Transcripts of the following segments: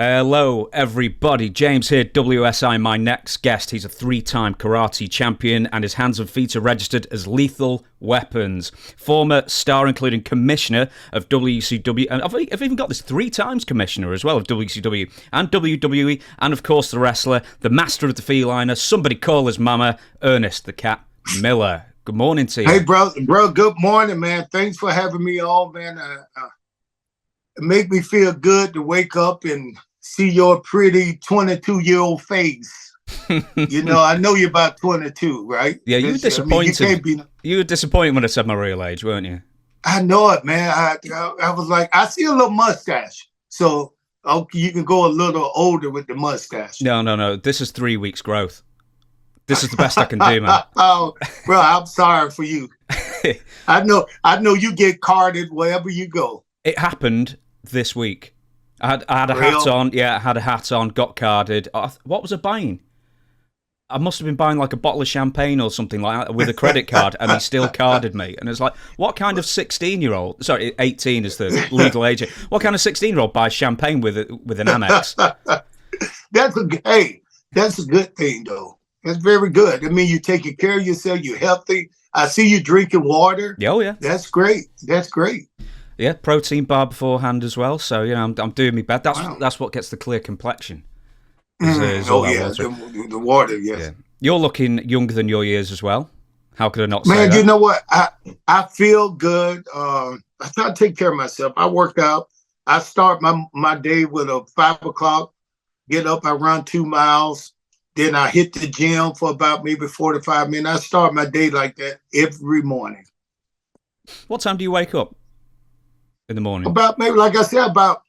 Hello, everybody. James here, WSI. My next guest, he's a three-time karate champion, and his hands and feet are registered as lethal weapons. Former star, including commissioner of WCW, and I've even got this 3 times commissioner as well of WCW and WWE, and of course the wrestler, the master of the feliner. Somebody call his mama, Ernest the Cat Miller. Good morning to you. Hey, bro. Good morning, man. Thanks for having me on, man. It make me feel good to wake up and see your pretty 22-year-old face. I know you're about 22, right? Yeah, you were disappointed. You were disappointed when I said my real age, weren't you? I know it, man. I was like, I see a little mustache. So you can go a little older with the mustache. No. This is 3 weeks growth. This is the best I can do, man. Oh, bro, I'm sorry for you. I know you get carded wherever you go. It happened this week. I had a hat on. Yeah, I had a hat on, got carded. What was I buying? I must have been buying like a bottle of champagne or something like that with a credit card, and he still carded me. And it's like, what kind of 16-year-old, sorry, 18 is the legal age, what kind of 16-year-old buys champagne with an Amex? That's a good thing, though. That's very good. I mean, you're taking care of yourself, you're healthy. I see you drinking water. Oh, yeah. That's great. Yeah, protein bar beforehand as well. So, I'm doing me bad. That's what gets the clear complexion. The water, yes. Yeah. You're looking younger than your years as well. How could I not say that? Man, you know what? I feel good. I try to take care of myself. I work out. I start my day with a 5 o'clock, get up, I run 2 miles. Then I hit the gym for about maybe 45 minutes. I start my day like that every morning. What time do you wake up in the morning? About maybe, like I said, about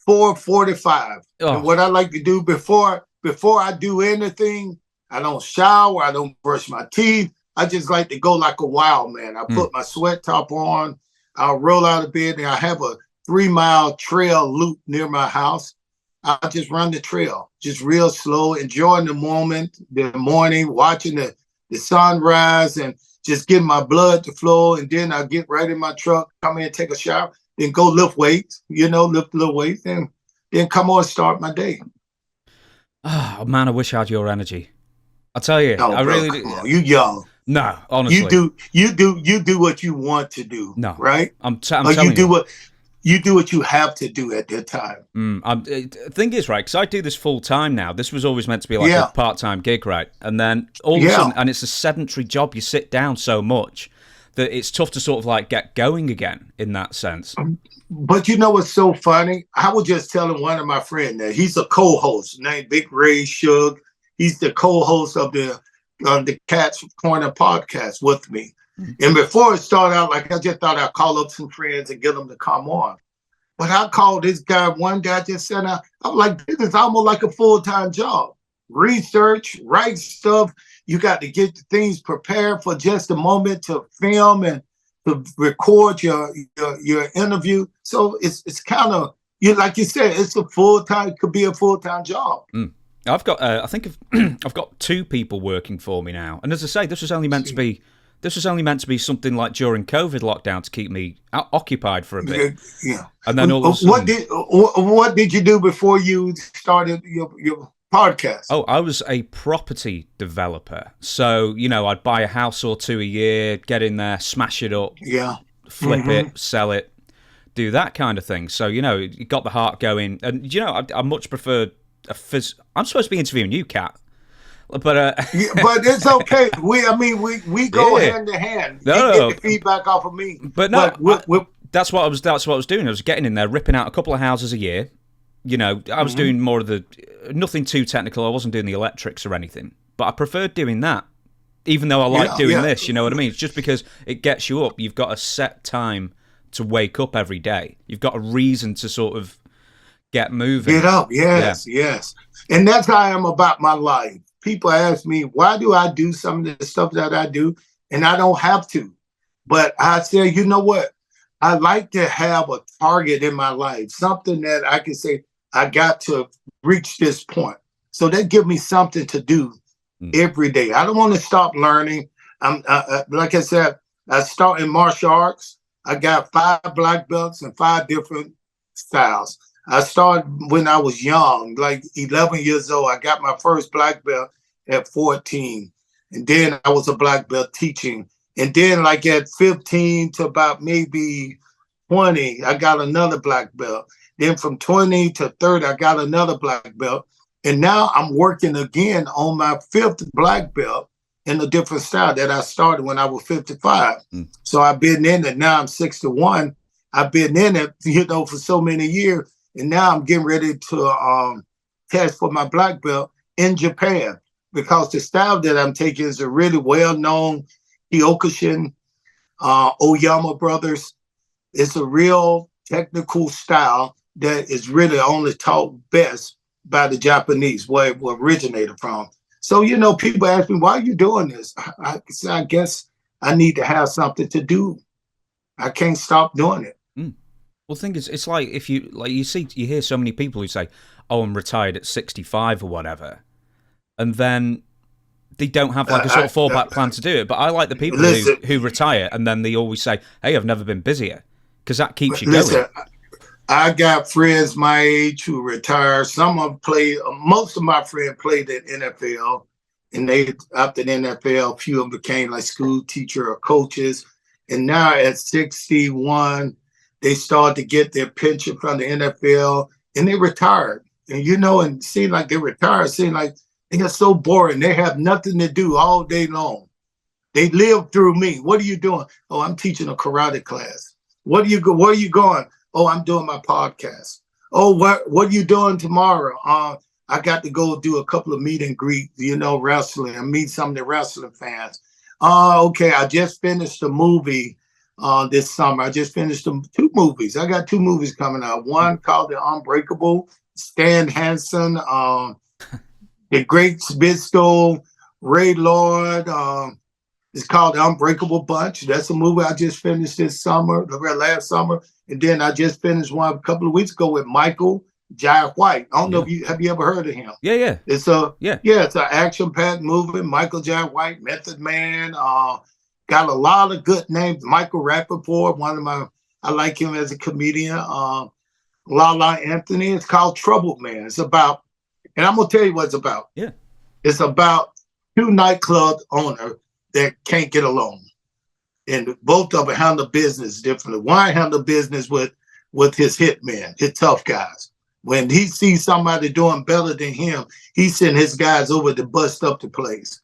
4:45. Oh. And what I like to do before I do anything, I don't shower, I don't brush my teeth. I just like to go like a wild man. I put my sweat top on, I'll roll out of bed, and I have a 3-mile trail loop near my house. I just run the trail, just real slow, enjoying the moment, the morning, watching the sunrise, and just getting my blood to flow. And then I get right in my truck, come in, take a shower, then go lift weights, lift a little weight, and then come on and start my day. Oh, man, I wish I had your energy. I tell you, no, I bro, really do. You young. No, honestly. You do what you want to do. No. Right? I'm telling you. You do what you have to do at that time. The thing is, right, because I do this full time now. This was always meant to be like a part-time gig, right? And then all of a sudden, and it's a sedentary job. You sit down so much that it's tough to sort of like get going again in that sense. But you know what's so funny? I was just telling one of my friends that he's a co-host named Big Ray Shug. He's the co-host of the Cat's Corner podcast with me. And before it started out, like I just thought I'd call up some friends and get them to come on. But I called this guy, one guy just said, I'm like, this is almost like a full-time job. Research, write stuff. You got to get the things prepared for just a moment to film and to record your interview. So it's kind of, like you said, could be a full-time job. I've got, I've got 2 people working for me now. And as I say, this was only meant to be something like during COVID lockdown to keep me occupied for a bit. Yeah. And then all of a sudden, what did you do before you started your podcast? Oh, I was a property developer. So, I'd buy a house or 2 a year, get in there, smash it up, flip it, sell it, do that kind of thing. So, you got the heart going. And, I much prefer I'm supposed to be interviewing you, Kat. But but it's okay. We go hand to hand. You get the feedback off of me. But no, that's what I was doing. I was getting in there, ripping out a couple of houses a year. I was doing more of nothing too technical. I wasn't doing the electrics or anything. But I preferred doing that, even though I like doing this. You know what I mean? It's just because it gets you up. You've got a set time to wake up every day. You've got a reason to sort of get moving. Get up, yes. And that's how I am about my life. People ask me, why do I do some of the stuff that I do? And I don't have to. But I say, you know what? I like to have a target in my life, something that I can say, I got to reach this point. So that gives me something to do every day. I don't want to stop learning. Like I said, I start in martial arts. I got 5 black belts and 5 different styles. I started when I was young, like 11 years old. I got my first black belt at 14. And then I was a black belt teaching. And then like at 15 to about maybe 20, I got another black belt. Then from 20 to 30, I got another black belt. And now I'm working again on my fifth black belt in a different style that I started when I was 55. So I've been in it. Now I'm 61. I've been in it, for so many years. And now I'm getting ready to test for my black belt in Japan, because the style that I'm taking is a really well-known Kyokushin, Oyama brothers. It's a real technical style that is really only taught best by the Japanese, where it originated from. So, people ask me, why are you doing this? I guess I need to have something to do. I can't stop doing it. Well, the thing is, it's like if you hear so many people who say, "Oh, I'm retired at 65 or whatever," and then they don't have like a sort of fallback plan to do it. But I like the people who retire and then they always say, "Hey, I've never been busier," because that keeps you going. I got friends my age who retired. Most of my friends played at NFL, and they after the NFL, a few of them became like school teacher or coaches. And now at 61, they started to get their pension from the NFL, and they retired. And and it seemed like they retired. It seemed like they are so boring. They have nothing to do all day long. They live through me. What are you doing? Oh, I'm teaching a karate class. Where are you going? Oh, I'm doing my podcast. Oh, what are you doing tomorrow? I got to go do a couple of meet and greet, wrestling. I meet some of the wrestling fans. Okay, I just finished a movie this summer. I just finished two movies. I got two movies coming out. One called The Unbreakable, Stan Hansen, the Great Sbisco, Ray Lord. It's called The Unbreakable Bunch. That's a movie I just finished last summer. And then I just finished one a couple of weeks ago with Michael Jai White. I don't know if have you ever heard of him? Yeah. It's it's an action-packed movie. Michael Jai White, Method Man, got a lot of good names. Michael Rappaport, I like him as a comedian. Lala Anthony. It's called Troubled Man. It's about, and I'm gonna tell you what it's about. Yeah. It's about two nightclub owners that can't get along. And both of them handle business differently. One handle business with his hitmen, his tough guys. When he sees somebody doing better than him, he send his guys over to bust up the place.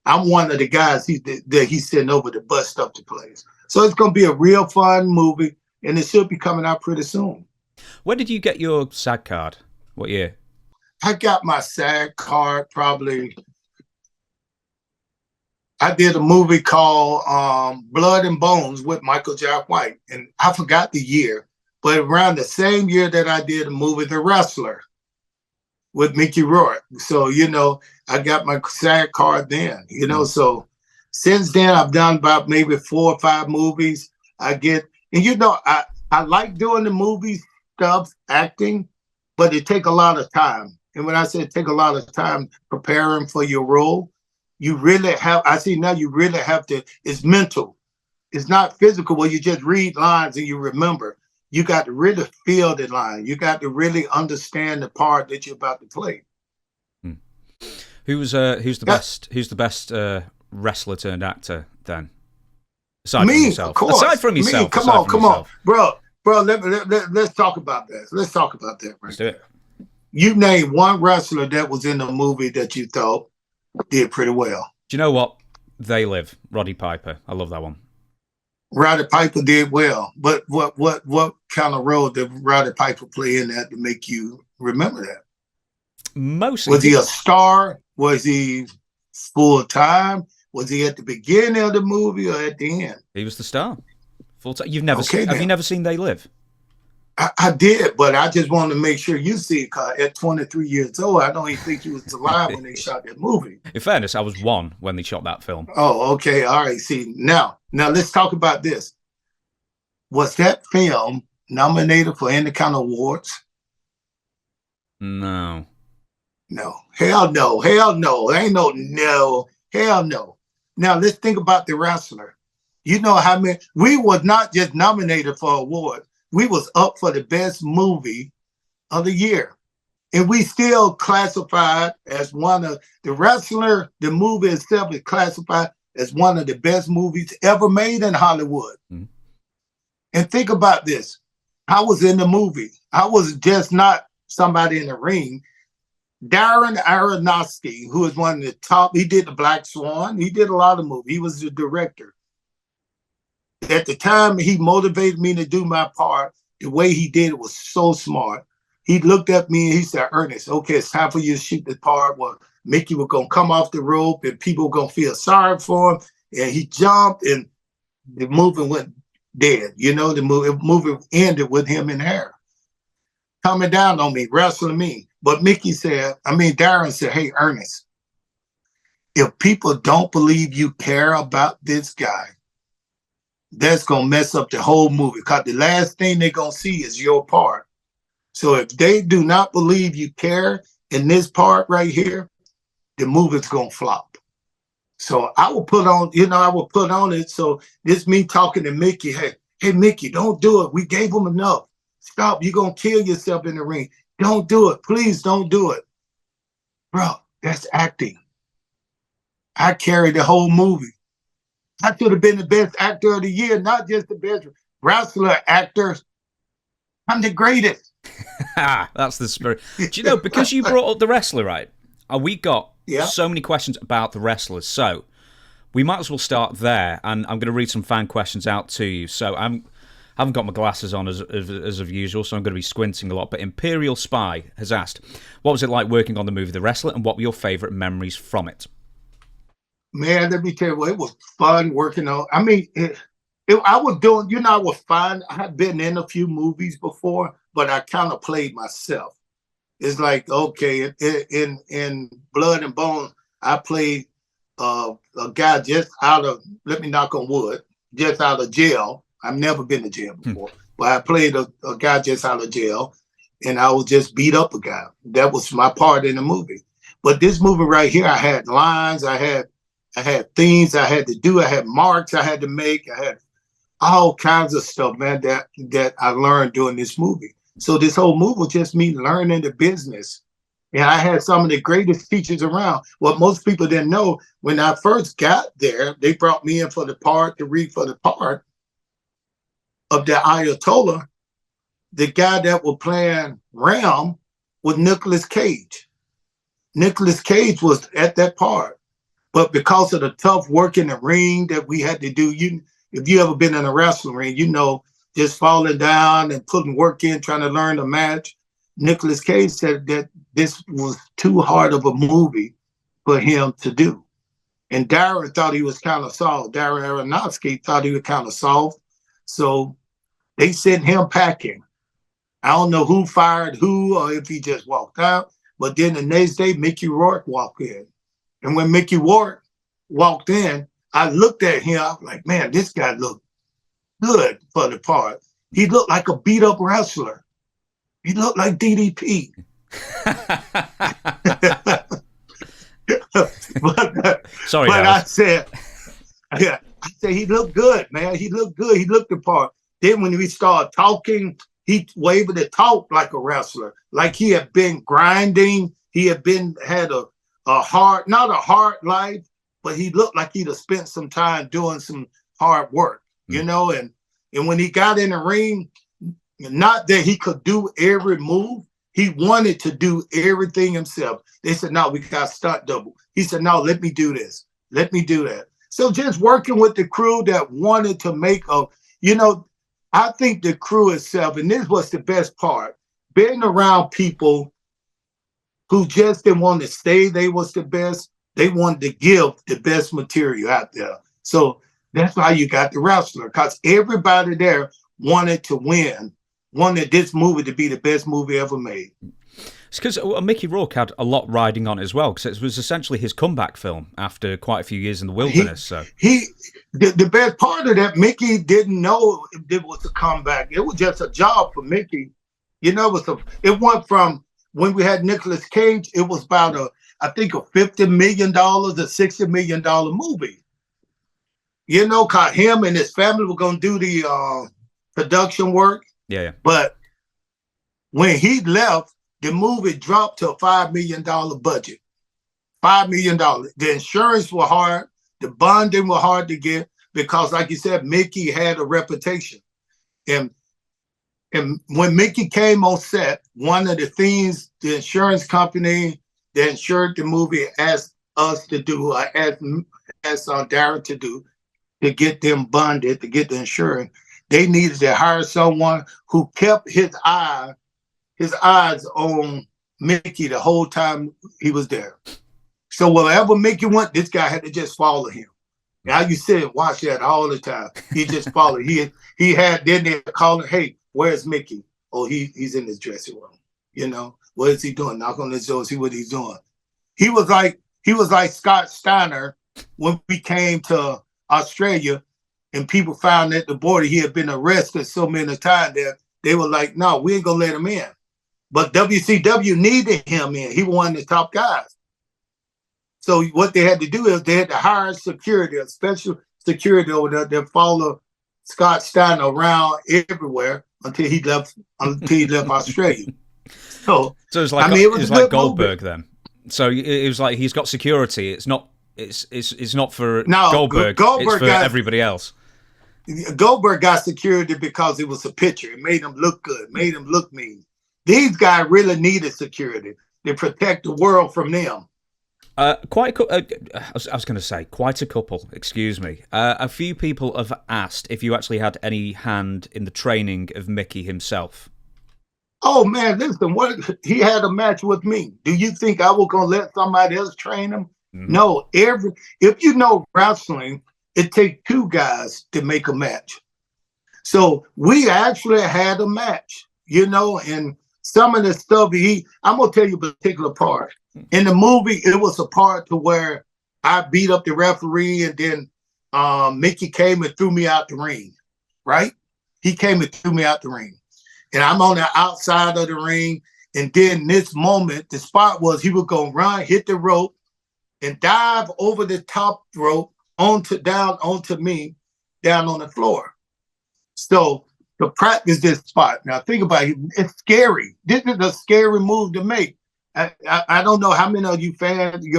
I'm one of the guys that he's sending over to bust up the place. So it's going to be a real fun movie, and it should be coming out pretty soon. When did you get your SAG card? What year? I got my SAG card probably... I did a movie called Blood and Bones with Michael Jai White, and I forgot the year, but around the same year that I did a movie, The Wrestler, with Mickey Rourke. So, I got my SAG card then, so since then I've done about maybe 4 or 5 movies. I like doing the movie stuff, acting, but it take a lot of time. And when I say it take a lot of time preparing for your role, you really have to, it's mental. It's not physical where you just read lines and you remember. You got to really feel the line. You got to really understand the part that you're about to play. Who's the best wrestler turned actor then? Aside from yourself. Of course. Aside from yourself. Me. Come on. Bro, let's talk about that. Let's talk about that. Let's do it. You name one wrestler that was in the movie that you thought did pretty well. Do you know what? They Live, Roddy Piper. I love that one. Roddy Piper did well, but what kind of role did Roddy Piper play in that to make you remember that? Mostly. Was he a star? Was he full time? Was he at the beginning of the movie or at the end? He was the star. Full time. Have you never seen They Live? I did, but I just wanted to make sure you see it. Cause at 23 years old, I don't even think he was alive when they shot that movie. In fairness, I was 1 when they shot that film. Oh, okay. All right. See, now let's talk about this. Was that film nominated for any kind of awards? No. No. Hell no. Ain't no. Hell no. Now let's think about The Wrestler. You know how many, we was not just nominated for awards. We was up for the best movie of the year. And we still classified as one of the wrestler, the movie itself is classified as one of the best movies ever made in Hollywood. Mm-hmm. And think about this. I was in the movie. I was just not somebody in the ring. Darren Aronofsky, who is one of the top, he did The Black Swan. He did a lot of movies. He was the director. At the time, he motivated me to do my part. The way he did it was so smart. He looked at me and he said, Ernest, okay, it's time for you to shoot the part where Mickey was going to come off the rope and people were going to feel sorry for him. And he jumped and the movie went dead. You know, the movie ended with him in the air. Coming down on me, wrestling me. But Darren said, hey, Ernest, if people don't believe you care about this guy, that's going to mess up the whole movie. Because the last thing they're going to see is your part. So if they do not believe you care in this part right here, the movie's going to flop. So I will put on it. So this me talking to Mickey, hey, Mickey, don't do it. We gave him enough. Stop. You're going to kill yourself in the ring. Don't do it. Please don't do it. Bro, that's acting. I carried the whole movie. I should have been the best actor of the year, not just the best wrestler actor. I'm the greatest. That's the spirit. Do you know, because you brought up the wrestler, right? We got so many questions about the wrestlers. So we might as well start there. And I'm going to read some fan questions out to you. So I haven't got my glasses on as of usual, so I'm going to be squinting a lot. But Imperial Spy has asked, what was it like working on the movie The Wrestler, and what were your favourite memories from it? Man, let me tell you, it was fun working on. I mean, I was doing, I was fine. I had been in a few movies before, but I kind of played myself. It's like, okay, in Blood and Bone, I played a guy just out of, let me knock on wood, just out of jail. I've never been to jail before, but I played a guy just out of jail, and I was just beat up a guy. That was my part in the movie. But this movie right here, I had lines, I had things I had to do, I had marks I had to make, I had all kinds of stuff, man, that I learned doing this movie. So this whole movie was just me learning the business. And I had some of the greatest teachers around. What most people didn't know, when I first got there, they brought me in for the part, to read for the part of the Ayatollah. The guy that was playing Ram was Nicolas Cage. Nicolas Cage was at that part. But because of the tough work in the ring that we had to do, if you ever been in a wrestling ring, just falling down and putting work in, trying to learn the match. Nicolas Cage said that this was too hard of a movie for him to do. And Darren thought he was kind of soft. Darren Aronofsky thought he was kind of soft. So they sent him packing. I don't know who fired who or if he just walked out. But then the next day, Mickey Rourke walked in. And when Mickey Rourke walked in, I looked at him. I was like, man, this guy looked good for the part. He looked like a beat up wrestler. He looked like DDP. Sorry, but I said he looked good, man. He looked good. He looked the part. Then when we started talking, he was able to talk like a wrestler, like he had been grinding. He had had a not a hard life, but he looked like he'd have spent some time doing some hard work, and when he got in the ring, not that he could do every move, he wanted to do everything himself. They said, no, we got stunt double. He said, no, let me do this. Let me do that. So just working with the crew that wanted to make I think the crew itself, and this was the best part, being around people who just didn't want to say they was the best. They wanted to give the best material out there. So that's why you got the wrestler, because everybody there wanted to win, wanted this movie to be the best movie ever made. It's because Mickey Rourke had a lot riding on it as well, because it was essentially his comeback film after quite a few years in the wilderness. The best part of that, Mickey didn't know it was a comeback. It was just a job for Mickey. It went from when we had Nicolas Cage, it was about I think a $50 million to $60 million movie. Cause him and his family were gonna do the production work. Yeah. But When he left, the movie dropped to a $5 million budget. $5 million. The insurance was hard. The bonding was hard to get because, like you said, Mickey had a reputation. And when Mickey came on set, one of the things the insurance company that insured the movie asked us to do, asked Darren to do, to get them bonded, to get the insurance, they needed to hire someone who kept his eyes on Mickey the whole time he was there. So wherever Mickey went, this guy had to just follow him. Now you sit and watch that all the time. He just followed. He had, then they call him, hey, where's Mickey? Oh, he's in his dressing room. You know, what is he doing? Knock on his door, see what he's doing. He was like Scott Steiner when we came to Australia and people found at the border he had been arrested so many times that they were like, no, we ain't gonna let him in. But WCW needed him in. He was one of the top guys. So what they had to do is they had to hire security, a special security over there that followed Scott Steiner around everywhere until he left Australia. So it's like, I mean, it was like Goldberg then. So it was like he's got security. It's not for Goldberg. It's for everybody else. Goldberg got security because it was a picture. It made him look good, made him look mean. These guys really needed security to protect the world from them. I was going to say quite a couple. Excuse me. A few people have asked if you actually had any hand in the training of Mickey himself. Oh man, listen! He had a match with me. Do you think I was going to let somebody else train him? Mm-hmm. No. If you know wrestling, it takes two guys to make a match. So we actually had a match, you know, and some of the stuff I'm gonna tell you a particular part. In the movie, it was a part to where I beat up the referee and then Mickey came and threw me out the ring, right? He came and threw me out the ring. And I'm on the outside of the ring. And then this moment, the spot was he was gonna run, hit the rope, and dive over the top rope down onto me, down on the floor. So to practice this spot. Now think about it, it's scary. This is a scary move to make. I don't know how many of your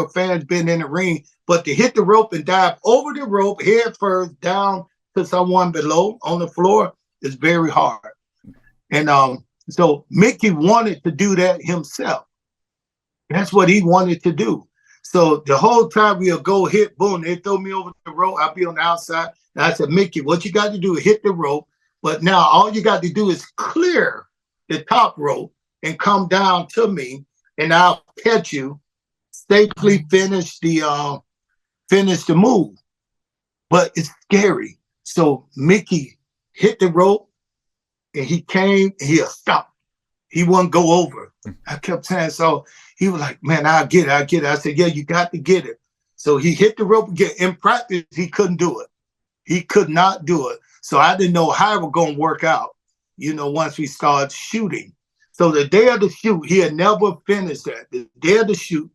fans been in the ring, but to hit the rope and dive over the rope head first down to someone below on the floor is very hard. And so Mickey wanted to do that himself. That's what he wanted to do. So the whole time we'll go hit, boom, they throw me over the rope. I'll be on the outside. And I said, Mickey, what you got to do is hit the rope. But now all you got to do is clear the top rope and come down to me, and I'll catch you, safely finish the move. But it's scary. So Mickey hit the rope, and he came, and he'll stop. He wouldn't go over. I kept saying, so he was like, man, I'll get it. I said, yeah, you got to get it. So he hit the rope again. In practice, he couldn't do it. He could not do it. So I didn't know how it was going to work out, you know, once we started shooting. So the day of the shoot, he had never finished that. The day of the shoot,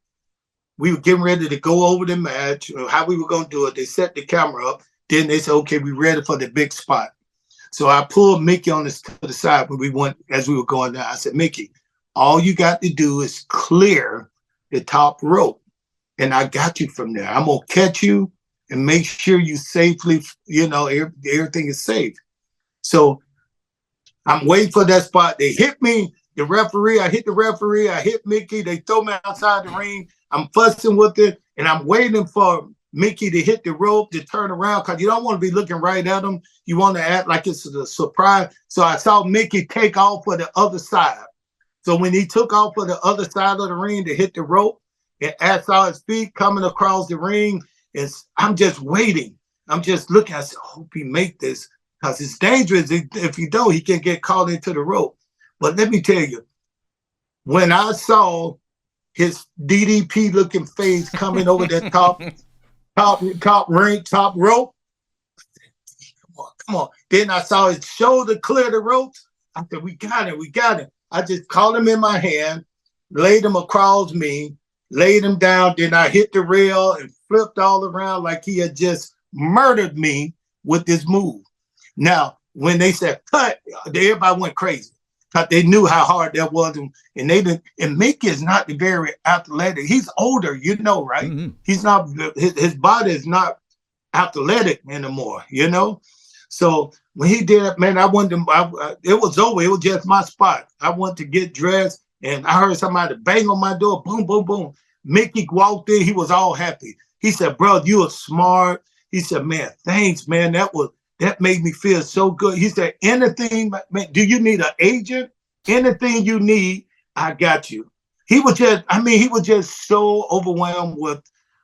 we were getting ready to go over the match, or how we were going to do it. They set the camera up. Then they said, okay, we're ready for the big spot. So I pulled Mickey to the side as we were going down. I said, Mickey, all you got to do is clear the top rope, and I got you from there. I'm going to catch you and make sure you safely, you know, everything is safe. So I'm waiting for that spot. They hit me. I hit the referee. I hit Mickey. They throw me outside the ring. I'm fussing with it, and I'm waiting for Mickey to hit the rope to turn around, because you don't want to be looking right at him. You want to act like it's a surprise. So I saw Mickey take off for the other side. So when he took off for the other side of the ring to hit the rope, and I saw his feet coming across the ring, and I'm just waiting. I'm just looking. I said, I hope he make this, because it's dangerous. If you don't, he can get caught into the rope. But let me tell you, when I saw his DDP looking face coming over that top rope, come on. Then I saw his shoulder clear the ropes. I said, we got it. I just caught him in my hand, laid him across me, laid him down. Then I hit the rail and flipped all around like he had just murdered me with this move. Now, when they said cut, everybody went crazy. 'cause they knew how hard that was, and they didn't. And Mickey is not very athletic. He's older, you know, right? Mm-hmm. He's not. His body is not athletic anymore, you know. So when he did it, man, I wanted to. It was over. It was just my spot. I went to get dressed, and I heard somebody bang on my door. Boom, boom, boom. Mickey walked in. He was all happy. He said, "Bro, you are smart." He said, "Man, thanks, man. That made me feel so good." He said, "Anything, man, do you need an agent? Anything you need, I got you." He was just, I mean, he was just so overwhelmed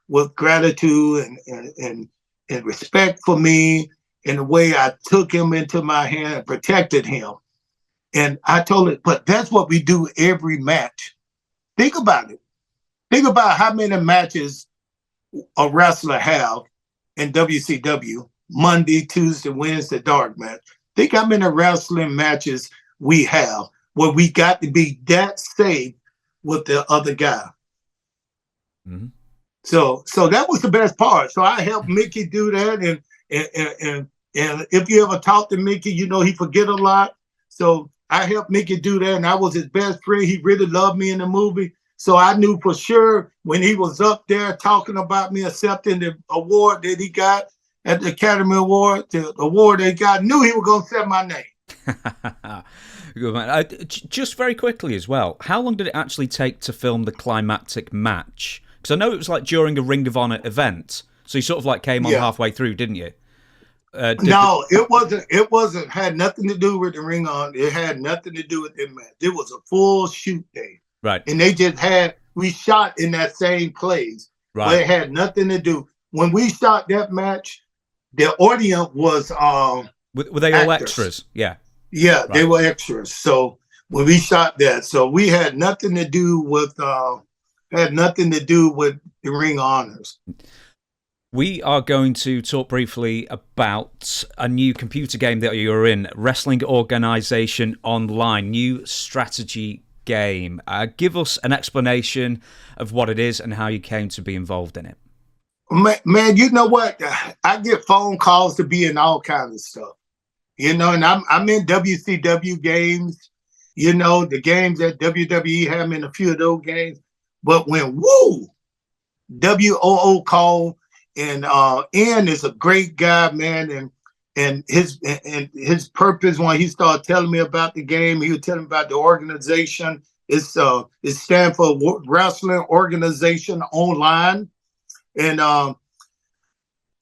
with gratitude and respect for me and the way I took him into my hand and protected him. And I told him, but that's what we do every match. Think about it. Think about how many matches a wrestler have in WCW, Monday, Tuesday, Wednesday, dark match. Think how many wrestling matches we have where we got to be that safe with the other guy. Mm-hmm. So that was the best part. So I helped Mickey do that, and if you ever talk to Mickey, you know he forget a lot. So I helped Mickey do that, and I was his best friend. He really loved me in the movie. So I knew for sure when he was up there talking about me accepting the award that he got at the Academy Award, the award they got, knew he was going to say my name. Good man. Just very quickly as well, how long did it actually take to film the climactic match? Because I know it was like during a Ring of Honor event, so you sort of like came on halfway through, didn't you? No, it wasn't. It wasn't. Had nothing to do with the Ring of Honor. It had nothing to do with the match. It was a full shoot day, right? And they just we shot in that same place, right? But it had nothing to do. When we shot that match, the audience was were they all extras? Yeah. Yeah, right. They were extras. So when we shot that, so we had nothing to do with the Ring of Honors. We are going to talk briefly about a new computer game that you're in, Wrestling Organization Online, new strategy game. Give us an explanation of what it is and how you came to be involved in it. Man, you know what? I get phone calls to be in all kinds of stuff. You know, and I'm in WCW games, you know, the games that WWE have in a few of those games. But when WOO called, and Ian is a great guy, man, and his purpose when he started telling me about the game, he was telling me about the organization. It stands for Wrestling Organization Online, and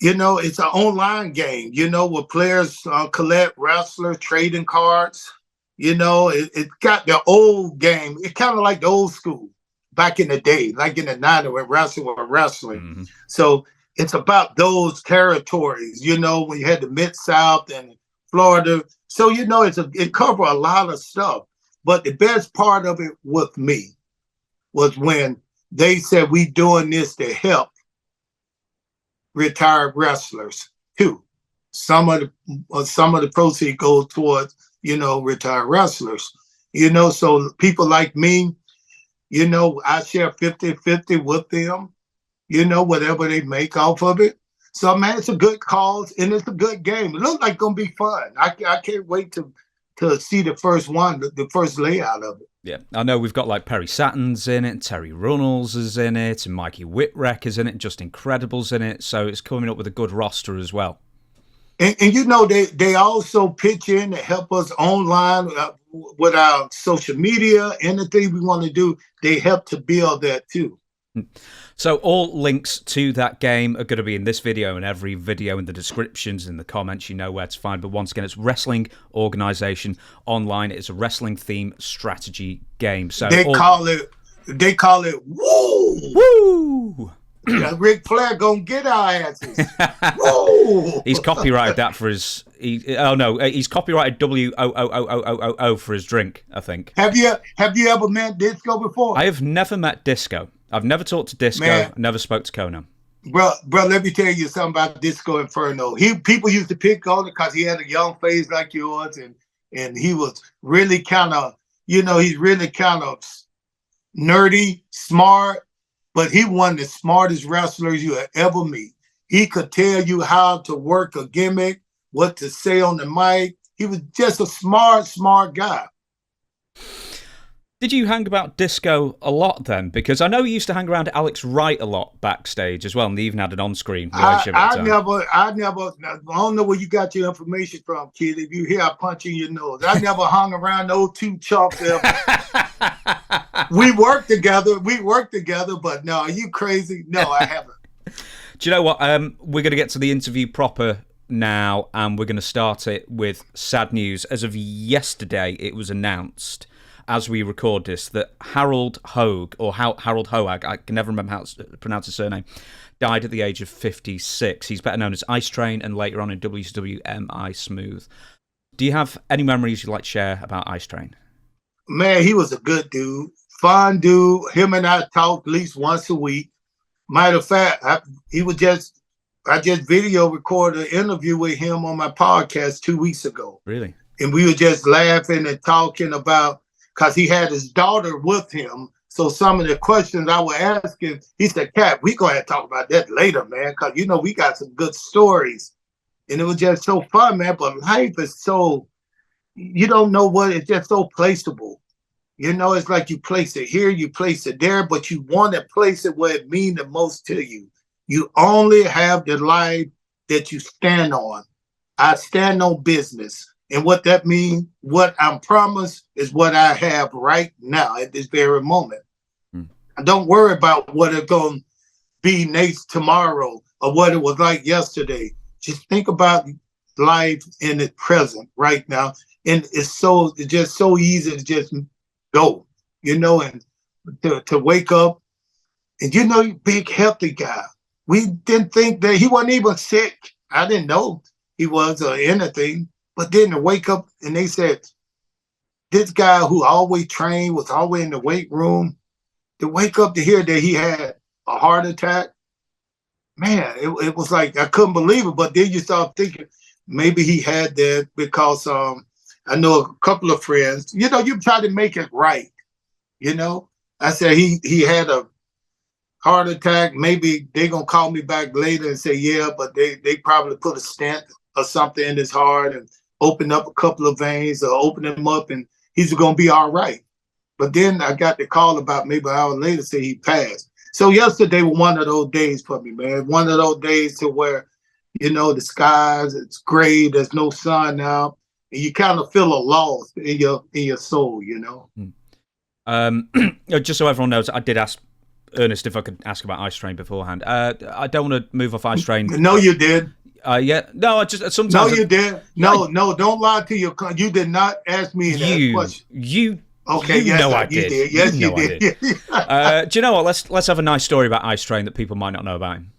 you know, it's an online game, you know, where players collect wrestlers, trading cards. You know, it got the old game. It's kind of like the old school back in the day, like in the 90s when wrestling was wrestling. Mm-hmm. So it's about those territories, you know, when you had the Mid-South and Florida. So, you know, it covered a lot of stuff. But the best part of it with me was when they said we doing this to help retired wrestlers too. Some of the proceeds go towards, you know, retired wrestlers. You know, so people like me, you know, I share 50-50 with them, you know, whatever they make off of it. So man, it's a good cause and it's a good game. It looks like it's gonna be fun. I can't wait to see the first one, the first layout of it. Yeah, I know we've got like Perry Saturn's in it, and Terry Runnels is in it, and Mikey Whipwreck is in it, Just Incredible's in it, so it's coming up with a good roster as well. And you know, they also pitch in to help us online with our social media, anything we want to do, they help to build that too. So all links to that game are going to be in this video and every video in the descriptions, in the comments, you know where to find. But once again, it's Wrestling Organization Online. It's a wrestling theme strategy game. So they call it Woo! Woo! Yeah, Ric Flair gonna get our asses. Woo! He's copyrighted that for his. He's copyrighted WOOOOOO for his drink, I think. Have you ever met Disco before? I have never met Disco. I've never talked to Disco. Man, never spoke to Conan. Bro, let me tell you something about Disco Inferno. People used to pick on it because he had a young face like yours, and he was really kind of, you know, he's really kind of nerdy, smart, but he one of the smartest wrestlers you would ever meet. He could tell you how to work a gimmick, what to say on the mic. He was just a smart guy. Did you hang about disco a lot then? Because I know you used to hang around Alex Wright a lot backstage as well, and they even had an on-screen relationship at the time. I don't know where you got your information from, kid. If you hear I punch in your nose, I never hung around those two chumps ever. We worked together, but no, are you crazy? No, I haven't. Do you know what? We're going to get to the interview proper now, and we're going to start it with sad news. As of yesterday, it was announced, as we record this, that Harold Hoag, or Harold Hoag, I can never remember how to pronounce his surname, died at the age of 56. He's better known as Ice Train and later on in WCW M.I. Smooth. Do you have any memories you'd like to share about Ice Train? Man, he was a good dude. Fun dude. Him and I talked at least once a week. Matter of fact, I just video recorded an interview with him on my podcast 2 weeks ago. Really? And we were just laughing and talking about, because he had his daughter with him. So some of the questions I was asking, he said, Cat, we're going to talk about that later, man, because, we got some good stories. And it was just so fun, man. But life is so, you don't know what, it's just so placeable. It's like you place it here, you place it there, but you want to place it where it means the most to you. You only have the life that you stand on. I stand on business. And what that means, what I'm promised is what I have right now at this very moment. I don't worry about what it's going to be next tomorrow or what it was like yesterday. Just think about life in the present right now. And it's just so easy to just go, and to wake up. And big, healthy guy. We didn't think that he wasn't even sick. I didn't know he was or anything. But then to wake up and they said, this guy who always trained, was always in the weight room, to wake up to hear that he had a heart attack, man, it was like, I couldn't believe it. But then you start thinking, maybe he had that because I know a couple of friends, you try to make it right. I said he had a heart attack. Maybe they're going to call me back later and say, yeah, but they probably put a stent or something in his heart and open up a couple of veins or open him up and he's going to be all right. But then I got the call about maybe an hour later, say he passed. So yesterday was one of those days for me, man. One of those days to where, the skies, it's gray, there's no sun now. And you kind of feel a loss in your soul, Just so everyone knows, I did ask Ernest if I could ask about Ice Train beforehand. I don't want to move off Ice Train. No, you did. Yeah. No, I just sometimes. No, you did. No, don't lie to your. You did not ask me that question. Okay. Yes, I did. Did. Yes, you did. Do you know what? Let's have a nice story about Ice Train that people might not know about him.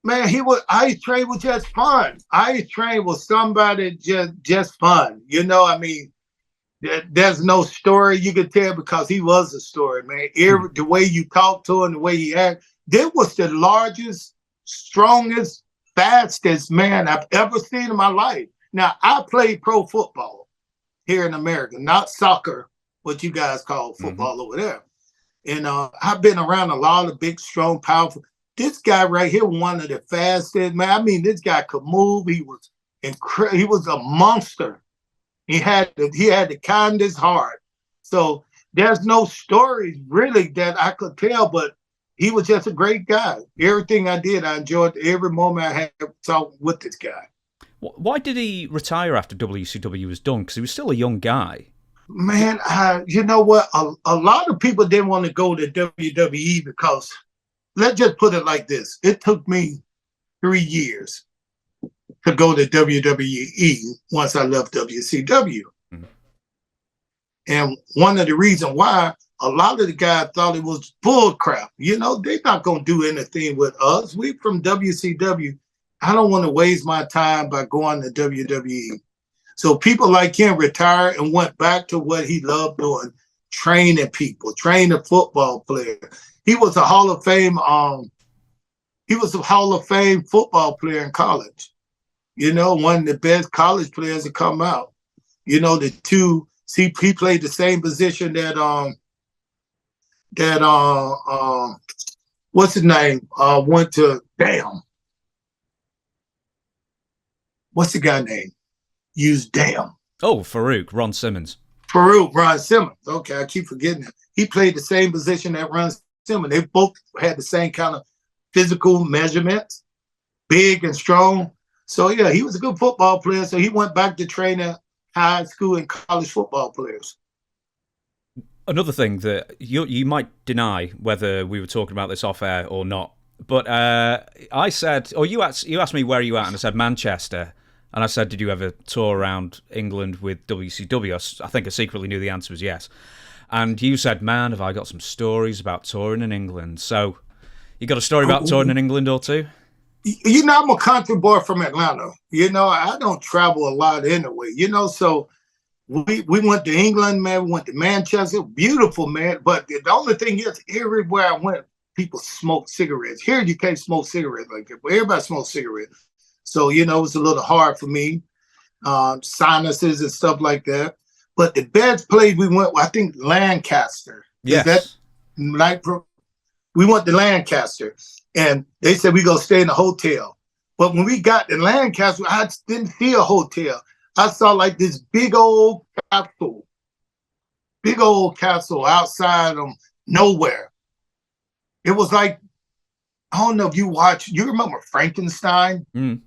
Man, Ice Train was just fun. Ice Train was somebody just fun. There's no story you could tell because he was a story, man. The way you talk to him, the way he acted, that was the largest, strongest, fastest man I've ever seen in my life. Now, I played pro football here in America, not soccer, what you guys call football over there. And I've been around a lot of big, strong, powerful. This guy right here, one of the fastest, man. I mean, this guy could move. He was incredible. He was a monster. He had the kindest heart. So there's no stories really that I could tell, but he was just a great guy. Everything I did, I enjoyed every moment I had talking with this guy. Why did he retire after WCW was done? Because he was still a young guy. Man, you know what? A lot of people didn't want to go to WWE because, let's just put it like this. It took me 3 years to go to WWE once I left WCW. Mm-hmm. And one of the reasons why, a lot of the guys thought it was bull crap. They're not going to do anything with us. We from WCW. I don't want to waste my time by going to WWE. So people like him retired and went back to what he loved doing, training people, training football players. He was a Hall of Fame. He was a Hall of Fame football player in college. One of the best college players to come out. The two. See, he played the same position that what's his name? Went to what's the guy name? Used damn. Oh, Farouk, Ron Simmons. Peru, Ron Simmons. Okay, I keep forgetting that. He played the same position that Ron Simmons. They both had the same kind of physical measurements, big and strong. So yeah, he was a good football player. So he went back to training high school and college football players. Another thing that you might deny whether we were talking about this off air or not, but I said, or you asked me where are you at, and I said Manchester, and I said, did you ever tour around England with WCW? I think I secretly knew the answer was yes, and you said, man, have I got some stories about touring in England? So you got a story about touring in England or two? You know, I'm a country boy from Atlanta. You know, I don't travel a lot anyway. You know, so. We went to England, man. We went to Manchester. Beautiful, man. But the only thing is, everywhere I went, people smoked cigarettes. Here, you can't smoke cigarettes like that, but everybody smokes cigarettes. So, you know, it's a little hard for me, sinuses and stuff like that. But the best place we went, I think Lancaster. Yes. Is that like we went to Lancaster, and they said we go stay in a hotel. But when we got to Lancaster, I didn't see a hotel. I saw like this big old castle outside of nowhere. It was like, I don't know if you remember Frankenstein? Mm.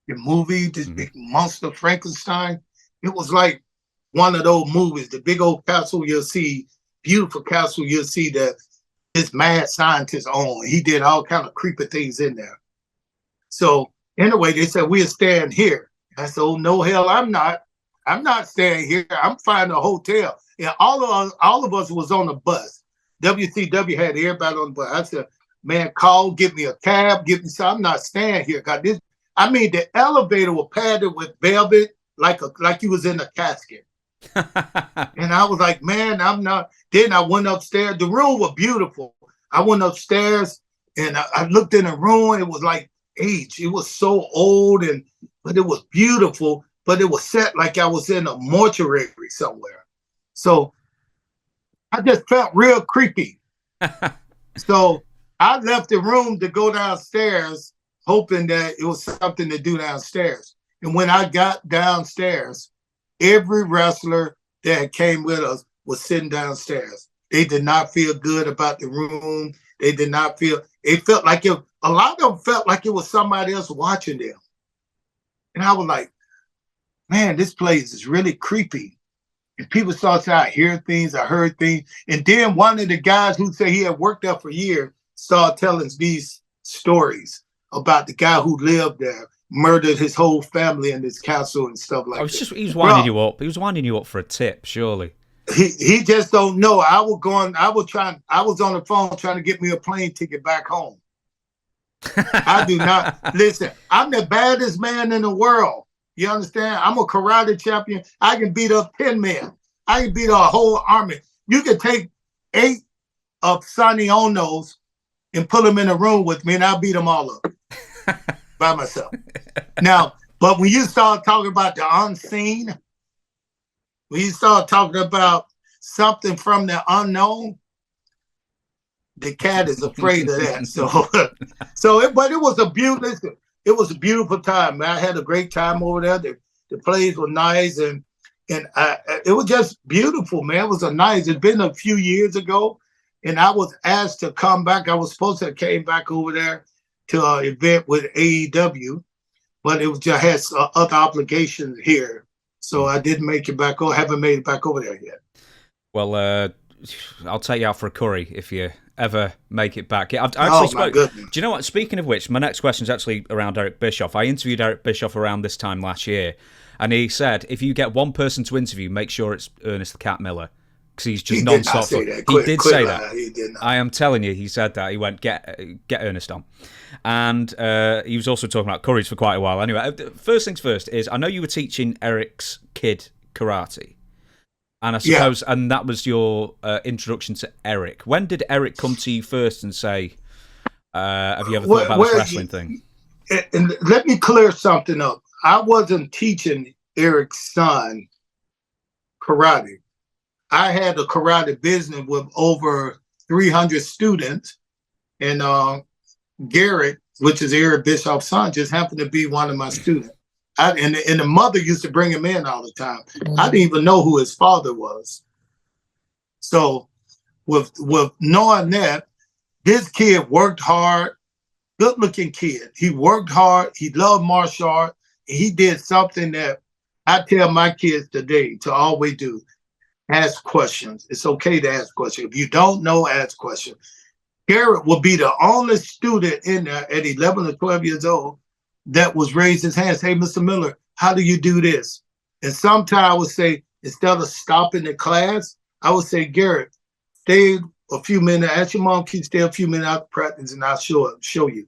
The movie, this big monster Frankenstein? It was like one of those movies, the big old castle you'll see, beautiful castle you'll see that this mad scientist owned. He did all kind of creepy things in there. So anyway, they said, we're staying here. I said, oh, no, hell, I'm not. I'm not staying here. I'm finding a hotel. And all of us was on the bus. WCW had everybody on the bus. I said, man, call, get me a cab, get me some. I'm not staying here. The elevator was padded with velvet like you was in a casket. And I was like, man, I'm not. Then I went upstairs. The room was beautiful. I went upstairs and I looked in the room. It was like age. It was so old, but it was beautiful, but it was set like I was in a mortuary somewhere. So I just felt real creepy. So I left the room to go downstairs, hoping that it was something to do downstairs. And when I got downstairs, every wrestler that came with us was sitting downstairs. They did not feel good about the room. They did not feel, it felt like a lot of them felt like it was somebody else watching them. And I was like, man, this place is really creepy. And people started saying, I hear things, I heard things. And then one of the guys who said he had worked there for years started telling these stories about the guy who lived there, murdered his whole family in this castle and stuff like that. He was winding you up. He was winding you up for a tip, surely. He just don't know. I was on the phone trying to get me a plane ticket back home. I do not listen. I'm the baddest man in the world. You understand? I'm a karate champion. I can beat up 10 men. I can beat a whole army. You can take 8 of Sonny Ono's and put them in a room with me, and I'll beat them all up by myself. Now, but when you start talking about the unseen, when you start talking about something from the unknown, the cat is afraid of that. But it was a beautiful time, man. I had a great time over there. The place was nice, and it was just beautiful, man. It was it's been a few years ago, and I was asked to come back. I was supposed to have came back over there to an event with AEW, but it was just had other obligations here. So I didn't make it back, or haven't made it back over there yet. Well, I'll take you out for a curry if you ever make it back. I actually spoke. Do you know what? Speaking of which, my next question is actually around Eric Bischoff. I interviewed Eric Bischoff around this time last year, and he said, if you get one person to interview, make sure it's Ernest the Cat Miller, because he's just non-stop. He did say that. He did not. I am telling you, he said that. He went, get Ernest on. And he was also talking about curries for quite a while. Anyway, first things first is, I know you were teaching Eric's kid karate. And I suppose, and that was your introduction to Eric. When did Eric come to you first and say, have you ever thought about this wrestling thing? And let me clear something up. I wasn't teaching Eric's son karate. I had a karate business with over 300 students. And Garrett, which is Eric Bischoff's son, just happened to be one of my students. And the mother used to bring him in all the time. I didn't even know who his father was. So with knowing that, this kid worked hard, good looking kid. He worked hard. He loved martial art. And he did something that I tell my kids today to always do. Ask questions. It's okay to ask questions. If you don't know, ask questions. Garrett will be the only student in there at 11 or 12 years old that was raised his hand. Hey, Mr. Miller, how do you do this? And sometimes I would say, instead of stopping the class, I would say, Garrett, stay a few minutes. Ask your mom, can you stay a few minutes out of practice and I'll show you.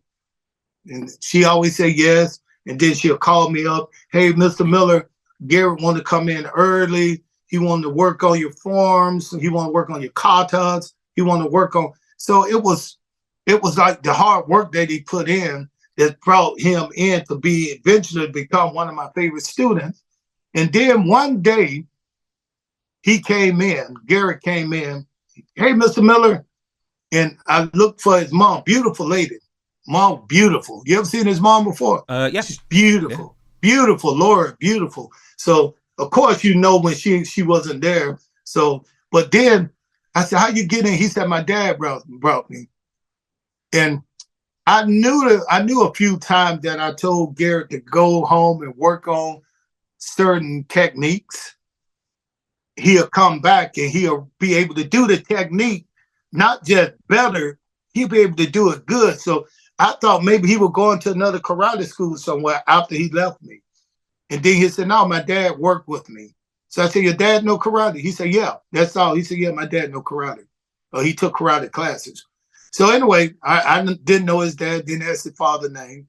And she always say yes. And then she'll call me up. Hey, Mr. Miller, Garrett wanted to come in early. He wanted to work on your forms. He wanted to work on your katas. He wanted to work on. So it was like the hard work that he put in that brought him in to be eventually become one of my favorite students. And then one day he came in, Garrett came in. Hey, Mr. Miller. And I looked for his mom, beautiful lady. Mom, beautiful. You ever seen his mom before? Yeah. She's beautiful. Yeah. Beautiful, Laura, beautiful. So of course, you know, when she wasn't there. So, but then I said, how you get in? He said, my dad brought me. And I knew a few times that I told Garrett to go home and work on certain techniques. He'll come back and he'll be able to do the technique, not just better, he'll be able to do it good. So I thought maybe he would go into another karate school somewhere after he left me. And then he said, no, my dad worked with me. So I said, your dad know karate? He said, yeah, that's all. He said, yeah, my dad know karate. He took karate classes. So anyway, I didn't know his dad, didn't ask his father's name.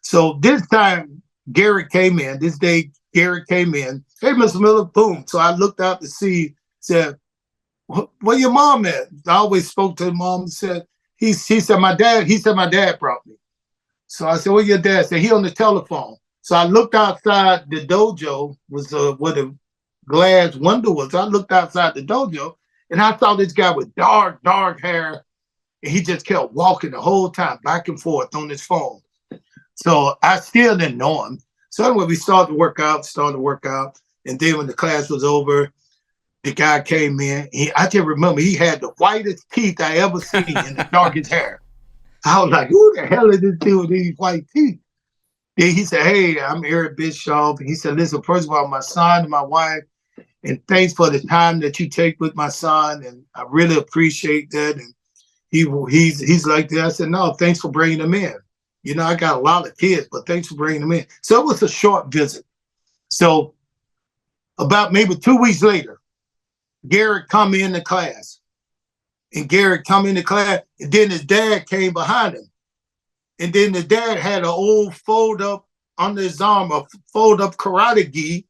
So this time, Garrett came in. This day, Garrett came in. Hey, Mr. Miller, boom. So I looked out to see, said, where your mom at? I always spoke to the mom and said, he said, my dad brought me. So I said, where your dad? Said, he on the telephone. So I looked outside the dojo, was where the glass window was. I looked outside the dojo and I saw this guy with dark hair. And he just kept walking the whole time back and forth on his phone. So I still didn't know him. So anyway, we started to work out. And then when the class was over, the guy came in. I just remember he had the whitest teeth I ever seen and the darkest hair. I was like, who the hell is this dude with these white teeth? Then he said, hey, I'm Eric Bischoff. And he said, listen, first of all, my son and my wife, and thanks for the time that you take with my son. And I really appreciate that. And he's like that. I said, no, thanks for bringing him in. You know, I got a lot of kids, but thanks for bringing them in. So it was a short visit. So about maybe 2 weeks later, Garrett come into class. And then his dad came behind him. And then the dad had an old fold up under his arm, a fold up karate gi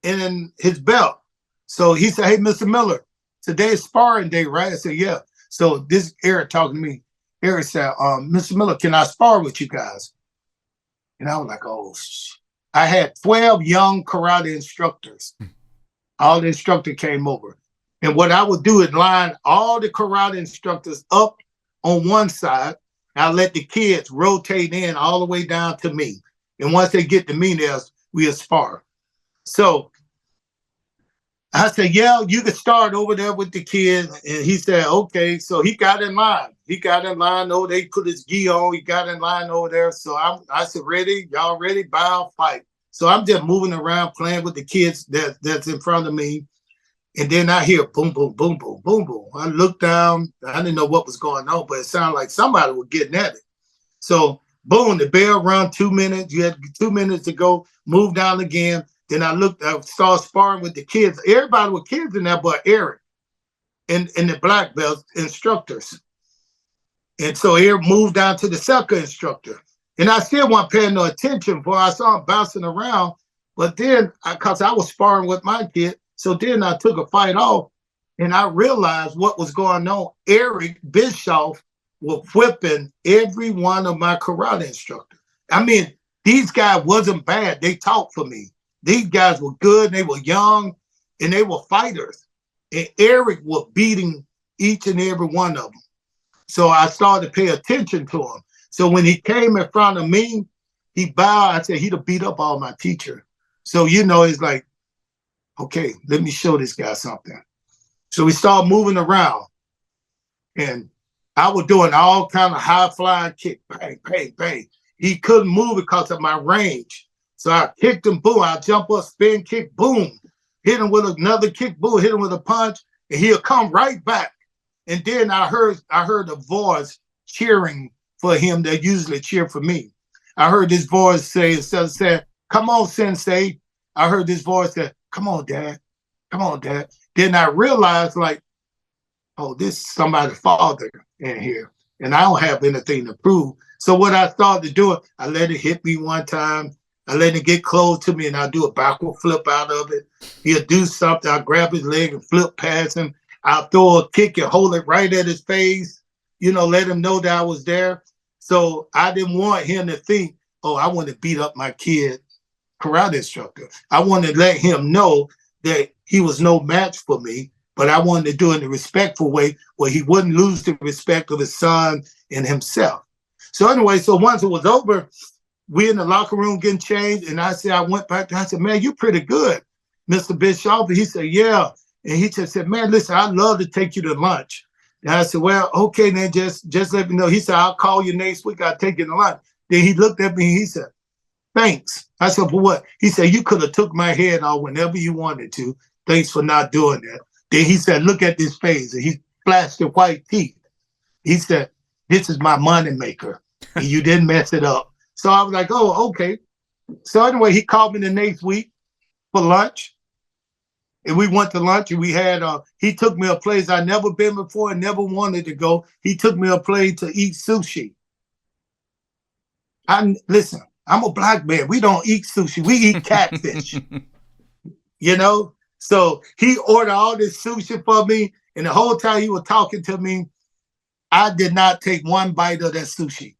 in his belt. So he said, hey, Mr. Miller, today's sparring day, right? I said, yeah. So this Eric talking to me. Eric said, Mr. Miller, can I spar with you guys? And I was like, oh, I had 12 young karate instructors. All the instructors came over. And what I would do is line all the karate instructors up on one side. I let the kids rotate in all the way down to me. And once they get to me, we'll spar. So I said, yeah, you can start over there with the kids. And he said, okay. So he got in line. Oh, they put his gi on. He got in line over there. So I said, ready? Y'all ready? Bow, fight. So I'm just moving around, playing with the kids that's in front of me. And then I hear boom, boom, boom, boom, boom, boom. I looked down. I didn't know what was going on, but it sounded like somebody was getting at it. So boom, the bell run 2 minutes. You had 2 minutes to go, move down again. Then I started sparring with the kids. Everybody with kids in there but Eric and the black belt instructors. And so Eric moved down to the second instructor. And I still wasn't paying no attention, for I saw him bouncing around. But then, because I was sparring with my kid, so then I took a fight off and I realized what was going on. Eric Bischoff was whipping every one of my karate instructors. I mean, these guys wasn't bad. They taught for me. These guys were good. They were young and they were fighters. And Eric was beating each and every one of them. So I started to pay attention to him. So when he came in front of me, He bowed. I said, he'd have beat up all my teacher. So, you know, it's like, okay, let me show this guy something. So we started moving around. And I was doing all kind of high flying kick, bang, bang, bang. He couldn't move because of my range. So I kicked him, boom. I jump up, spin kick, boom. Hit him with another kick, boom. Hit him with a punch, and he'll come right back. And then I heard a voice cheering for him that usually cheer for me. I heard this voice say, instead of saying, "Come on, Sensei," I heard this voice say, "Come on, Dad. Come on, Dad." Then I realized, like, oh, this is somebody's father in here, and I don't have anything to prove. So what I started doing, I let it hit me one time. I let it get close to me, and I'll do a backward flip out of it. He'll do something. I'll grab his leg and flip past him. I'll throw a kick and hold it right at his face, you know, let him know that I was there. So I didn't want him to think, oh, I want to beat up my kid karate instructor. I wanted to let him know that he was no match for me, but I wanted to do it in a respectful way where he wouldn't lose the respect of his son and himself. So anyway, so once it was over, we in the locker room getting changed, and I went back, I said, "Man, you're pretty good, Mr. Bischoff." And he said, "Yeah." And he just said, "Man, listen, I'd love to take you to lunch." And I said, "Well, okay, then just let me know." He said, "I'll call you next week. I'll take you to lunch." Then he looked at me and he said, "Thanks." I said, "For what?" He said, "You could have took my head off whenever you wanted to. Thanks for not doing that." Then he said, "Look at this face." And he flashed the white teeth. He said, "This is my money maker. And you didn't mess it up." So I was like, "Oh, okay." So anyway, he called me the next week for lunch. And we went to lunch, and we had, he took me a place I never been before and never wanted to go. He took me a place to eat sushi. Listen, I'm a black man. We don't eat sushi. We eat catfish, you know? So he ordered all this sushi for me. And the whole time he was talking to me, I did not take one bite of that sushi.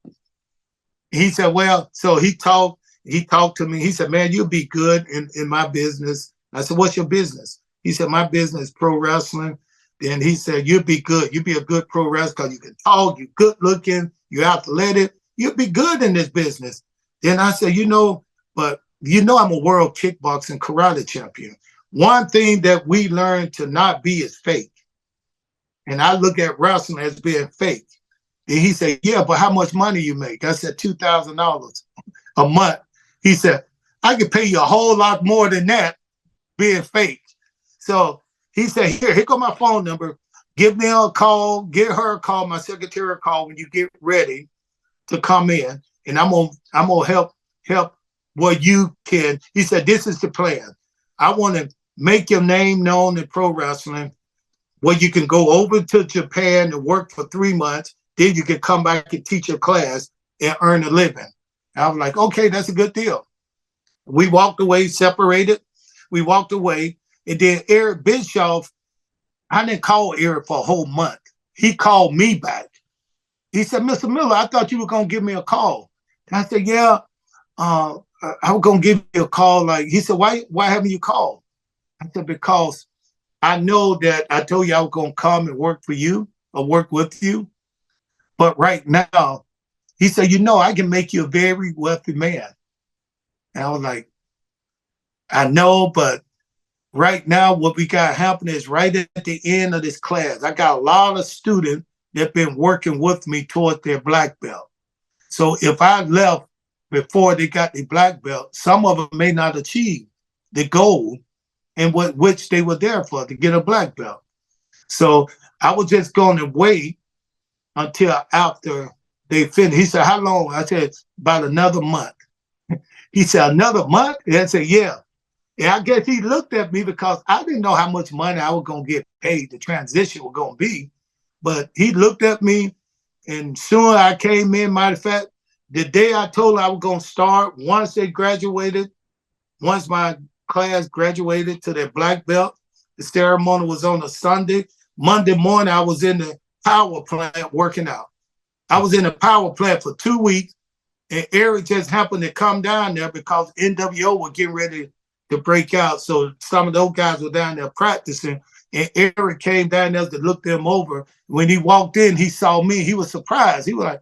He said, well, so he talked to me. He said, "Man, you'll be good in my business." I said, "What's your business?" He said, "My business is pro wrestling." Then he said, "You'll be good. You'll be a good pro wrestler because you can talk, you're good looking, you're athletic. You'll be good in this business." Then I said, but I'm a world kickboxing karate champion. One thing that we learned to not be is fake. And I look at wrestling as being fake. And he said, "Yeah, but how much money you make?" I said, $2,000 a month. He said, "I could pay you a whole lot more than that being fake." So he said, here go my phone number. Give me a call, get her a call, my secretary a call when you get ready to come in. And I'm gonna help what you can. He said, "This is the plan. I want to make your name known in pro wrestling, where you can go over to Japan and work for 3 months. Then you can come back and teach your class and earn a living." I was like, "Okay, that's a good deal." We walked away, separated. We walked away. And then Eric Bischoff, I didn't call Eric for a whole month. He called me back. He said, "Mr. Miller, I thought you were going to give me a call." And I said, "Yeah, I was going to give you a call." Like, he said, why haven't you called?" I said, "Because I know that I told you I was going to come and work for you or work with you. But right now," he said, "I can make you a very wealthy man." And I was like, "I know, but right now what we got happening is right at the end of this class. I got a lot of students that been working with me towards their black belt. So if I left before they got the black belt, some of them may not achieve the goal and which they were there for, to get a black belt. So I was just going to wait until after they finished." He said, "How long?" I said, "About another month." He said, "Another month?" And I said, "Yeah." And I guess he looked at me because I didn't know how much money I was going to get paid, the transition was going to be. But he looked at me, and soon I came in. Matter of fact, the day I told him I was going to start, once my class graduated to their black belt, the ceremony was on a Sunday. Monday morning, I was in the power plant working out. I was in the power plant for 2 weeks, and Eric just happened to come down there because NWO were getting ready to break out. So some of those guys were down there practicing, and Eric came down there to look them over. When he walked in, he saw me. He was surprised. He was like,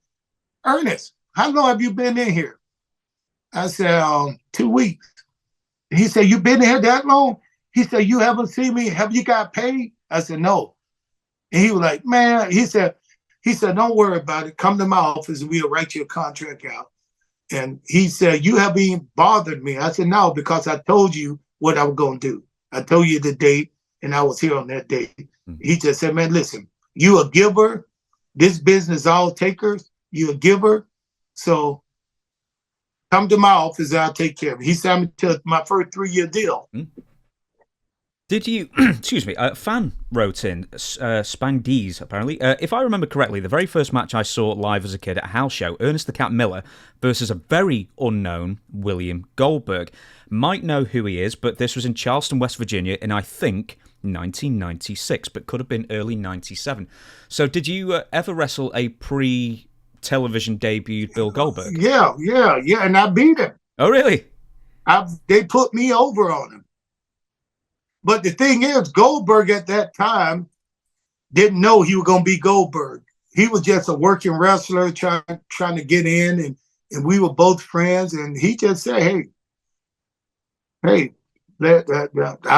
"Ernest, how long have you been in here?" I said, 2 weeks. He said, you been here that long? He said, you haven't seen me. Have you got paid? I said, no. And he was like, man, he said, don't worry about it. Come to my office and we'll write your contract out. And he said, you haven't even bothered me. I said, no, because I told you what I was going to do. I told you the date, and I was here on that date. He just said, man, listen, you a giver. This business all takers. You a giver. So come to my office and I'll take care of it. He signed me to my first 3-year deal. Did you, excuse me, a fan wrote in, Spangdees, apparently. If I remember correctly, the very first match I saw live as a kid at a house show, Ernest the Cat Miller versus a very unknown William Goldberg. Might know who he is, but this was in Charleston, West Virginia in, I think, 1996, but could have been early 97. So did you ever wrestle a pre-television debut Bill Goldberg? Yeah, and I beat him. Oh, really? They put me over on him. But the thing is, Goldberg at that time didn't know he was going to be Goldberg. He was just a working wrestler trying to get in, and we were both friends. And he just said, hey, I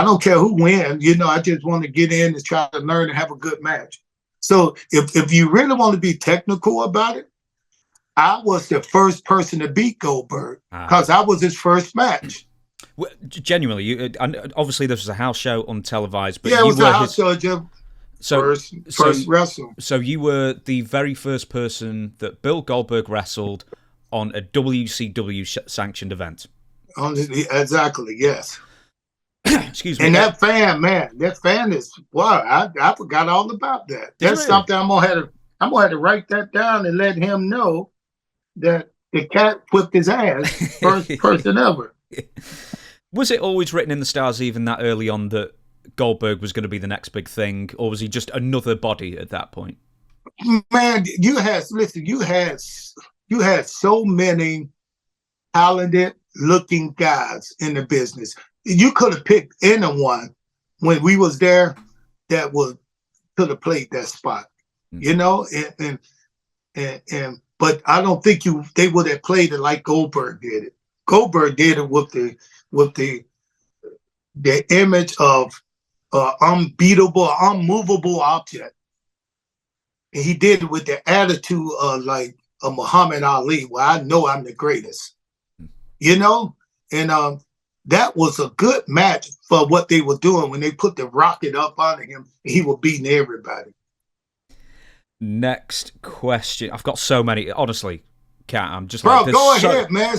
don't care who wins. I just want to get in and try to learn and have a good match. So if you really want to be technical about it, I was the first person to beat Goldberg because I was his first match. Well, genuinely, obviously this was a house show untelevised, but yeah, it was a house show. First wrestle. So you were the very first person that Bill Goldberg wrestled on a WCW sanctioned event. Exactly, yes. Excuse me. And that fan is wow. I forgot all about that. That's something I'm gonna have to write that down and let him know that the cat whipped his ass. First person ever. Was it always written in the stars even that early on that Goldberg was going to be the next big thing, or was he just another body at that point? Man, you had so many talented looking guys in the business. You could have picked anyone when we was there that could have played that spot, and but I don't think they would have played it like Goldberg did it. Goldberg did it with the image of unbeatable, unmovable object. And he did it with the attitude of like a Muhammad Ali, where I know I'm the greatest. And that was a good match for what they were doing when they put the rocket up on him and he was beating everybody. Next question. I've got so many, honestly, Kat, I'm just Bro, go ahead, man.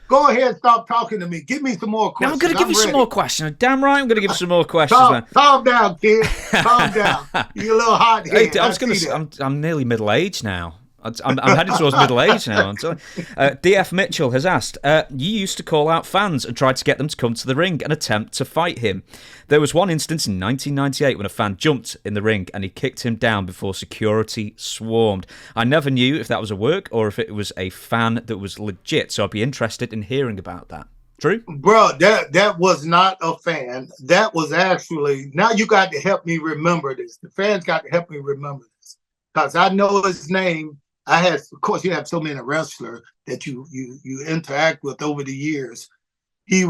Go ahead, stop talking to me. Give me some more questions. No, I'm going to give you some more questions. Damn right, I'm going to give you some more questions, man. Calm down, kid. Calm down. You're a little hot head. I'm nearly middle-aged now. I'm heading towards middle age now. DF Mitchell has asked, you used to call out fans and tried to get them to come to the ring and attempt to fight him. There was one instance in 1998 when a fan jumped in the ring and he kicked him down before security swarmed. I never knew if that was a work or if it was a fan that was legit, so I'd be interested in hearing about that. True? Bro, that was not a fan. That was actually, now you got to help me remember this. The fans got to help me remember this because I know his name. Of course, you have so many wrestlers that you interact with over the years. He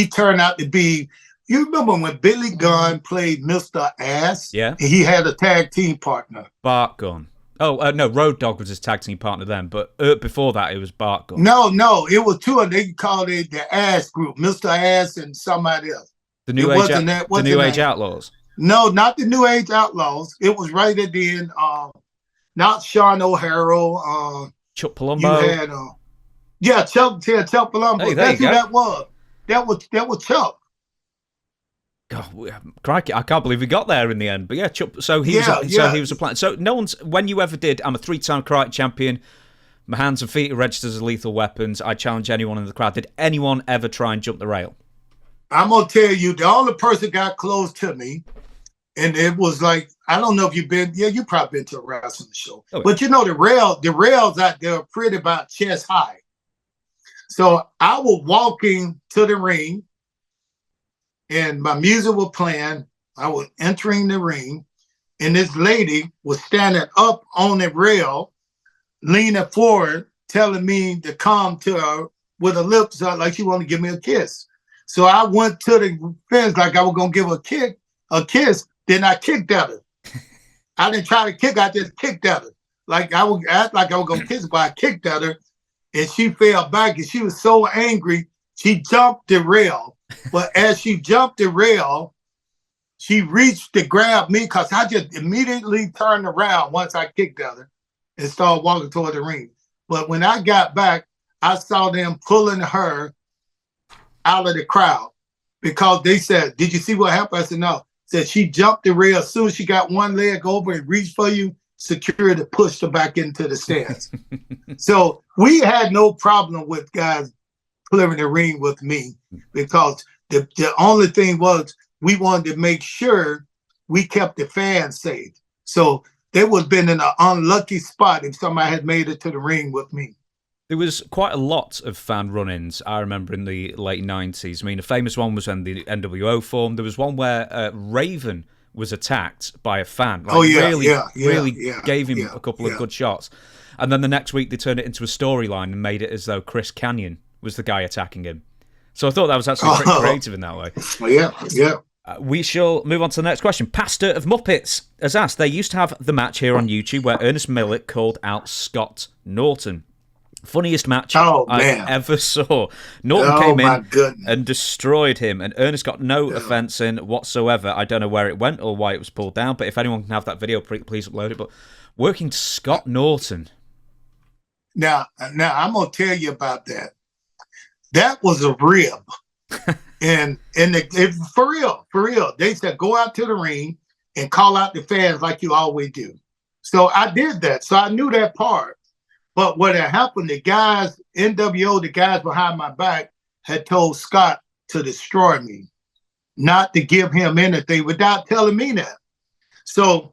turned out to be, you remember when Billy Gunn played Mr. Ass? Yeah. He had a tag team partner. Bart Gunn. Oh, no, Road Dogg was his tag team partner then, but before that, it was Bart Gunn. No, it was two of them. They called it the Ass Group, Mr. Ass and somebody else. The New Age Outlaws? No, not the New Age Outlaws. It was right at the end. Not Sean O'Hara. Chuck Palumbo. You had, Chuck Palumbo. Hey, that's who that was. That was Chuck. God, crikey! I can't believe we got there in the end. But yeah, Chuck. So he was a plan. So no one's. When you ever did, I'm a 3-time karate champion. My hands and feet are registered as lethal weapons. I challenge anyone in the crowd. Did anyone ever try and jump the rail? I'm gonna tell you, the only person got close to me. And it was like, I don't know if you've been, you probably been to a wrestling show. Oh, yeah. But the rails out there are pretty about chest high. So I was walking to the ring and my music was playing. I was entering the ring and this lady was standing up on the rail, leaning forward telling me to come to her with her lips out like she wanted to give me a kiss. So I went to the fence like I was gonna give her a kiss. Then I kicked at her. I didn't try to kick. I just kicked at her. Like I would act like I was gonna kiss her, but I kicked at her, and she fell back. And she was so angry, she jumped the rail. But as she jumped the rail, she reached to grab me because I just immediately turned around once I kicked at her and started walking toward the ring. But when I got back, I saw them pulling her out of the crowd because they said, "Did you see what happened?" I said, "No." Said she jumped the rail. As soon as she got one leg over and reached for you, security pushed her back into the stands. So we had no problem with guys clearing the ring with me because the only thing was we wanted to make sure we kept the fans safe. So they would have been in an unlucky spot if somebody had made it to the ring with me. There was quite a lot of fan run-ins, I remember, in the late 90s. I mean, a famous one was when the NWO formed. There was one where Raven was attacked by a fan. Like, really gave him a couple of good shots. And then the next week, they turned it into a storyline and made it as though Chris Kanyon was the guy attacking him. So I thought that was actually pretty creative in that way. Yeah. We shall move on to the next question. Pastor of Muppets has asked, they used to have the match here on YouTube where Ernest Millett called out Scott Norton. Funniest match I ever saw. Norton came in and destroyed him, and Ernest got no offense in whatsoever. I don't know where it went or why it was pulled down, but if anyone can have that video, please upload it. But working Scott Norton. Now I'm gonna tell you about that. That was a rib, and for real. They said go out to the ring and call out the fans like you always do. So I did that. So I knew that part. But what had happened, the guys, NWO, the guys behind my back, had told Scott to destroy me, not to give him anything without telling me that. So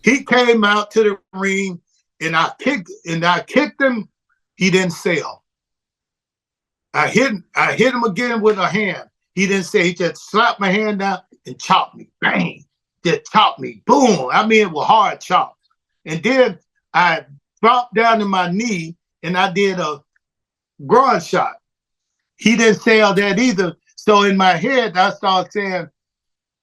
he came out to the ring and I kicked him. He didn't sell. I hit him again with a hand. He didn't say. He just slapped my hand down and chopped me. Bang! Just chopped me. Boom! I mean, it was hard chop. And then I dropped down to my knee and I did a groin shot. He didn't sell that either. So in my head, I started saying,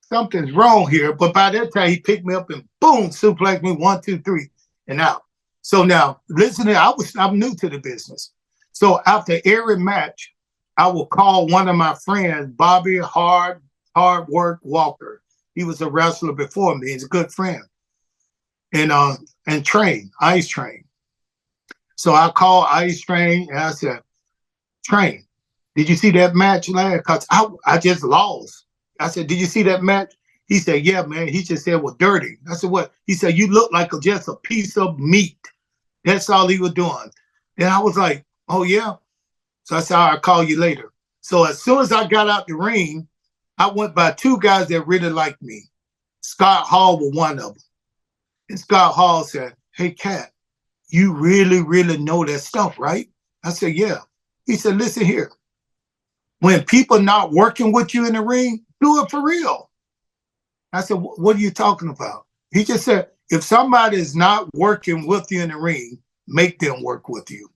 something's wrong here. But by that time, he picked me up and boom, suplexed me 1, 2, 3, and out. So now, listen, I'm new to the business. So after every match, I will call one of my friends, Bobby Hard Work Walker. He was a wrestler before me. He's a good friend. And Ice Train. So I called Ice Train and I said, Train, did you see that match last? Because I just lost. I said, did you see that match? He said, yeah, man. He just said, well, dirty. I said, what? He said, you look like just a piece of meat. That's all he was doing. And I was like, oh, yeah. So I said, I'll call you later. So as soon as I got out the ring, I went by two guys that really liked me. Scott Hall was one of them. And Scott Hall said, hey, Cat, you really, really know that stuff, right? I said, yeah. He said, listen here. When people not working with you in the ring, do it for real. I said, what are you talking about? He just said, if somebody is not working with you in the ring, make them work with you.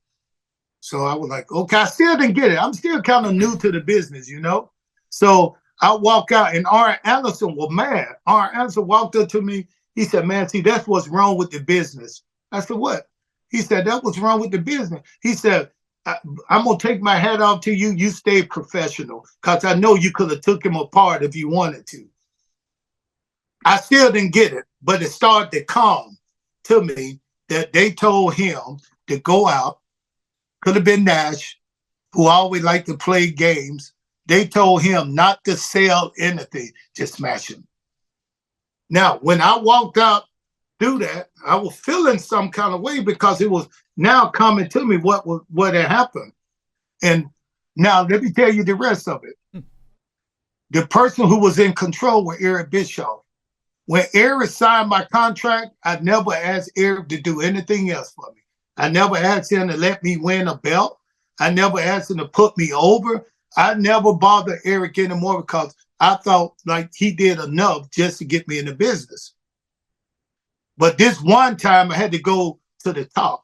So I was like, okay, I still didn't get it. I'm still kind of new to the business, you know? So I walk out and Arn Anderson was mad. Arn Anderson walked up to me. He said, man, see, that's what's wrong with the business. I said, what? He said, that's what's wrong with the business. He said, I'm going to take my hat off to you. You stay professional because I know you could have took him apart if you wanted to. I still didn't get it, but it started to come to me that they told him to go out. Could have been Nash, who always liked to play games. They told him not to sell anything, just smash him. Now, when I walked out through that, I was feeling some kind of way because it was now coming to me what had happened. And now let me tell you the rest of it. The person who was in control was Eric Bischoff. When Eric signed my contract, I never asked Eric to do anything else for me. I never asked him to let me win a belt. I never asked him to put me over. I never bothered Eric anymore because I thought like he did enough just to get me in the business. But this one time I had to go to the top.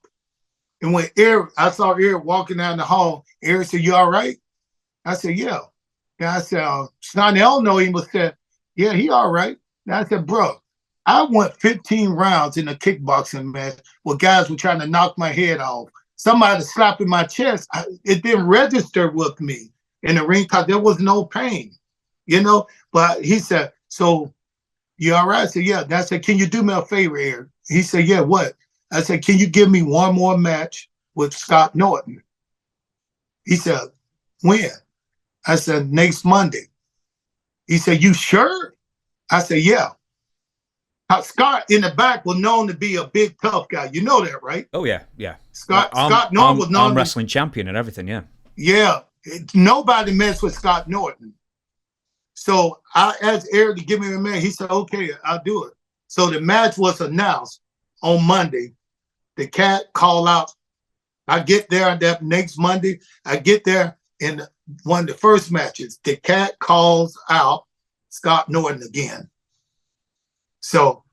And when I saw Eric walking down the hall, Eric said, "You all right?" I said, "Yeah." And I said, "Sonny, I don't know him," but said, "Yeah, he all right." And I said, "Bro, I went 15 rounds in a kickboxing match where guys were trying to knock my head off. Somebody slapping my chest. It didn't register with me in the ring because there was no pain, you know." But he said, "So you all right?" I said, "Yeah." And I said, "Can you do me a favor, Eric?" He said, "Yeah, what?" I said, "Can you give me one more match with Scott Norton?" He said, "When?" I said, "Next Monday." He said, "You sure?" I said, "Yeah." Scott in the back was known to be a big tough guy. You know that, right? Oh yeah, yeah. Like Scott Norton was arm known to, wrestling champion and everything. Yeah. yeah. Nobody messed with Scott Norton. So I asked Eric to give me a man. He said, "Okay, I'll do it." So the match was announced on Monday. The cat called out. I get there that next Monday. I get there in one of the first matches. The cat calls out Scott Norton again. So,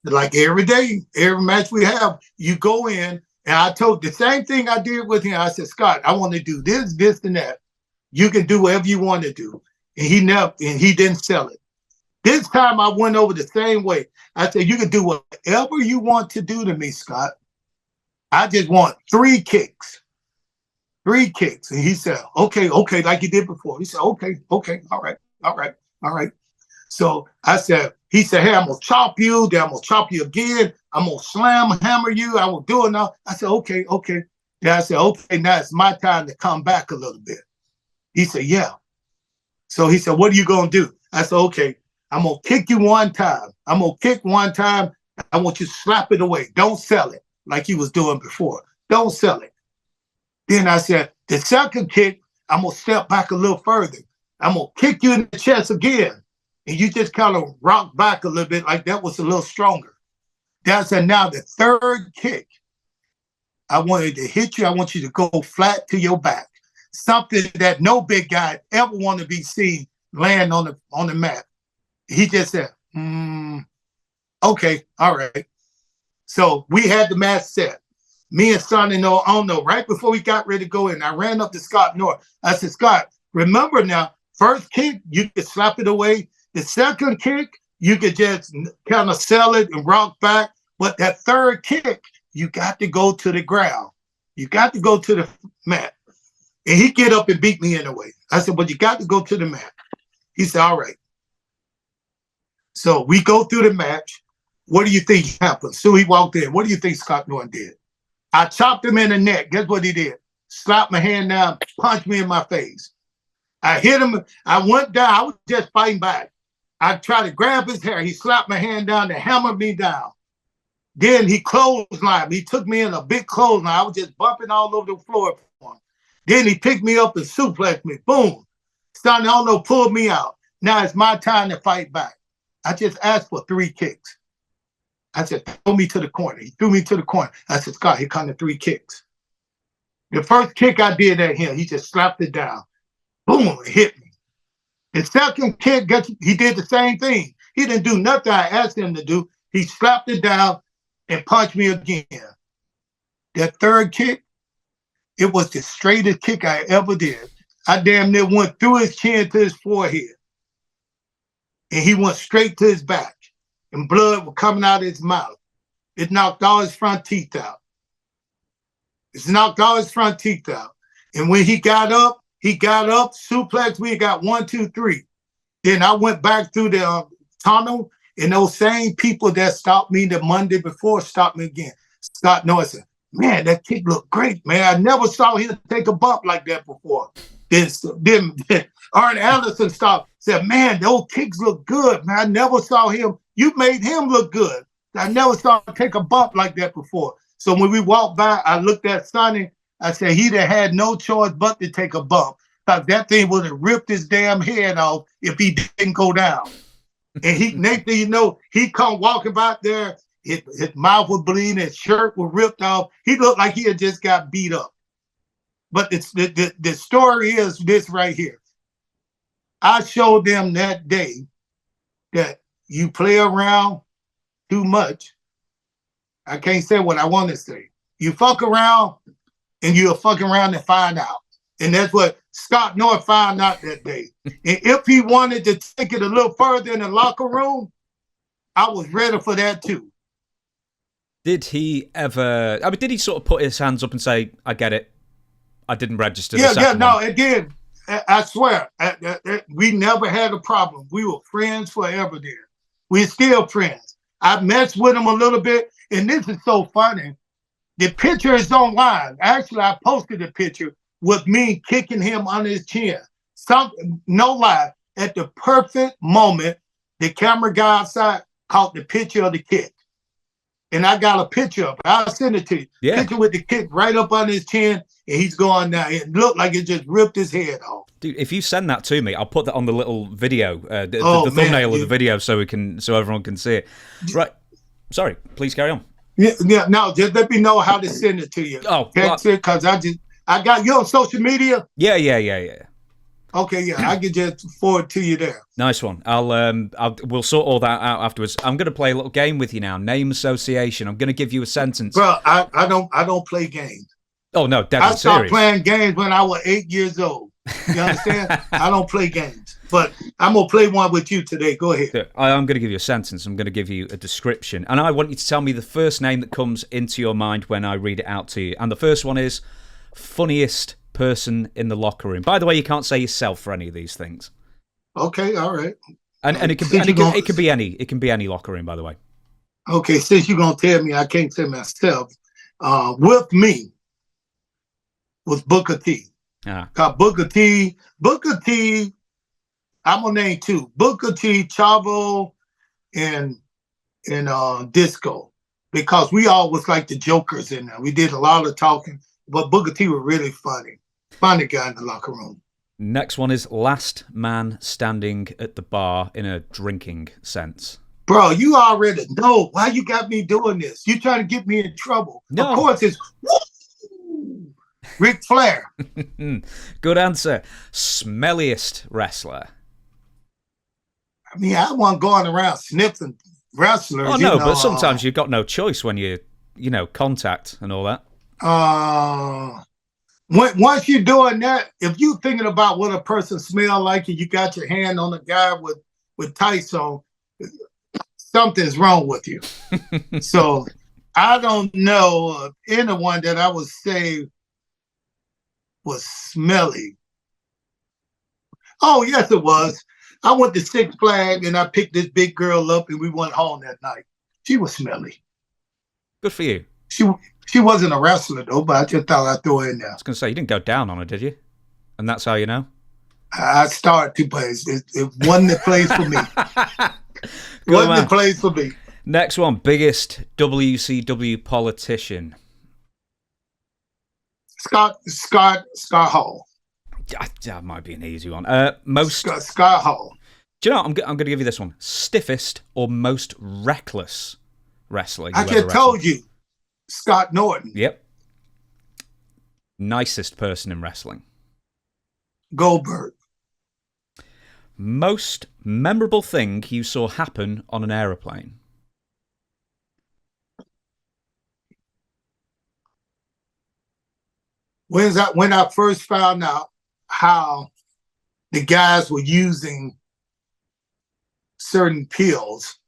like every day, every match we have, you go in, and I told the same thing I did with him. I said, "Scott, I want to do this, this, and that. You can do whatever you want to do." And he didn't sell it. This time I went over the same way. I said, "You can do whatever you want to do to me, Scott. I just want 3 kicks. 3 kicks." And he said, "Okay, okay," like he did before. He said, "Okay, okay, all right, all right, all right." So he said, "Hey, I'm gonna chop you, then I'm gonna chop you again. I'm gonna slam hammer you. I will do it now." I said, "Okay, okay." Then I said, "Okay, now it's my time to come back a little bit." He said, "Yeah." So he said, "What are you gonna do?" I said, "Okay, I'm gonna kick you one time. I'm gonna kick one time. I want you to slap it away. Don't sell it like you was doing before. Don't sell it." Then I said, "The second kick, I'm gonna step back a little further. I'm gonna kick you in the chest again." And you just kind of rock back a little bit, like that was a little stronger. Then I said, "Now the third kick, I wanted to hit you. I want you to go flat to your back. Something that no big guy ever want to be seen land on the mat." He just said, "Okay, all right." So we had the match set. Me and Sonny, I don't know, right before we got ready to go in, I ran up to Scott North. I said, "Scott, remember now, first kick, you could slap it away. The second kick, you could just kind of sell it and rock back. But that third kick, you got to go to the ground. You got to go to the mat." And he get up and beat me anyway. I said, "But you got to go to the mat." He said, "All right." So we go through the match. What do you think happened? So he walked in. What do you think Scott Norton did? I chopped him in the neck. Guess what he did? Slapped my hand down, punched me in my face. I hit him. I went down. I was just fighting back. I tried to grab his hair. He slapped my hand down and hammered me down. Then he clotheslined me. He took me in a big clothesline. I was just bumping all over the floor for him. Then he picked me up and suplexed me. Boom. Sonny, I don't know, pulled me out. Now it's my time to fight back. I just asked for 3 kicks. I said, "Throw me to the corner." He threw me to the corner. I said, "Scott, here come the 3 kicks." The first kick I did at him, he just slapped it down. Boom, it hit me. The second kick, he did the same thing. He didn't do nothing I asked him to do. He slapped it down and punched me again. That third kick, it was the straightest kick I ever did. I damn near went through his chin to his forehead. And he went straight to his back. And blood was coming out of his mouth. It knocked all his front teeth out. It's knocked all his front teeth out. And when he got up, suplexed me, got 1, 2, 3. Then I went back through the tunnel, and those same people that stopped me the Monday before stopped me again. Scott Norton said, "Man, that kick looked great, man. I never saw him take a bump like that before." Then Arn Anderson stopped, said, "Man, those kicks look good, man. I never saw him. You made him look good. I never saw him take a bump like that before." So when we walked by, I looked at Sonny. I said, he'd have had no choice but to take a bump, because that thing would have ripped his damn head off if he didn't go down. And next thing you know, he come walking back there, his mouth was bleeding, his shirt was ripped off. He looked like he had just got beat up. But the story is this right here. I showed them that day that you play around too much. I can't say what I want to say. You fuck around and you'll fuck around and find out. And that's what Scott North found out that day. And if he wanted to take it a little further in the locker room, I was ready for that too. Did he ever, I mean, did he sort of put his hands up and say, I get it, I didn't register the second one? Again, I swear, we never had a problem. We were friends forever there. We're still friends. I messed with him a little bit, and this is so funny. The picture is online. Actually, I posted a picture with me kicking him on his chin. No lie, at the perfect moment, the camera guy outside caught the picture of the kick. And I got a picture of it. I'll send it to you. Yeah. Picture with the kick right up on his chin, and he's going down. It looked like it just ripped his head off. Dude, if you send that to me, I'll put that on the little video, the thumbnail of the video, so everyone can see it. Right. Sorry, please carry on. Yeah. No, just let me know how to send it to you. Oh, text it, because I got you on social media. Yeah. Okay, yeah, I can just forward to you there. Nice one. We'll sort all that out afterwards. I'm going to play a little game with you now. Name association. I'm going to give you a sentence. Bro, I don't play games. Oh no, that's I started playing games when I was 8 years old. You understand? I don't play games, but I'm gonna play one with you today. Go ahead. I'm going to give you a sentence. I'm going to give you a description, and I want you to tell me the first name that comes into your mind when I read it out to you. And the first one is funniest person in the locker room. By the way, you can't say yourself for any of these things. Okay, all right. And it can be any locker room, by the way. Okay, since you're gonna tell me I can't say myself, with me was Booker T. Booker T, I'm gonna name two: Booker T, Chavo, and Disco, because we all was like the jokers in there. We did a lot of talking, but Booker T was really funny guy in the locker room. Next one is last man standing at the bar in a drinking sense. Bro, you already know why you got me doing this. You trying to get me in trouble. No. Of course, it's Ric Flair. Good answer. Smelliest wrestler. I mean, I wasn't going around sniffing wrestlers. Oh, no, but sometimes you've got no choice when contact and all that. Once you're doing that, if you're thinking about what a person smells like and you got your hand on a guy with tights on, something's wrong with you. So I don't know anyone that I would say was smelly. Oh, yes, it was. I went to Six Flags and I picked this big girl up and we went home that night. She was smelly. Good for you. She wasn't a wrestler, though, but I just thought I'd throw her in there. I was going to say, you didn't go down on her, did you? And that's how you know? I started to, but it wasn't the place for me. Wasn't the place for me. Next one, biggest WCW politician. Scott Hall. That might be an easy one. Scott Hall. Do you know, I'm going to give you this one. Stiffest or most reckless wrestler I just told you. Scott Norton. Yep. Nicest person in wrestling. Goldberg. Most memorable thing you saw happen on an aeroplane. When I first found out how the guys were using certain pills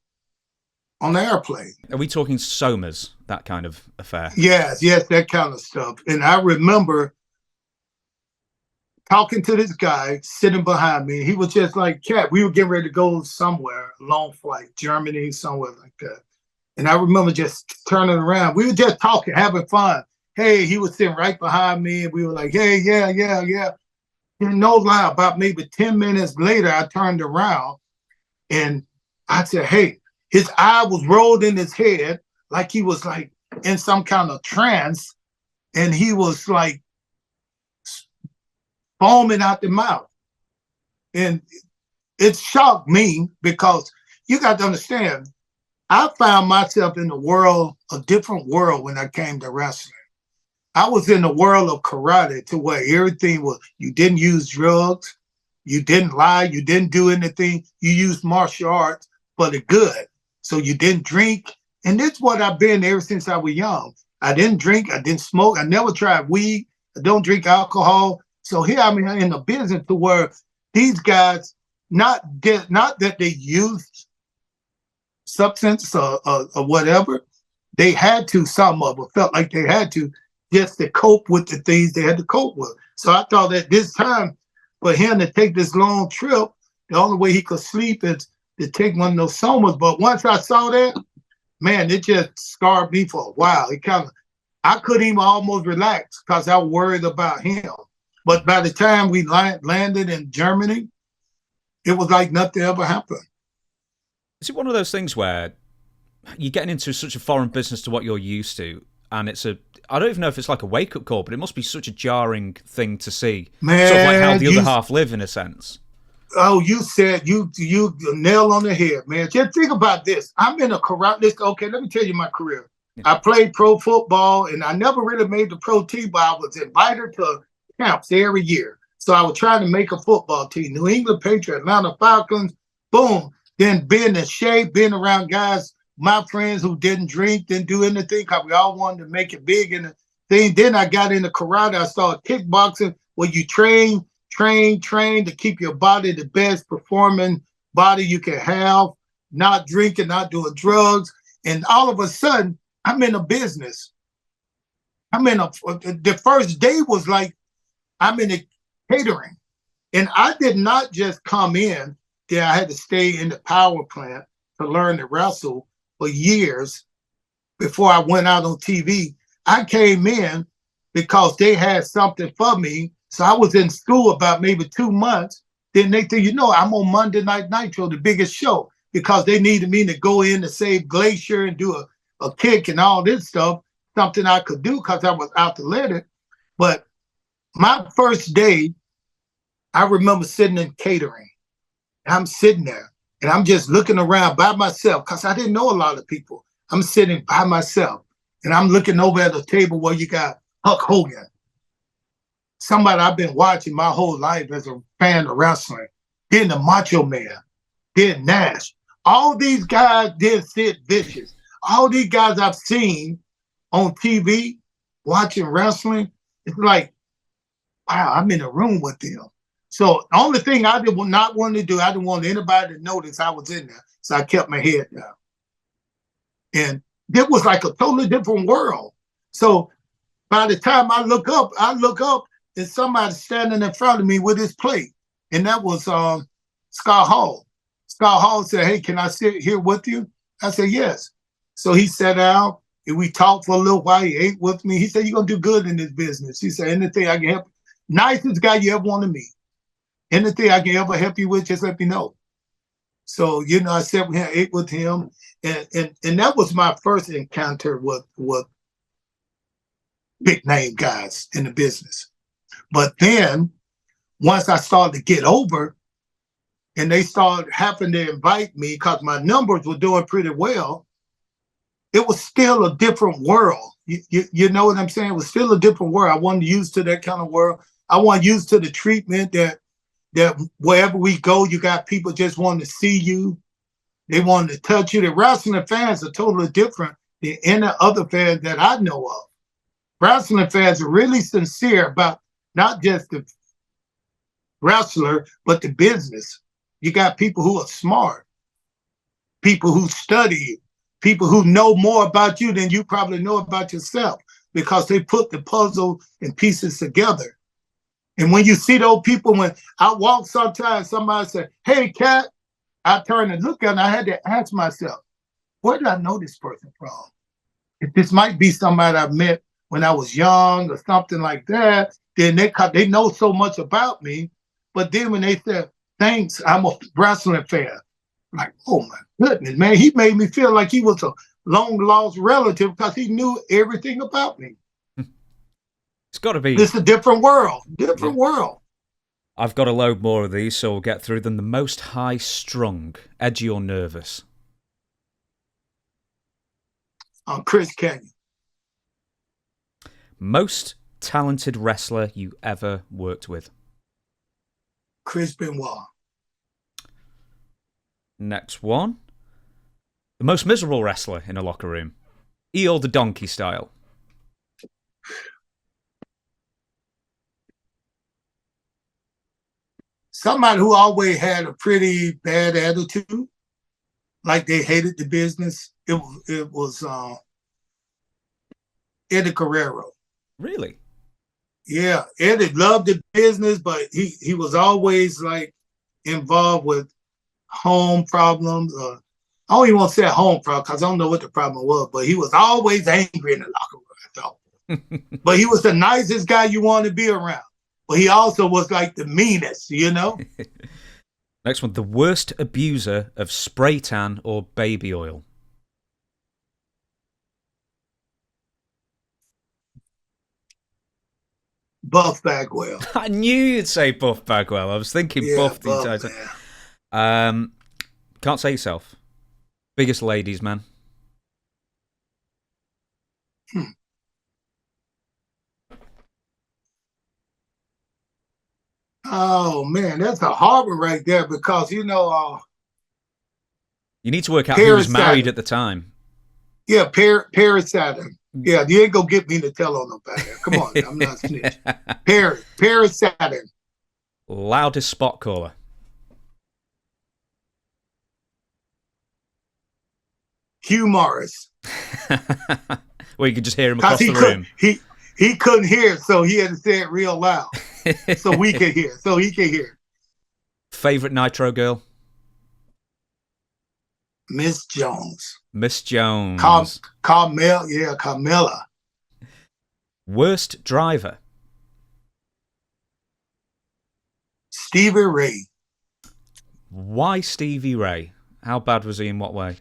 on the airplane. Are we talking somas, that kind of affair? Yes, that kind of stuff. And I remember talking to this guy sitting behind me. He was just like, Cat, we were getting ready to go somewhere, a long flight, Germany, somewhere like that. And I remember just turning around. We were just talking, having fun. Hey, he was sitting right behind me, and we were like, hey, yeah. And no lie, about maybe 10 minutes later, I turned around, and I said, hey, his eye was rolled in his head like he was like in some kind of trance, and he was like foaming out the mouth. And it shocked me because you got to understand, I found myself in a different world when I came to wrestling. I was in the world of karate to where everything was, you didn't use drugs, you didn't lie, you didn't do anything, you used martial arts for the good. So you didn't drink. And that's what I've been ever since I was young. I didn't drink. I didn't smoke. I never tried weed. I don't drink alcohol. So here I'm in a business to where these guys, not that they used substance or whatever, they had to, some of them felt like they had to, just to cope with the things they had to cope with. So I thought at this time, for him to take this long trip, the only way he could sleep is to take one of those somas. But once I saw that, man, it just scarred me for a while. It kind of, I couldn't even almost relax because I was worried about him. But by the time we landed in Germany, it was like nothing ever happened. Is it one of those things where you're getting into such a foreign business to what you're used to, and I don't even know if it's like a wake-up call, but it must be such a jarring thing to see. Man, sort of like how the other half live, in a sense. Oh, you said you nail on the head, man. Just think about this. I'm in a karate. Okay, let me tell you my career. Yeah. I played pro football, and I never really made the pro team, but I was invited to camps every year. So I was trying to make a football team. New England Patriots, Atlanta Falcons, boom. Then being in shape, being around guys, my friends who didn't drink, didn't do anything, because we all wanted to make it big in the thing. Then I got into karate. I started kickboxing, where you train to keep your body the best performing body you can have, not drinking, not doing drugs. And all of a sudden, I'm in a business. The first day was like, I'm in a catering. And I did not just come in there. I had to stay in the power plant to learn to wrestle for years before I went out on TV. I came in because they had something for me. So I was in school about maybe 2 months. Then they think, I'm on Monday Night Nitro, the biggest show, because they needed me to go in to save Glacier and do a kick and all this stuff, something I could do because I was athletic. But my first day, I remember sitting in catering. I'm sitting there and I'm just looking around by myself because I didn't know a lot of people. I'm sitting by myself and I'm looking over at the table where you got Hulk Hogan, somebody I've been watching my whole life as a fan of wrestling. Then the Macho Man, then Nash. All these guys did Sid Vicious. All these guys I've seen on TV watching wrestling. It's like, wow, I'm in a room with them. So the only thing I did not want to do, I didn't want anybody to notice I was in there. So I kept my head down. And it was like a totally different world. So by the time I look up, and somebody standing in front of me with his plate. And that was Scott Hall. Scott Hall said, hey, can I sit here with you? I said, yes. So he sat down and we talked for a little while. He ate with me. He said, you're going to do good in this business. He said, anything I can help. Nicest guy you ever want to meet. Anything I can ever help you with, just let me know. So, I sat with him, ate with him. And that was my first encounter with big name guys in the business. But then once I started to get over and they started having to invite me because my numbers were doing pretty well, it was still a different world. You know what I'm saying? It was still a different world. I wasn't used to that kind of world. I wasn't used to the treatment that wherever we go, you got people just wanting to see you. They wanted to touch you. The wrestling fans are totally different than any other fans that I know of. Wrestling fans are really sincere about not just the wrestler, but the business. You got people who are smart, people who study, people who know more about you than you probably know about yourself because they put the puzzle and pieces together. And when you see those people, when I walk sometimes, somebody say, hey, Cat, I turn and look at them, I had to ask myself, where did I know this person from? If this might be somebody I met when I was young or something like that, then they know so much about me. But then when they said, thanks, I'm a wrestling fan. I'm like, oh my goodness, man, he made me feel like he was a long lost relative because he knew everything about me. It's got to be. It's a different world, world. I've got a load more of these, so we'll get through them. The most high-strung, edgy or nervous? Chris Canyon. Most talented wrestler you ever worked with? Chris Benoit. Next one. The most miserable wrestler in a locker room? Eeyore the Donkey style? Somebody who always had a pretty bad attitude, like they hated the business. It was Eddie Guerrero. Really? Yeah, Eddie loved the business, but he was always like involved with home problems. I don't even want to say home problem because I don't know what the problem was, but he was always angry in the locker room, I thought. But he was the nicest guy you wanted to be around. But he also was like the meanest, you know? Next one, the worst abuser of spray tan or baby oil. Buff Bagwell. I knew you'd say Buff Bagwell. I was thinking Buff the entire time. Can't say yourself. Biggest ladies, man. Oh man, that's a hard one right there because you need to work out who was married at the time. Yeah, Paris Saturn. Yeah, you ain't gonna get me to tell on nobody. Come on, I'm not snitch. Paris Saturn. Loudest spot caller. Hugh Morris. Well, you could just hear him across the room. He couldn't hear, so he had to say it real loud. So we could hear. So he could hear. Favorite Nitro girl? Miss Jones. Miss Jones. Carmella. Worst driver? Stevie Ray. Why Stevie Ray? How bad was he in what way?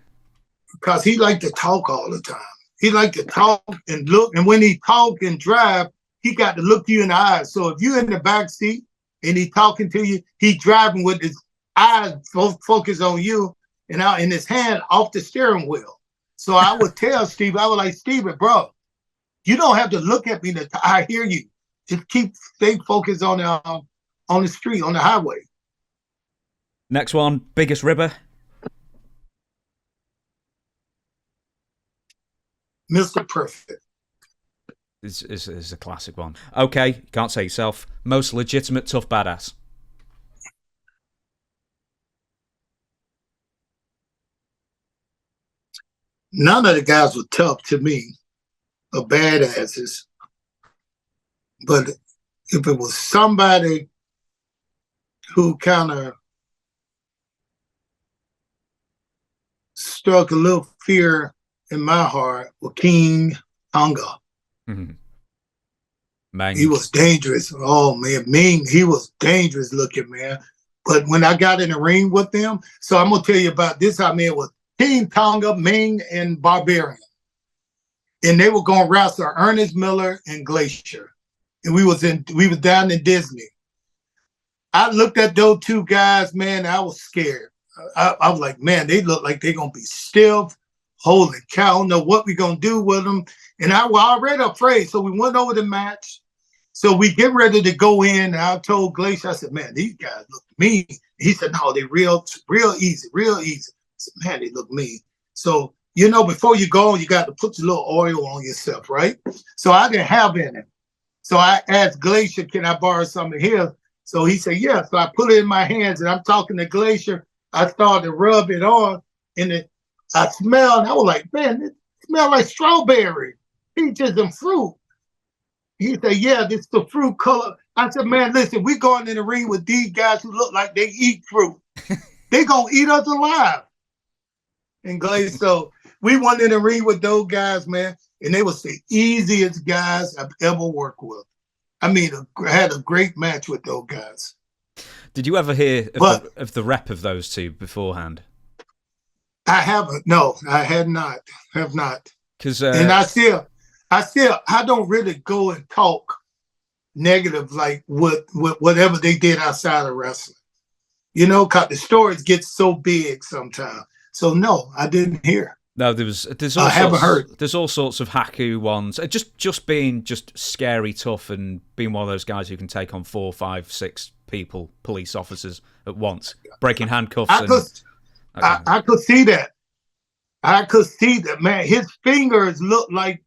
Because he liked to talk all the time. He liked to talk and look, and when he talk and drive, he got to look you in the eyes. So if you're in the back seat and he talking to you, he driving with his eyes focused on you and out in his hand off the steering wheel. So I would tell Steve, I was like, Steve, bro, you don't have to look at me. I hear you. Just stay focused on the street, on the highway. Next one, biggest ribber. Mr. Perfect. This is a classic one. Okay, can't say yourself. Most legitimate tough badass. None of the guys were tough to me, or badasses. But if it was somebody who kind of struck a little fear in my heart, was King Tonga. Ming. He was dangerous. Oh man, Ming, he was dangerous looking, man. But when I got in the ring with them, so I'm gonna tell you about this. I mean, it was King Tonga, Ming, and Barbarian, and they were gonna wrestle Ernest Miller and Glacier, and we was down in Disney. I looked at those two guys, man. I was scared. I was like, man, they look like they're gonna be stiff. Holy cow! I don't know what we're gonna do with them. And I was already afraid. So we went over the match. So we get ready to go in. And I told Glacier, I said, man, these guys look mean. He said, no, they real easy. I said, man, they look mean. So, before you go, you got to put your little oil on yourself, right? So I didn't have any. So I asked Glacier, can I borrow some of his? So he said, yeah. So I put it in my hands and I'm talking to Glacier. I started to rub it on and I smelled, and I was like, man, it smells like strawberry, peaches and fruit. He said, yeah, this is the fruit color. I said, man, listen, we going in the ring with these guys who look like they eat fruit. They gonna eat us alive. And so we went in the ring with those guys, man, and they was the easiest guys I've ever worked with. I mean, I had a great match with those guys. Did you ever hear of the rep of those two beforehand? I haven't. No, I have not. Because and I don't really go and talk negative like with whatever they did outside of wrestling. Cause the stories get so big sometimes. So no, I didn't hear. No, there's I haven't heard. There's all sorts of haku ones. Just being scary tough and being one of those guys who can take on 4, 5, 6 people, police officers at once, breaking handcuffs. I could see that. Man, his fingers looked like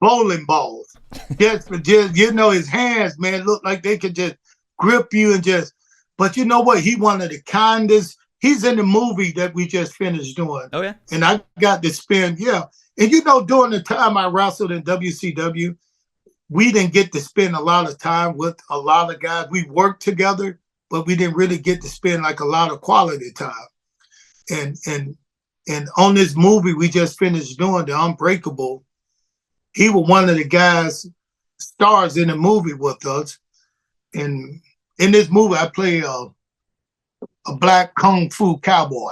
bowling balls. Just his hands, man, look like they could just grip you and just. But you know what? He one of the kindest. He's in the movie that we just finished doing. Oh yeah. And I got to spend, yeah. And during the time I wrestled in WCW, we didn't get to spend a lot of time with a lot of guys. We worked together, but we didn't really get to spend like a lot of quality time. And on this movie we just finished doing, The Unbreakable, he was one of the guys, stars in the movie with us. And in this movie, I play a black kung fu cowboy.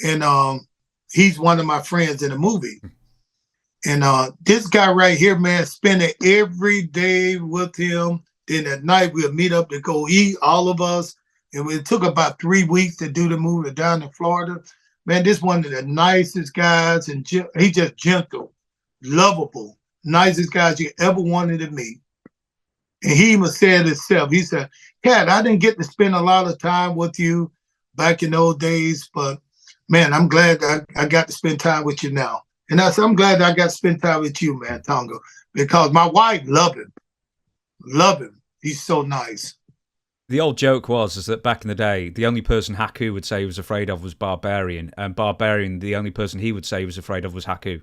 And he's one of my friends in the movie. And this guy right here, man, spending every day with him. Then at night we'll meet up to go eat, all of us. And it took about 3 weeks to do the movie down in Florida. Man, this one of the nicest guys, and he just gentle, lovable, nicest guys you ever wanted to meet. And he even said himself, he said, Cat, I didn't get to spend a lot of time with you back in those days, but man, I'm glad I got to spend time with you now. And I said, I'm glad I got to spend time with you, man, Tonga, because my wife loved him. Love him. He's so nice. The old joke is that back in the day, the only person Haku would say he was afraid of was Barbarian, and Barbarian, the only person he would say he was afraid of was Haku.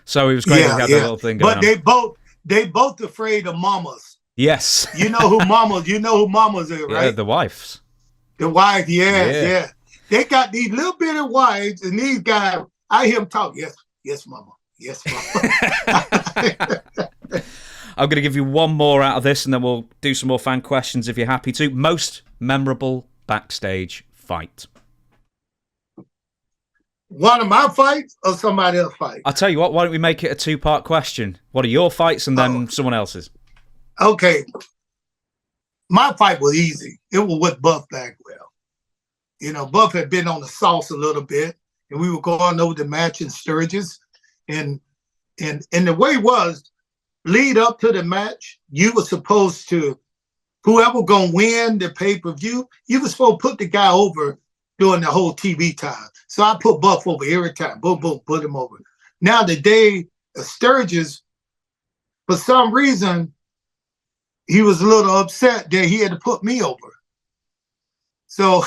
So it was great to have that little thing going on. But they both afraid of mamas. Yes. You know who mamas are, right? Yeah, the wives. The wife, yeah. They got these little bitty wives, and these guys, I hear them talk, yes, mama. Yes, mama. I'm going to give you one more out of this, and then we'll do some more fan questions if you're happy to. Most memorable backstage fight. One of my fights or somebody else's fight? I'll tell you what, why don't we make it a two-part question? What are your fights and then someone else's? Okay. My fight was easy. It was with Buff Bagwell. Buff had been on the sauce a little bit, and we were going over the match in Sturgis. And the way was, lead up to the match, you were supposed to, whoever gonna win the pay-per-view, you were supposed to put the guy over during the whole TV time. So I put Buff over every time. Boom, boom, put him over. Now the day of Sturgis, for some reason, he was a little upset that he had to put me over. So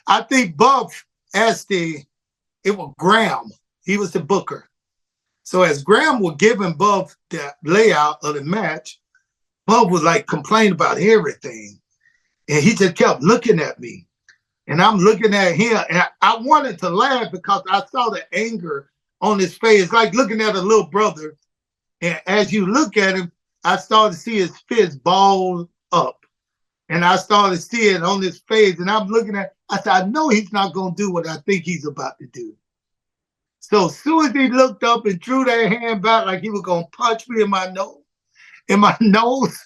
I think Buff asked it was Graham. He was the booker. So as Graham was giving Buff the layout of the match, Buff was like complaining about everything. And he just kept looking at me. And I'm looking at him. And I wanted to laugh because I saw the anger on his face. It's like looking at a little brother. And as you look at him, I started to see his fist ball up. And I started to see it on his face. And I'm looking at, I said, I know he's not going to do what I think he's about to do. So as soon as he looked up and drew that hand back like he was going to punch me in my nose,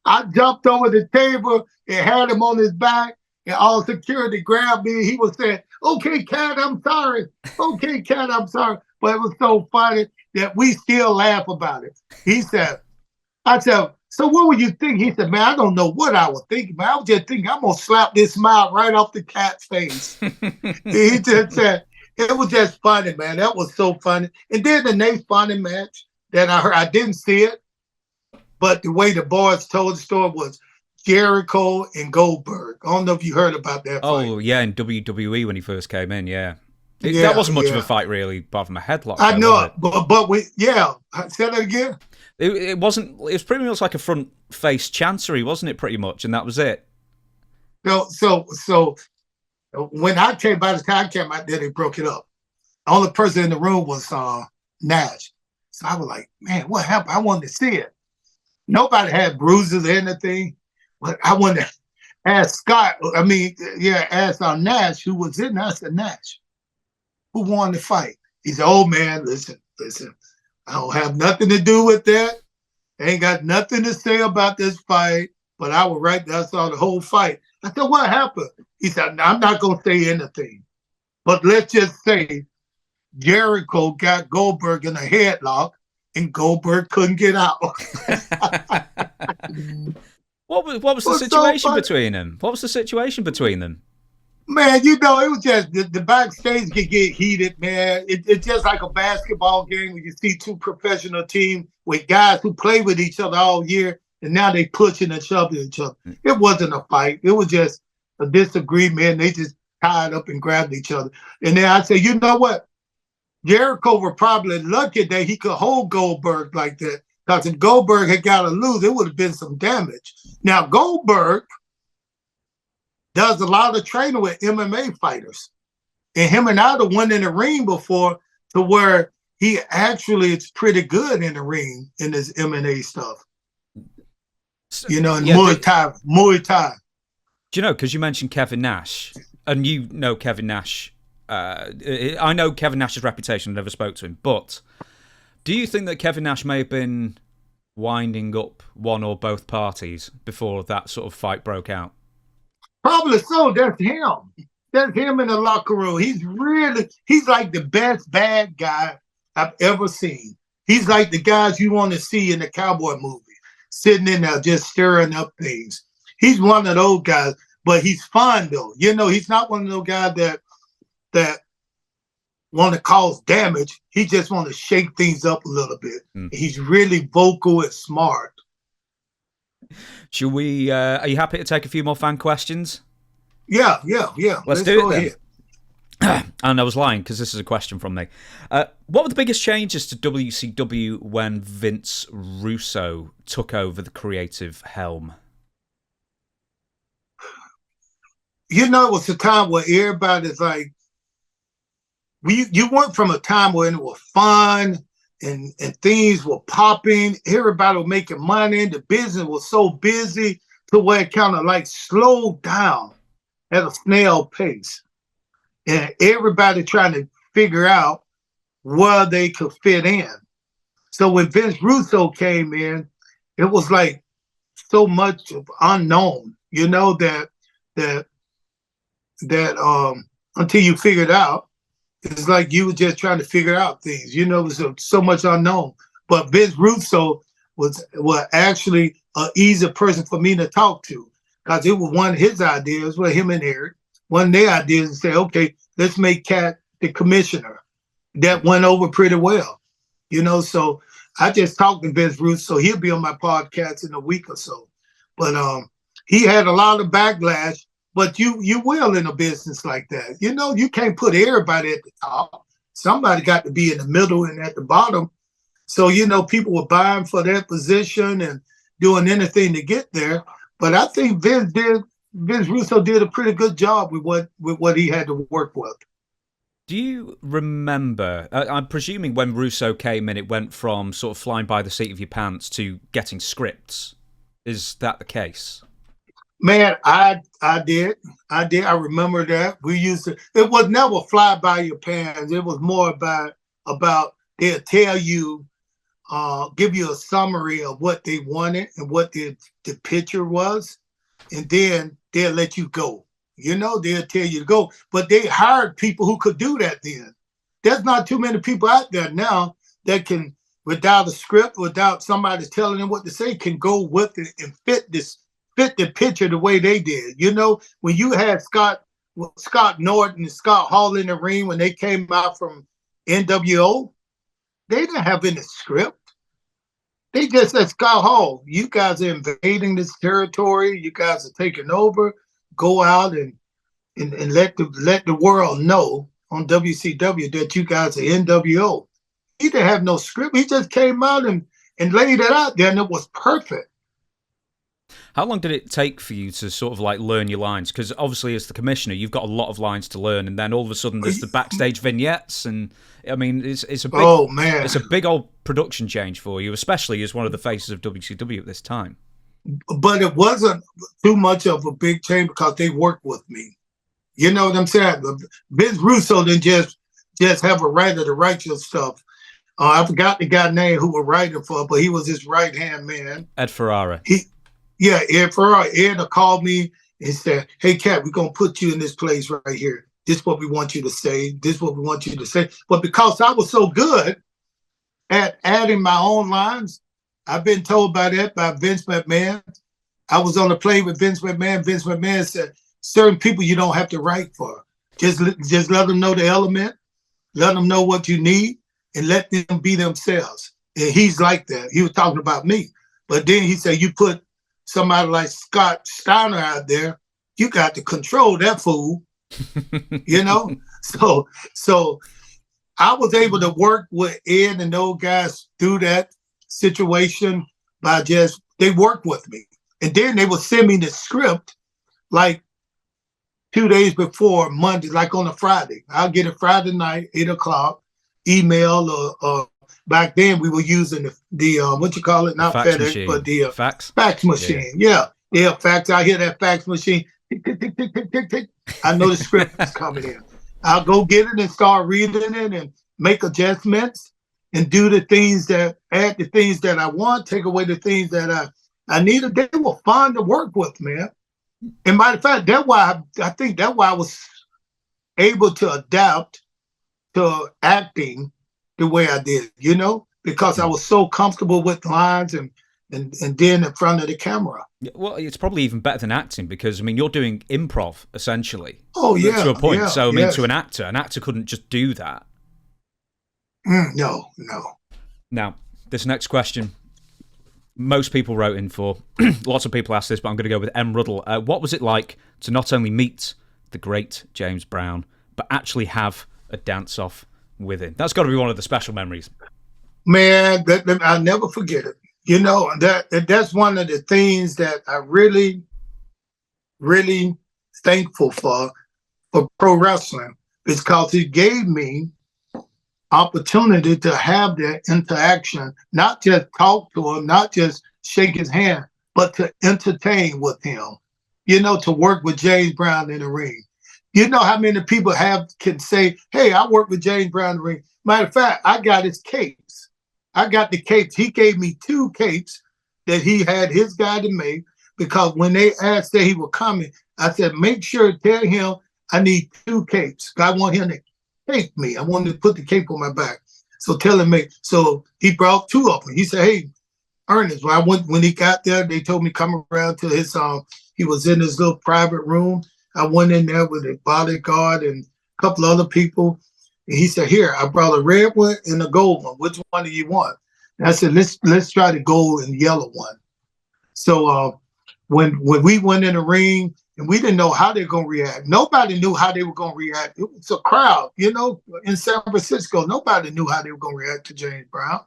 I jumped over the table and had him on his back, and all security grabbed me. He was saying, okay, Cat, I'm sorry. Okay, Cat, I'm sorry. But it was so funny that we still laugh about it. I said, so what would you think? He said, man, I don't know what I was thinking, man. I was just thinking I'm going to slap this smile right off the Cat's face. He just said, it was just funny, man. That was so funny. And then the next funny match that I heard, I didn't see it, but the way the boys told the story was Jericho and Goldberg. I don't know if you heard about that fight. Oh, yeah, in WWE when he first came in, yeah. That wasn't much of a fight, really, apart from a headlock. I know, but we, say that again. It wasn't, it was pretty much like a front face chancery, wasn't it, pretty much? And that was it. So when I came, by the time I came out there, they broke it up. The only person in the room was Nash. So I was like, man, what happened? I wanted to see it. Nobody had bruises or anything, but I wanted to ask ask Nash, who was in there. I said, Nash, who won the fight? He said, oh man, listen, I don't have nothing to do with that. Ain't got nothing to say about this fight, but I was right there. I saw the whole fight. I said, what happened? He said, I'm not going to say anything, but let's just say Jericho got Goldberg in a headlock and Goldberg couldn't get out. What was the situation between them? What was the situation between them? Man, you know, it was just the backstage could get heated, man. It's just like a basketball game when you see two professional teams with guys who play with each other all year, and now they pushing and shoving each other. It wasn't a fight. It was just a disagreement. They just tied up and grabbed each other. And then I said, you know what? Jericho were probably lucky that he could hold Goldberg like that. Because if Goldberg had got to lose, it would have been some damage. Now, Goldberg does a lot of training with MMA fighters. And him and I have won in the ring before to where he actually is pretty good in the ring in his MMA stuff. You know, in Muay Thai. Do you know, because you mentioned Kevin Nash, and you know Kevin Nash, I know Kevin Nash's reputation, I never spoke to him, but do you think that Kevin Nash may have been winding up one or both parties before that sort of fight broke out? Probably so. That's him. That's him in the locker room. He's like the best bad guy I've ever seen. He's like the guys you want to see in the cowboy movie, sitting in there just stirring up things. He's one of those guys, but he's fun though. You know, he's not one of those guys that want to cause damage. He just want to shake things up a little bit. He's really vocal and smart. Should we, are you happy to take a few more fan questions? Yeah. Let's do it then. And I was lying because this is a question from me. What were the biggest changes to WCW when Vince Russo took over the creative helm? You know, it was a time where everybody's like, you went from a time when it was fun and things were popping, everybody was making money, the business was so busy to where it kind of like slowed down at a snail pace. And everybody trying to figure out where they could fit in. So when Vince Russo came in, it was like so much of unknown, you know, that until you figured out, it's like you were just trying to figure out things. You know, there's so much unknown. But Vince Russo was actually an easy person for me to talk to because it was one of his ideas with him and Eric. One of their ideas to say, okay, let's make Cat the commissioner. That went over pretty well. You know, so I just talked to Vince Russo. He'll be on my podcast in a week or so. But he had a lot of backlash. But you will in a business like that. You know, you can't put everybody at the top. Somebody got to be in the middle and at the bottom. So, you know, people were buying for that position and doing anything to get there. But I think Vince Russo did a pretty good job with what he had to work with. Do you remember, I'm presuming when Russo came in, it went from sort of flying by the seat of your pants to getting scripts. Is that the case? Man, I did. I remember that. We used to, it was never fly by your pants. It was more about they'll tell you, give you a summary of what they wanted and what the picture was. And then they'll let you go. You know, they'll tell you to go. But they hired people who could do that then. There's not too many people out there now that can, without a script, without somebody telling them what to say, can go with it and fit the picture the way they did. You know, when you had Scott Norton and Scott Hall in the ring when they came out from NWO, they didn't have any script. They just said, Scott Hall, you guys are invading this territory. You guys are taking over. Go out and let the world know on WCW that you guys are NWO. He didn't have no script. He just came out and laid it out there, and it was perfect. How long did it take for you to sort of like learn your lines? Because obviously as the commissioner, you've got a lot of lines to learn, and then all of a sudden there's the backstage vignettes, and I mean it's a big, it's a big old production change for you, especially as one of the faces of WCW at this time. But it wasn't too much of a big change because they worked with me. You know what I'm saying? Vince Russo didn't just have a writer to write your stuff. I forgot the guy's name who was writing for it, but he was his right-hand man. Ed Ferrara. Ed Ferrara. Ed called me and said, hey, Cat, we're going to put you in this place right here. This is what we want you to say. This is what we want you to say. But because I was so good at adding my own lines, I've been told by Vince McMahon. I was on a plane with Vince McMahon. Vince McMahon certain people you don't have to write for. Just let them know the element, let them know what you need, and let them be themselves. And he's like that. He was talking about me. But then he said, you put somebody like Scott Steiner out there, you got to control that fool, you know? So I was able to work with Ed and those guys through that situation by they worked with me. And then they would send me the script like 2 days before Monday, like on a Friday. I'll get it Friday night, 8:00, email or back then we were using the what you call it, not fax FedEx, machine. but the fax machine. Yeah, fax. I hear that fax machine. Tick, tick, tick, tick, tick, tick, tick. I know the script is coming in. I'll go get it and start reading it and make adjustments and do the things that add the things that I want, take away the things that I needed. They were fun to work with, man. And matter of fact, that's why I think that's why I was able to adapt to acting the way I did, because I was so comfortable with lines and then in front of the camera. Well, it's probably even better than acting because, I mean, you're doing improv, essentially. Oh, yeah. To a point. Yeah, so, I mean, to an actor couldn't just do that. No. Now, this next question, most people wrote in for. Lots of people asked this, but I'm going to go with M. Ruddle. What was it like to not only meet the great James Brown, but actually have a dance-off with him? That's got to be one of the special memories. Man, I'll never forget it. That's one of the things that I really, really thankful for pro wrestling, because it gave me opportunity to have that interaction, not just talk to him, not just shake his hand, but to entertain with him, to work with James Brown in the ring. You know how many people can say, hey, I worked with James Brown in the ring. Matter of fact, I got his capes. I got the capes. He gave me 2 capes that he had his guy to make, because when they asked that he was coming, I said, make sure to tell him I need 2 capes. I want him to cape me. I want him to put the cape on my back. So tell him, so he brought 2 of them. He said, hey, Ernest, when he got there, they told me come around to his, he was in his little private room. I went in there with a bodyguard and a couple other people. And he said, here, I brought a red one and a gold one. Which one do you want? And I said, let's try the gold and yellow one. So when we went in the ring, and we didn't know how they were going to react. Nobody knew how they were going to react. It was a crowd, in San Francisco. Nobody knew how they were going to react to James Brown.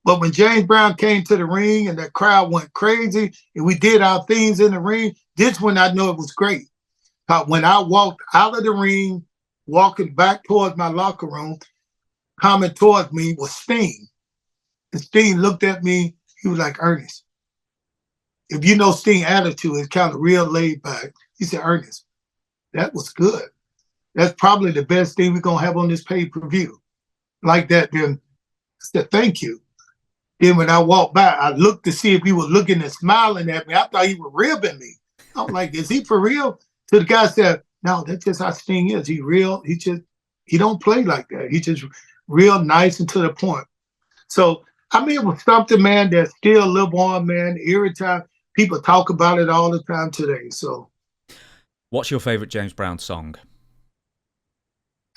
But when James Brown came to the ring and that crowd went crazy and we did our things in the ring, this when I knew it was great. When I walked out of the ring, walking back towards my locker room, coming towards me was Sting. And Sting looked at me. He was like, Ernest, if you know Sting's attitude, it's kind of real laid back. He said, Ernest, that was good. That's probably the best thing we're going to have on this pay-per-view. Like that, then I said, thank you. Then when I walked by, I looked to see if he was looking and smiling at me. I thought he was ribbing me. I was like, is he for real? So the guy said, no, that's just how Sting is. He real. He don't play like that. He just real nice and to the point. So, I mean, it was something, man, that still live on, man. Every time people talk about it all the time today. So, what's your favorite James Brown song?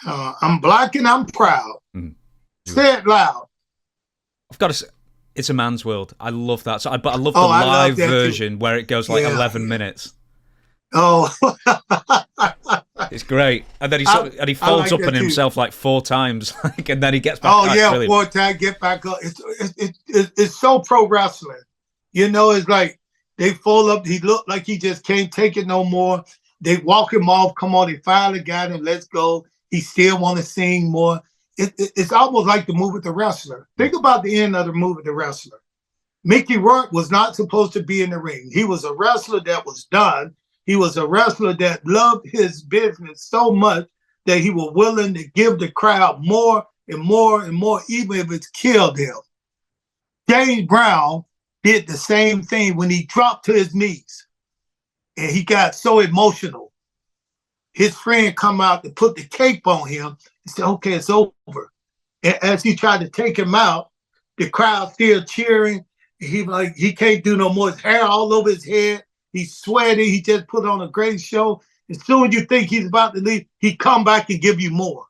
I'm Black and I'm Proud. Say it loud. I've got to say, It's a Man's World. I love that. But I love the live version too, where it goes like 11 minutes. Oh, it's great. And then he folds up on himself like 4 times, and then he gets back up. Oh yeah, brilliant. 4 times, get back up. It's so pro wrestling. It's like they fold up. He looked like he just can't take it no more. They walk him off. Come on, they finally got him. Let's go. He still want to sing more. It's almost like the movie The Wrestler. Think about the end of the movie The Wrestler. Mickey Rourke was not supposed to be in the ring. He was a wrestler that was done. He was a wrestler that loved his business so much that he was willing to give the crowd more and more and more, even if it killed him. James Brown did the same thing when he dropped to his knees and he got so emotional. His friend come out to put the cape on him and said, okay, it's over. And as he tried to take him out, the crowd still cheering. He can't do no more. His hair all over his head. He's sweaty. He just put on a great show. As soon as you think he's about to leave, he come back and give you more.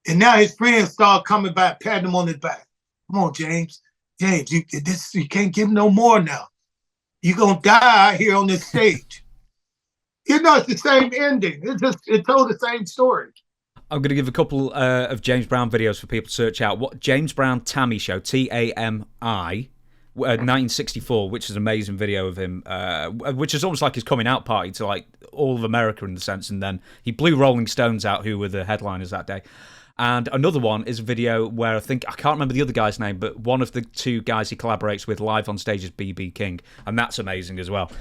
And now his friends start coming back, patting him on his back. Come on, James. James, you can't give no more now. You're gonna die here on this stage. It's the same ending. It told the same story. I'm going to give a couple of James Brown videos for people to search out. What James Brown Tammy Show, TAMI, 1964, which is an amazing video of him, which is almost like his coming out party to like all of America in the sense. And then he blew Rolling Stones out, who were the headliners that day. And another one is a video where I can't remember the other guy's name, but one of the two guys he collaborates with live on stage is B.B. King, and that's amazing as well.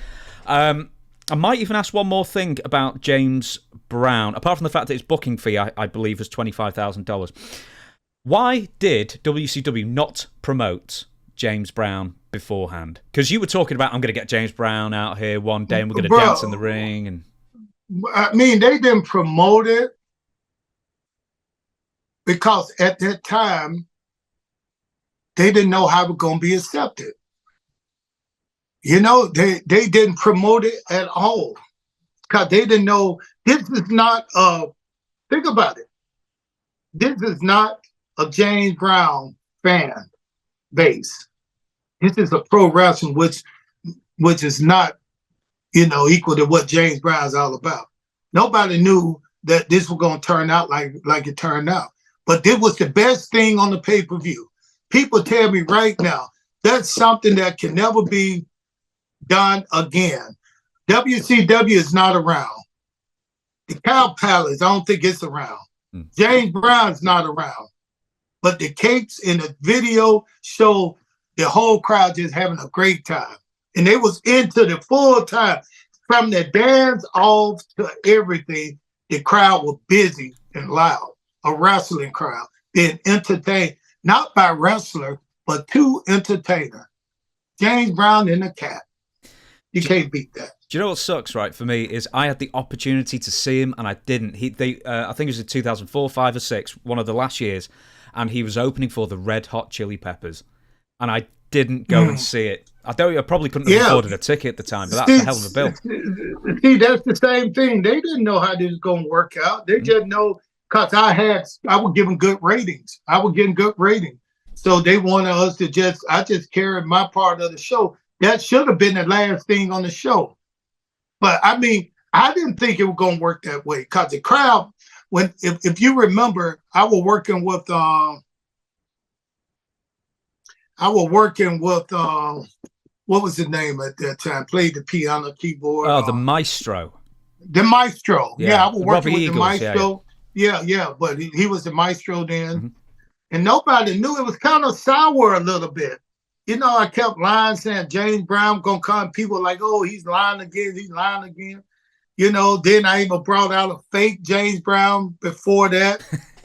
I might even ask one more thing about James Brown, apart from the fact that his booking fee, I believe, was $25,000. Why did WCW not promote James Brown beforehand? Because you were talking about, I'm going to get James Brown out here one day and we're going to dance in the ring. And I mean, they didn't promote it because at that time, they didn't know how it was going to be accepted. They didn't promote it at all because they didn't know this is not think about it. This is not a James Brown fan base. This is a pro wrestling which is not, equal to what James Brown is all about. Nobody knew that this was going to turn out like it turned out. But this was the best thing on the pay-per-view. People tell me right now, that's something that can never be done again. WCW is not around. The Cow Palace, I don't think it's around. James Brown's not around. But the cakes in the video show the whole crowd just having a great time. And they was into the full time. From the dance off to everything, the crowd was busy and loud. A wrestling crowd being entertained, not by wrestler, but two entertainers. James Brown and the Cat. You can't beat that. Do you know what sucks, right, for me, is I had the opportunity to see him, and I didn't. I think it was in 2004, 5 or 6, one of the last years, and he was opening for the Red Hot Chili Peppers, and I didn't go and see it. I probably couldn't have afforded a ticket at the time, but that's a hell of a bill. See, that's the same thing. They didn't know how this was going to work out. They just know, because I would give them good ratings. I was getting good ratings. So they wanted us to I just carried my part of the show. That should have been the last thing on the show. But I mean, I didn't think it was going to work that way because the crowd, if you remember, I was working with what was his name at that time? Played the piano keyboard. Oh, the Maestro. The Maestro. Yeah, I was working with Eagles, the Maestro. Yeah, but he was the Maestro then. Mm-hmm. And nobody knew. It was kind of sour a little bit. I kept lying, saying James Brown gonna come. People were like, oh, he's lying again. Then I even brought out a fake James Brown before that.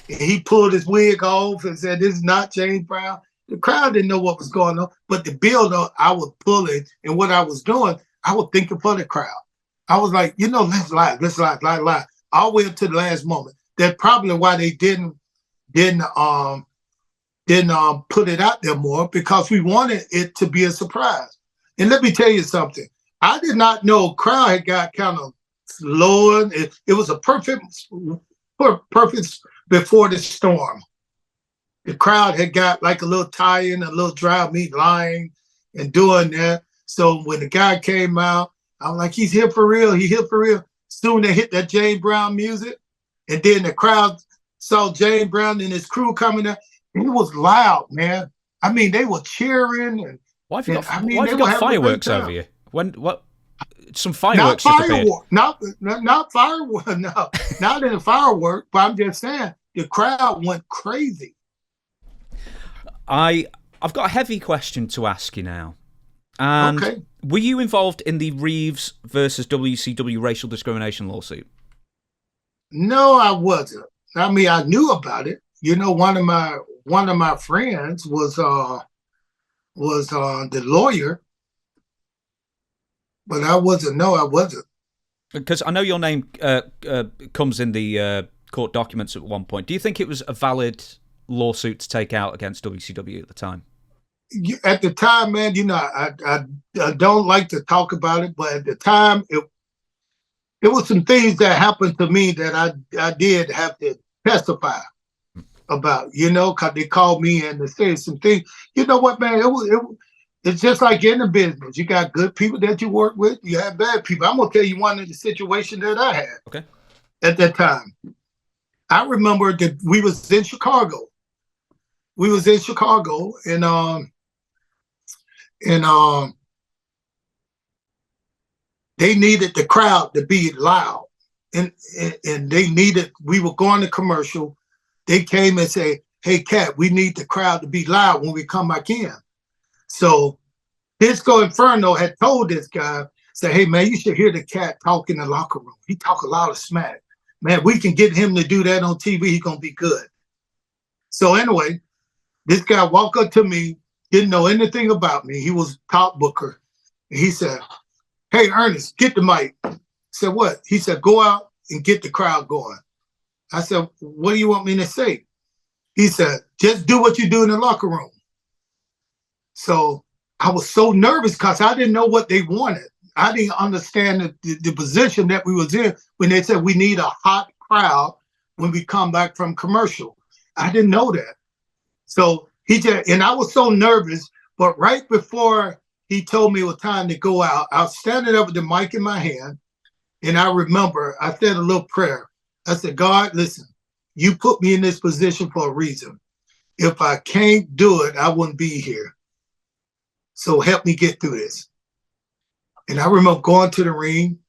And he pulled his wig off and said, this is not James Brown. The crowd didn't know what was going on, but the build-up I was pulling and what I was doing, I was thinking for the crowd. I was like, let's lie, all the way up to the last moment. That's probably why they didn't put it out there more, because we wanted it to be a surprise. And let me tell you something. I did not know crowd had got kind of slow. It was a perfect before the storm. The crowd had got like a little tie-in, a little dry meat lying and doing that. So when the guy came out, I was like, he's here for real. He here for real. Soon they hit that James Brown music. And then the crowd saw James Brown and his crew coming out. It was loud, man. I mean, they were cheering. And why have you got fireworks over you? What? Some fireworks. Not fireworks. Not fireworks. No, not in the fireworks. But I'm just saying, the crowd went crazy. I've got a heavy question to ask you now. And okay. Were you involved in the Reeves versus WCW racial discrimination lawsuit? No, I wasn't. I mean, I knew about it. One of my friends was the lawyer, but I wasn't. No, I wasn't. Because I know your name comes in the court documents at one point. Do you think it was a valid lawsuit to take out against WCW at the time? At the time, man, I don't like to talk about it, but at the time, there were some things that happened to me that I did have to testify about, because they called me in to say some things. You know what, man? It's just like in the business. You got good people that you work with. You have bad people. I'm going to tell you one of the situations that I had at that time. I remember that we was in Chicago. And they needed the crowd to be loud. And we were going to commercial. They came and said, hey, Cat, we need the crowd to be loud when we come back in. So Disco Inferno had told this guy, say, hey, man, you should hear the Cat talk in the locker room. He talk a lot of smack. Man, we can get him to do that on TV. He's going to be good. So anyway, this guy walked up to me, didn't know anything about me. He was top booker. And he said, hey, Ernest, get the mic. I said, what? He said, go out and get the crowd going. I said, what do you want me to say? He said, just do what you do in the locker room. So I was so nervous because I didn't know what they wanted. I didn't understand the position that we was in when they said we need a hot crowd when we come back from commercial. I didn't know that. So and I was so nervous, but right before he told me it was time to go out, I was standing up with the mic in my hand, and I remember I said a little prayer. I said, God, listen, you put me in this position for a reason. If I can't do it, I wouldn't be here. So help me get through this. And I remember going to the ring,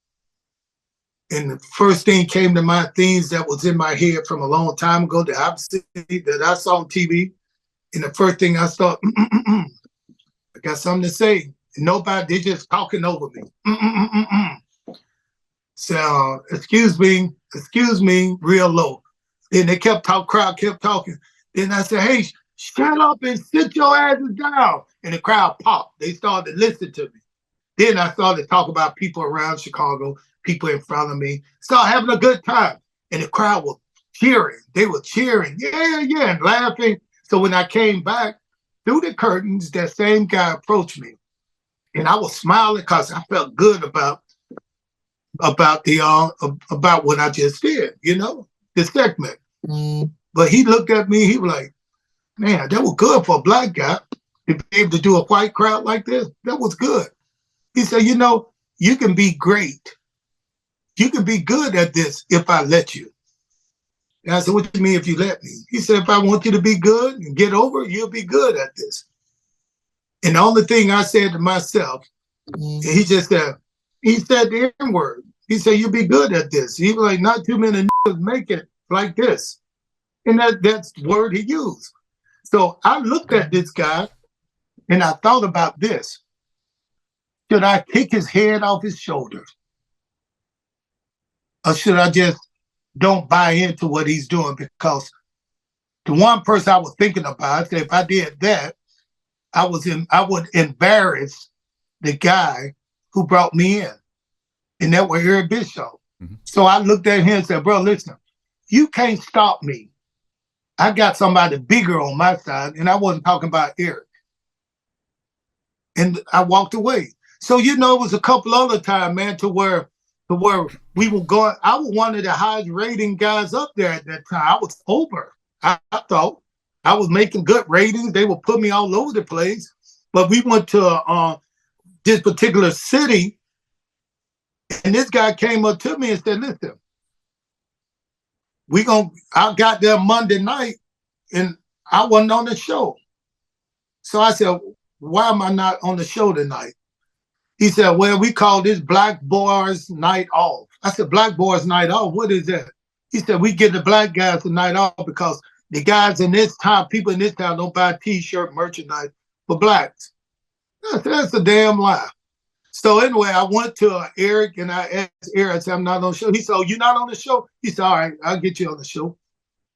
and the first thing came to mind, things that was in my head from a long time ago that I saw on TV. And the first thing I thought, I got something to say. And nobody, they just talking over me. So, excuse me, real low. Then they crowd kept talking. Then I said, hey, shut up and sit your asses down. And the crowd popped. They started to listen to me. Then I started to talk about people around Chicago, people in front of me, started having a good time. And the crowd was cheering. They were cheering, yeah, and laughing. So when I came back through the curtains, that same guy approached me. And I was smiling because I felt good about what I just did, the segment. But he looked at me, he was like, man, that was good for a black guy to be able to do a white crowd like this. That was good. He said, you can be great. You can be good at this if I let you. And I said, what do you mean if you let me? He said, if I want you to be good and get over it, you'll be good at this. And the only thing I said to myself, and he said the N-word. He said, you'll be good at this. He was like, not too many niggas make it like this. And that's the word he used. So I looked at this guy and I thought about this. Should I kick his head off his shoulders? Or should I just don't buy into what he's doing? Because the one person I was thinking about, I said, if I did that, I would embarrass the guy who brought me in. And that was Eric Bishop. Mm-hmm. So I looked at him and said, bro, listen, you can't stop me. I got somebody bigger on my side, and I wasn't talking about Eric. And I walked away. So, it was a couple other times, man, to where we were going. I was one of the highest rating guys up there at that time. I was over. I thought I was making good ratings. They would put me all over the place. But we went to this particular city, and this guy came up to me and said, listen, I got there Monday night, and I wasn't on the show. So I said, why am I not on the show tonight? He said, well, we call this Black Boys Night Off. I said, Black Boys Night Off? What is that? He said, we give the black guys a night off because the guys in this town, people in this town don't buy T-shirt merchandise for blacks. I said, that's a damn lie. So anyway, I went to Eric and I asked Eric, I said, I'm not on the show. He said, oh, you're not on the show? He said, all right, I'll get you on the show.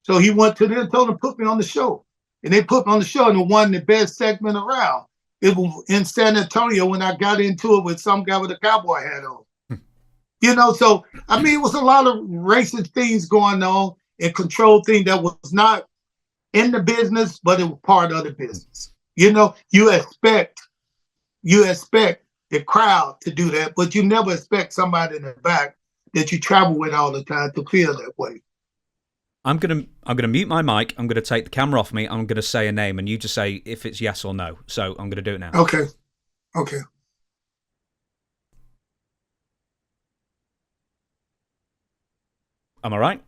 So he went to them and told them to put me on the show. And they put me on the show and it won the best segment around. It was in San Antonio when I got into it with some guy with a cowboy hat on. So, it was a lot of racist things going on and control thing that was not in the business, but it was part of the business. You expect the crowd to do that, but you never expect somebody in the back that you travel with all the time to feel that way. I'm gonna mute my mic. I'm gonna take the camera off me. I'm gonna say a name, and you just say if it's yes or no. So I'm gonna do it now. Okay. Am I right?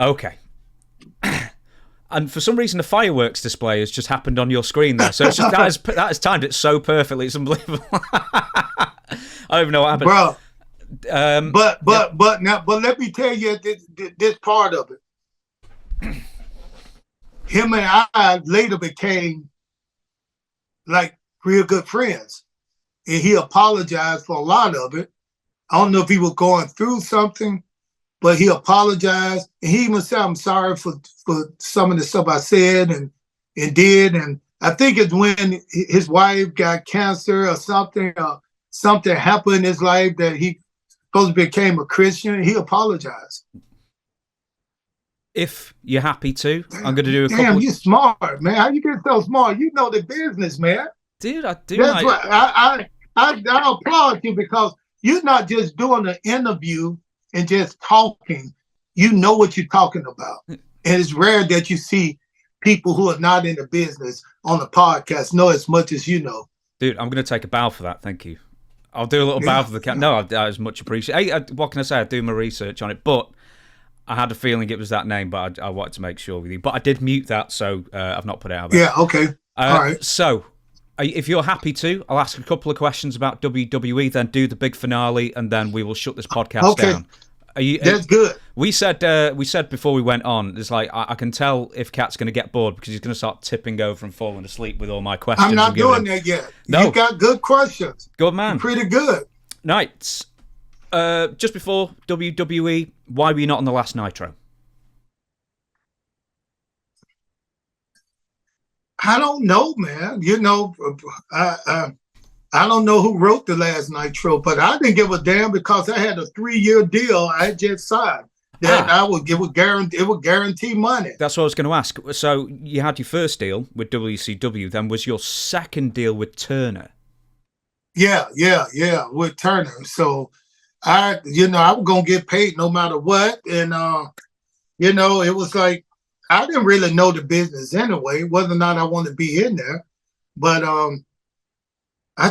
Okay. And for some reason, the fireworks display has just happened on your screen there. So it's just that has timed it so perfectly. It's unbelievable. I don't even know what happened. Bro, but let me tell you this part of it. Him and I later became like real good friends, and he apologized for a lot of it. I don't know if he was going through something, but he apologized, and he even said, "I'm sorry for some of the stuff I said and did." And I think it's when his wife got cancer or something happened in his life that he supposed to became a Christian. He apologized. If you're happy to, I'm going to do a couple. Damn, you're smart, man. How you get so smart? You know the business, man. Dude, I do. That's what I applaud you, because you're not just doing an interview and just talking. You know what you're talking about. And it's rare that you see people who are not in the business on the podcast know as much as you know. Dude, I'm going to take a bow for that. Thank you. I'll do a little bow for the cat. No, that was much appreciated. What can I say? I do my research on it, but I had a feeling it was that name, but I wanted to make sure with you. But I did mute that, so I've not put it out. Yeah, okay. All right. So, if you're happy to, I'll ask a couple of questions about WWE, then do the big finale, and then we will shut this podcast down. That's good. We said before we went on, it's like I can tell if Cat's going to get bored because he's going to start tipping over and falling asleep with all my questions. I'm not doing that yet. No. You got good questions. Good man. You're pretty good. Nights. Just before WWE, why were you not on the last Nitro? I don't know, man. You know, I don't know who wrote the last Nitro, but I didn't give a damn because I had a 3-year deal I just signed that it would guarantee money. That's what I was going to ask. So you had your first deal with WCW, then was your second deal with Turner? Yeah, with Turner. So I was gonna get paid no matter what, and it was like I didn't really know the business anyway, whether or not I wanted to be in there, but I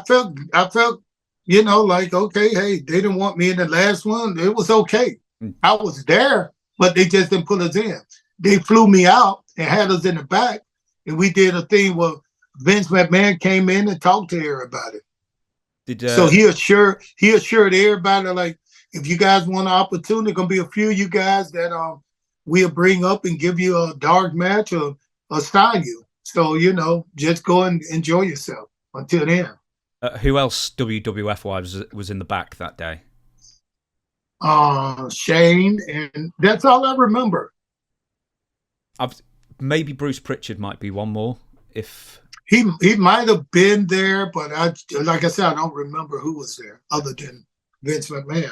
felt, like, okay, hey, they didn't want me in the last one. It was okay. I was there, but they just didn't put us in. They flew me out and had us in the back, and we did a thing where Vince McMahon came in and talked to everybody. So he assured everybody, like, if you guys want an opportunity, gonna be a few of you guys that we'll bring up and give you a dark match or sign you. So just go and enjoy yourself until then. Who else WWF was in the back that day? Shane, and that's all I remember. Maybe Bruce Pritchard might be one more. If he might have been there, but like I said, I don't remember who was there other than Vince McMahon.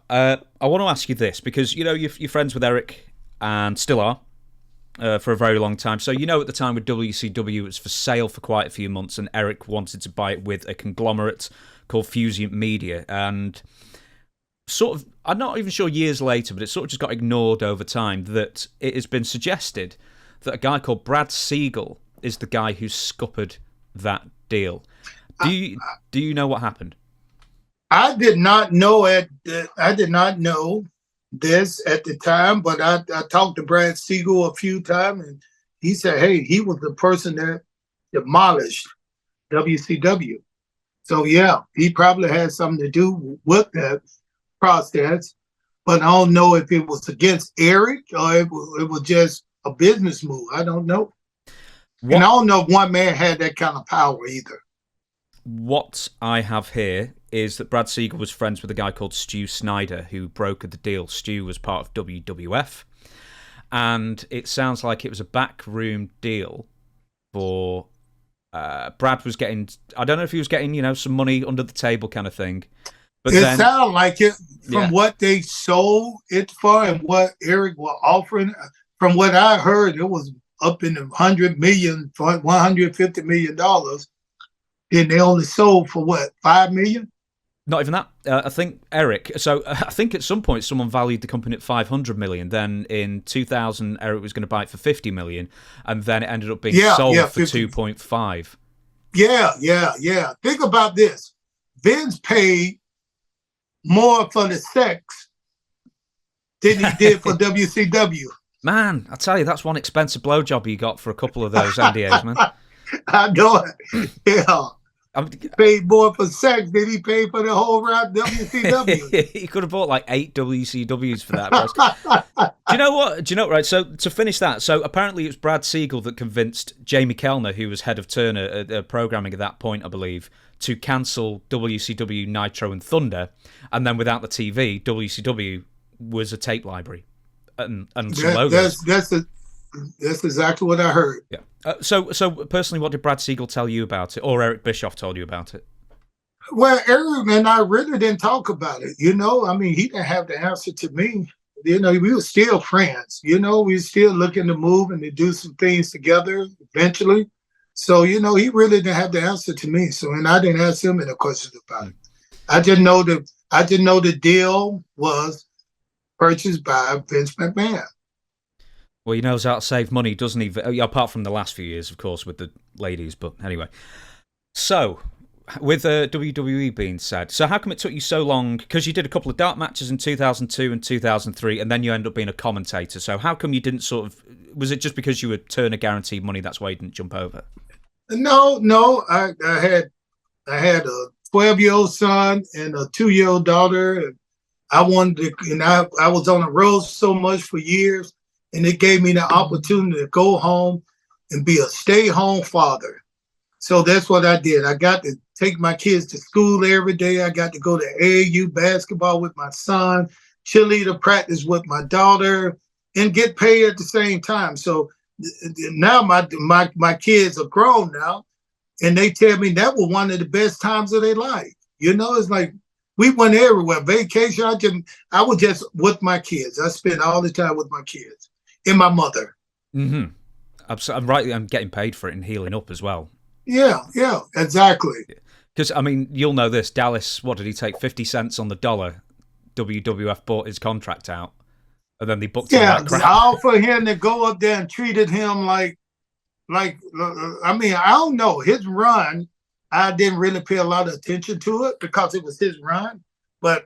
I want to ask you this because you're friends with Eric and still are for a very long time. So at the time with WCW, it was for sale for quite a few months, and Eric wanted to buy it with a conglomerate called Fusion Media, and sort of, I'm not even sure years later, but it sort of just got ignored over time that it has been suggested that a guy called Brad Siegel is the guy who scuppered that deal. Do you know what happened? I did not know I did not know this at the time, but I talked to Brad Siegel a few times, and he said, hey, he was the person that demolished WCW. So yeah, he probably had something to do with that process, but I don't know if it was against Eric or it was just a business move. I don't know. And I don't know if one man had that kind of power either. What I have here is that Brad Siegel was friends with a guy called Stu Snyder who brokered the deal. Stu was part of WWF, and it sounds like it was a backroom deal for Brad was getting, I don't know if he was getting, some money under the table kind of thing. But it sounded like it from what they sold it for and what Eric was offering. From what I heard, it was up in the $150 million. Then they only sold for what, 5 million? Not even that. I think Eric. So I think at some point someone valued the company at 500 million. Then in 2000, Eric was going to buy it for 50 million, and then it ended up being sold for 2.5. Yeah. Think about this. Vince paid more for the sex than he did for WCW. Man, I tell you, that's one expensive blowjob you got for a couple of those NDAs, man. I know it. Yeah. He paid more for sex than he paid for the whole round WCW. He could have bought like 8 WCWs for that. Do you know what? Right, so to finish that, so apparently it was Brad Siegel that convinced Jamie Kellner, who was head of Turner programming at that point, I believe, to cancel WCW Nitro and Thunder, and then without the TV, WCW was a tape library and some logos. That's exactly what I heard. Yeah. So personally, what did Brad Siegel tell you about it, or Eric Bischoff told you about it? Well, Eric and I really didn't talk about it. You know, I mean, he didn't have the answer to me. You know, we were still friends. You know, we were still looking to move and to do some things together eventually. So, you know, he really didn't have the answer to me. So, and I didn't ask him any questions about it. I didn't know the deal was purchased by Vince McMahon. Well, he knows how to save money, doesn't he? Apart from the last few years, of course, with the ladies. But anyway. So, with WWE being said, so how come it took you so long? Because you did a couple of dark matches in 2002 and 2003, and then you ended up being a commentator. So how come you didn't sort of... Was it just because you were Turner guaranteed money, that's why you didn't jump over? No. I had a 12-year-old son and a 2-year-old daughter. And I wanted to... And I was on the road so much for years. And it gave me the opportunity to go home and be a stay-home father. So that's what I did. I got to take my kids to school every day. I got to go to AAU basketball with my son, cheerleader practice with my daughter, and get paid at the same time. So now my kids are grown now, and they tell me that was one of the best times of their life. You know, it's like we went everywhere. Vacation, I was just with my kids. I spent all the time with my kids. And my mother. Mm-hmm. I'm right. I'm getting paid for it and healing up as well. Yeah, exactly. Because, I mean, you'll know this. Dallas, what did he take? 50 cents on the dollar. WWF bought his contract out. And then they booked him that crap. All for him to go up there and treated him like, I mean, I don't know. His run, I didn't really pay a lot of attention to it because it was his run. But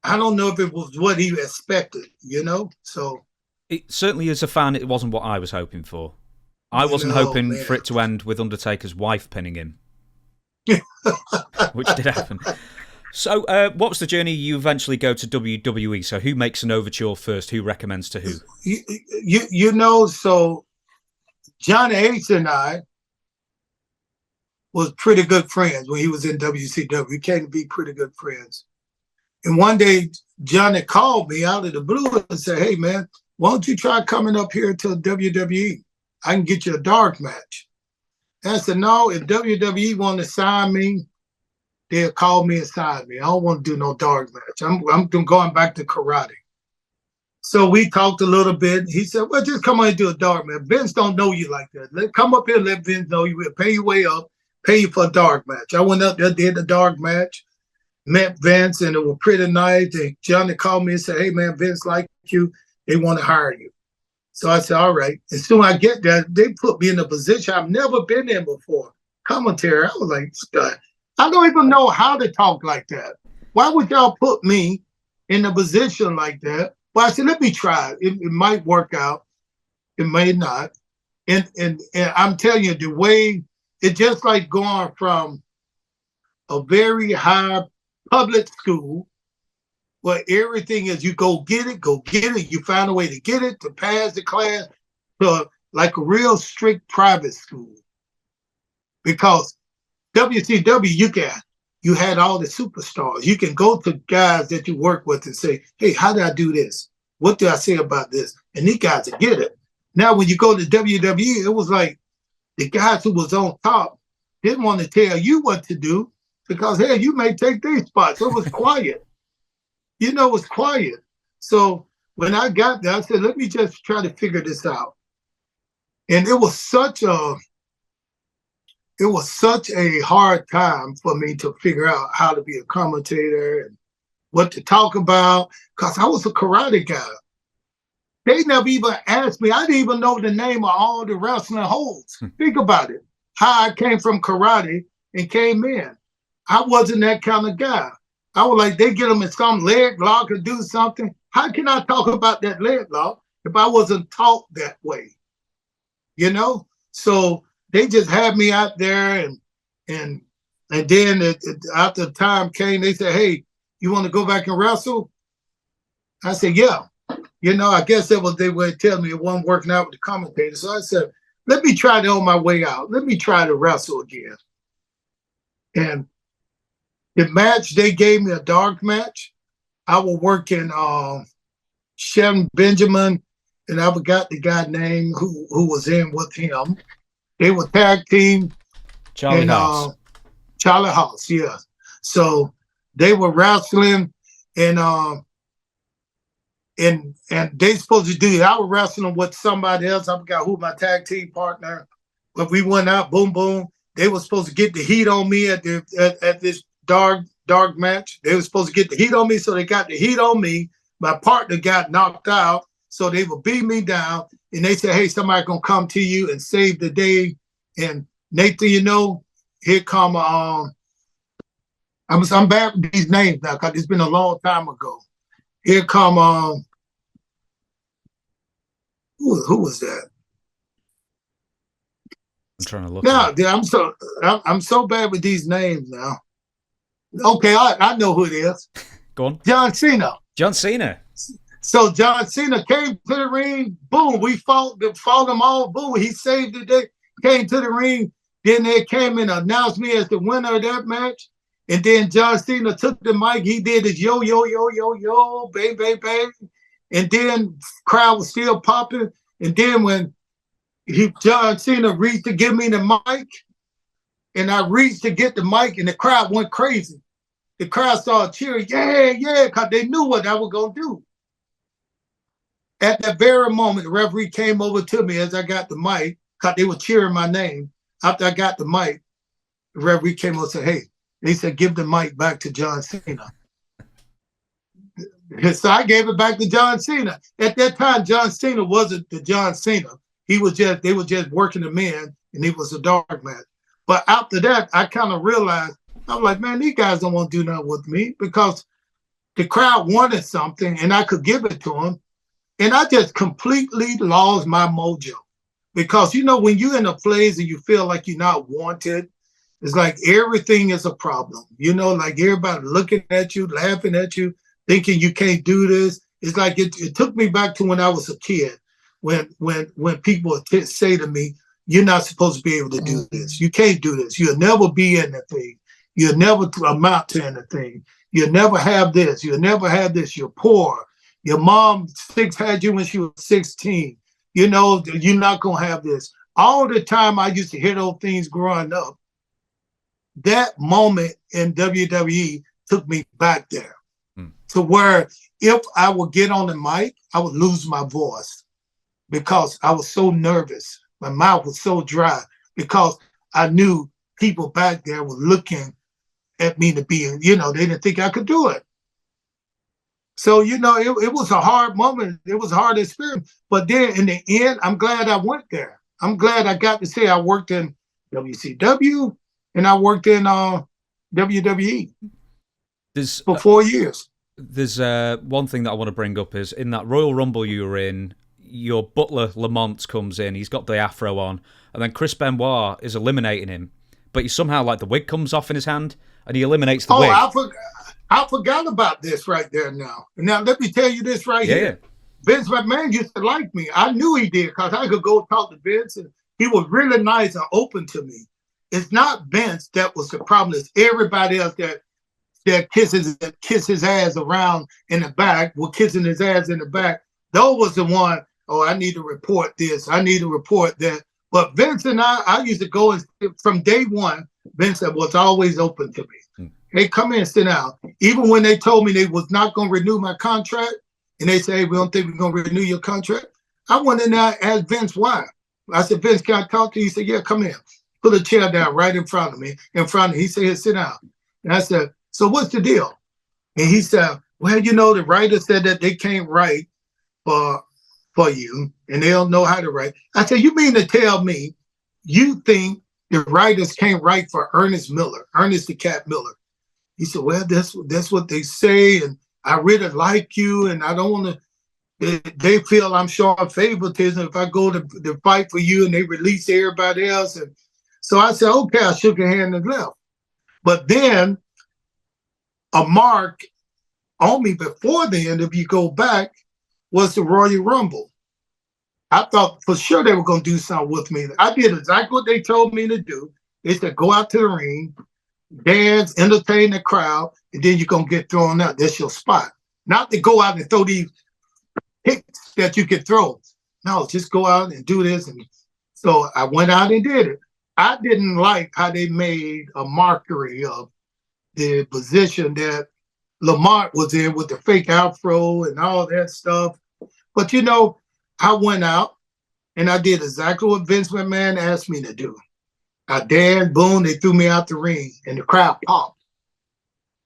I don't know if it was what he expected, you know? So... It certainly, as a fan, it wasn't what I was hoping for. I wasn't hoping for it to end with Undertaker's wife pinning him, which did happen. So, what was the journey? You eventually go to WWE. So, who makes an overture first? Who recommends to who? You know, so Johnny Ace and I was pretty good friends when he was in WCW. We came to be pretty good friends. And one day, Johnny called me out of the blue and said, "Hey, man, why don't you try coming up here to WWE? I can get you a dark match." And I said, "No, if WWE want to sign me, they'll call me and sign me. I don't want to do no dark match. I'm going back to karate." So we talked a little bit. He said, "Well, just come on and do a dark match. Vince don't know you like that. Come up here and let Vince know you. Will pay your way up, pay you for a dark match." I went up there, did the dark match, met Vince, and it was pretty nice. And Johnny called me and said, "Hey, man, Vince like you. They want to hire you." So I said, "All right." As soon as I get there, they put me in a position I've never been in before. Commentary. I was like, I don't even know how to talk like that. Why would y'all put me in a position like that? Well, I said, let me try it. It might work out. It may not. And I'm telling you, the way it's just like going from a very high public school where everything is you go get it, you find a way to get it, to pass the class, to like a real strict private school. Because WCW, you had all the superstars. You can go to guys that you work with and say, "Hey, how did I do this? What do I say about this?" And these guys will get it. Now, when you go to WWE, it was like the guys who was on top didn't want to tell you what to do because, hey, you may take their spots. So it was quiet. You know, it was quiet. So when I got there, I said, let me just try to figure this out. And it was such a it was such a hard time for me to figure out how to be a commentator and what to talk about, because I was a karate guy. They never even asked me. I didn't even know the name of all the wrestling holds. Think about it. How I came from karate and came in. I wasn't that kind of guy. I was like, they get them in some leg lock or do something. How can I talk about that leg lock if I wasn't taught that way? You know? So they just had me out there, and then after the time came, they said, hey, you want to go back and wrestle? I said, yeah. You know, I guess that was they would tell me it wasn't working out with the commentator. So I said, let me try to on my way out. Let me try to wrestle again. And the match, they gave me a dark match. I was working Shem Benjamin, and I forgot the guy name who was in with him. They were tag team. Charlie Hart. Charlie Hart, yeah. So they were wrestling, and they supposed to do it. I was wrestling with somebody else. I forgot who my tag team partner. But we went out, boom, boom. They were supposed to get the heat on me at this dark match. They were supposed to get the heat on me, so they got the heat on me. My partner got knocked out, so they would beat me down. And they said, hey, somebody gonna come to you and save the day. And Nathan, you know, here come I'm bad with these names now because it's been a long time ago. Here come who was that? I'm trying to look. Now, I'm so bad with these names now. Okay, I know who it is. Go on. John Cena. John Cena. So John Cena came to the ring. Boom, we fought them all. Boom, he saved the day. Came to the ring. Then they came and announced me as the winner of that match. And then John Cena took the mic. He did his yo, yo, yo, yo, yo, bang, bang, bang. And then crowd was still popping. And then when John Cena reached to give me the mic, and I reached to get the mic, and the crowd went crazy. The crowd started cheering, yeah, yeah, because they knew what I was going to do. At that very moment, the referee came over to me as I got the mic, because they were cheering my name. After I got the mic, the referee came over and said, hey, they said, give the mic back to John Cena. So I gave it back to John Cena. At that time, John Cena wasn't the John Cena. They were just working the men, and it was a dark match. But after that, I kind of realized, I was like, man, these guys don't want to do nothing with me because the crowd wanted something and I could give it to them. And I just completely lost my mojo. Because, you know, when you're in a place and you feel like you're not wanted, it's like everything is a problem. You know, like everybody looking at you, laughing at you, thinking you can't do this. It's like it took me back to when I was a kid, when people would say to me, you're not supposed to be able to do this. You can't do this. You'll never be in the thing. You'll never amount to anything. You'll never have this. You'll never have this. You're poor. Your mom had you when she was 16. You know, you're not going to have this. All the time I used to hear those things growing up. That moment in WWE took me back there to where if I would get on the mic, I would lose my voice because I was so nervous. My mouth was so dry because I knew people back there were looking at me to be, you know, they didn't think I could do it. So, you know, it was a hard moment. It was a hard experience. But then in the end, I'm glad I went there. I'm glad I got to say I worked in WCW and I worked in WWE for 4 years. There's one thing that I want to bring up is in that Royal Rumble you were in, your butler Lamont comes in, he's got the afro on, and then Chris Benoit is eliminating him, but he somehow, like, the wig comes off in his hand and he eliminates the wig. I forgot about this right there now. Now, let me tell you this right here. Vince McMahon used to like me. I knew he did because I could go talk to Vince, and he was really nice and open to me. It's not Vince that was the problem. It's everybody else that kisses his ass around in the back, were kissing his ass in the back. Those was the one, oh, I need to report this. I need to report that. But Vince and I used to go, and from day one, Vince was always open to me. Hey, come in, sit down. Even when they told me they was not going to renew my contract, and they say, hey, we don't think we're going to renew your contract, I went in there and asked Vince why. I said, Vince, can I talk to you? He said, yeah, come in. put a chair down right in front of me, He said, "Here, sit down." And I said, "So what's the deal?" And he said, "Well, you know, the writer said that they can't write for you, and they don't know how to write." I said, "You mean to tell me you think the writers can't write for Ernest the Cat Miller?" He said, "Well, that's what they say, and I really like you, and I don't want to." They feel I'm showing favoritism if I go to fight for you, and they release everybody else. And so I said, "Okay," I shook her hand and left. But then a mark on me before then, if you go back, was the Royal Rumble. I thought for sure they were going to do something with me. I did exactly what they told me to do. They said, "Go out to the ring, dance, entertain the crowd, and then you're going to get thrown out. That's your spot." Not to go out and throw these kicks that you could throw. No, just go out and do this. And so I went out and did it. I didn't like how they made a mockery of the position that Lamont was in with the fake afro and all that stuff. But, you know, I went out and I did exactly what Vince McMahon asked me to do. I danced, boom, they threw me out the ring and the crowd popped.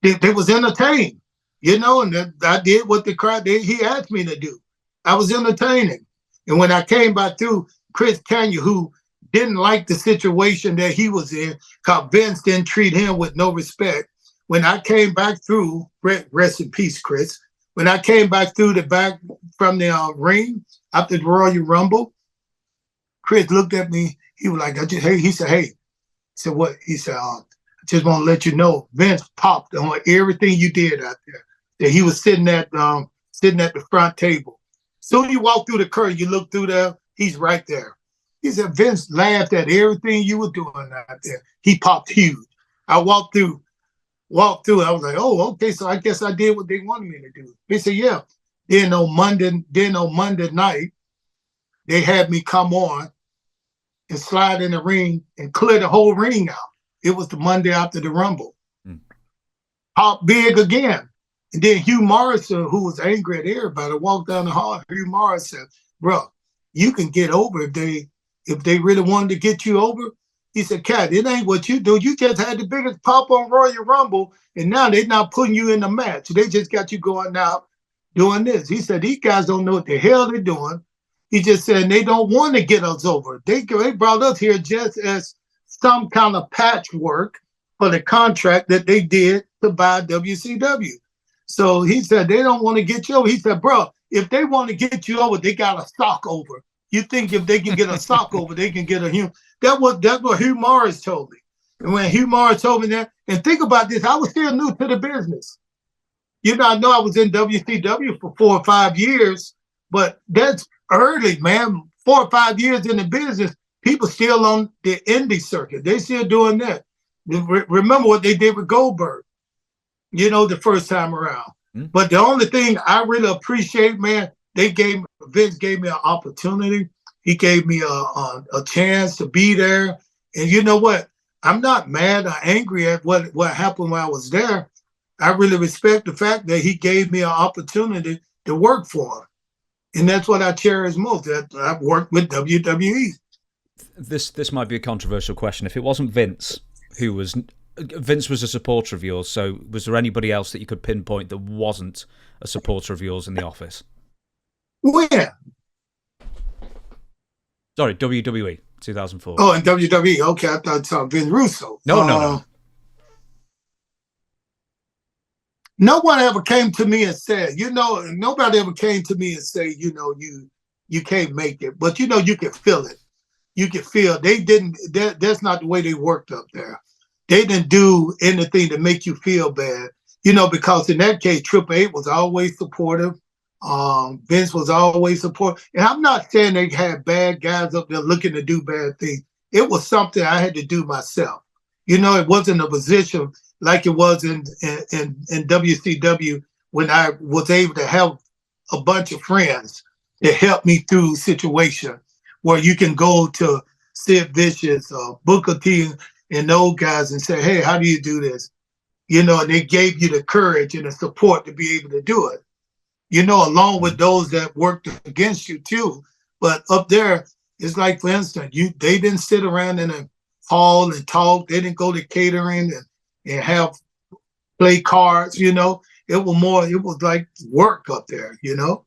They was entertained, you know, and I did what the crowd did. He asked me to do. I was entertaining. And when I came back through, Chris Tanya, who didn't like the situation that he was in, because Vince didn't treat him with no respect. When I came back through, rest in peace, Chris. When I came back through the back from the ring after the Royal Rumble, Chris looked at me. He was like, he said, "Hey," I said, "What?" He said, "I just want to let you know, Vince popped on everything you did out there." That he was sitting at the front table. Soon you walk through the curtain, you look through there, he's right there. He said, "Vince laughed at everything you were doing out there. He popped huge." I walked through. I was like, "Oh, okay, so I guess I did what they wanted me to do." He said, "Yeah." Then on Monday night, they had me come on and slide in the ring and clear the whole ring out. It was the Monday after the Rumble. Pop big again. And then Hugh Morrison, who was angry at everybody, walked down the hall. Hugh Morrison said, "Bro, you can get over if they really wanted to get you over." He said, "Cat, it ain't what you do. You just had the biggest pop on Royal Rumble, and now they're not putting you in the match. They just got you going out doing this." He said, "These guys don't know what the hell they're doing." He just said, "They don't want to get us over. They brought us here just as some kind of patchwork for the contract that they did to buy WCW." So he said, "They don't want to get you over." He said, "Bro, if they want to get you over, they got a stock over. You think if they can get a stock over, they can get a human?" That's what Hugh Morris told me. And when Hugh Morris told me that, and think about this, I was still new to the business. You know, I know I was in WCW for 4 or 5 years, but that's early, man. 4 or 5 years in the business, people still on the indie circuit. They still doing that. Remember what they did with Goldberg, you know, the first time around. But the only thing I really appreciate, man, Vince gave me an opportunity. He gave me a chance to be there. And you know what? I'm not mad or angry at what happened when I was there. I really respect the fact that he gave me an opportunity to work for him. And that's what I cherish most. I've worked with WWE. This might be a controversial question. If it wasn't Vince was a supporter of yours, so was there anybody else that you could pinpoint that wasn't a supporter of yours in the office? When? Sorry, WWE, 2004. Oh, in WWE. Okay, I thought it was Vince Russo. No. No one ever came to me and said, nobody ever came to me and say, you can't make it. But, you can feel it. You can feel they didn't, that's not the way they worked up there. They didn't do anything to make you feel bad, because in that case, Triple H was always supportive. Vince was always supportive. And I'm not saying they had bad guys up there looking to do bad things. It was something I had to do myself. It wasn't a position like it was in WCW when I was able to have a bunch of friends that helped me through situation where you can go to Sid Vicious or Booker T and those guys and say, "Hey, how do you do this?" And they gave you the courage and the support to be able to do it. Along with those that worked against you too. But up there, it's like, for instance, they didn't sit around in a hall and talk. They didn't go to catering and have play cards, you know. It was like work up there, you know.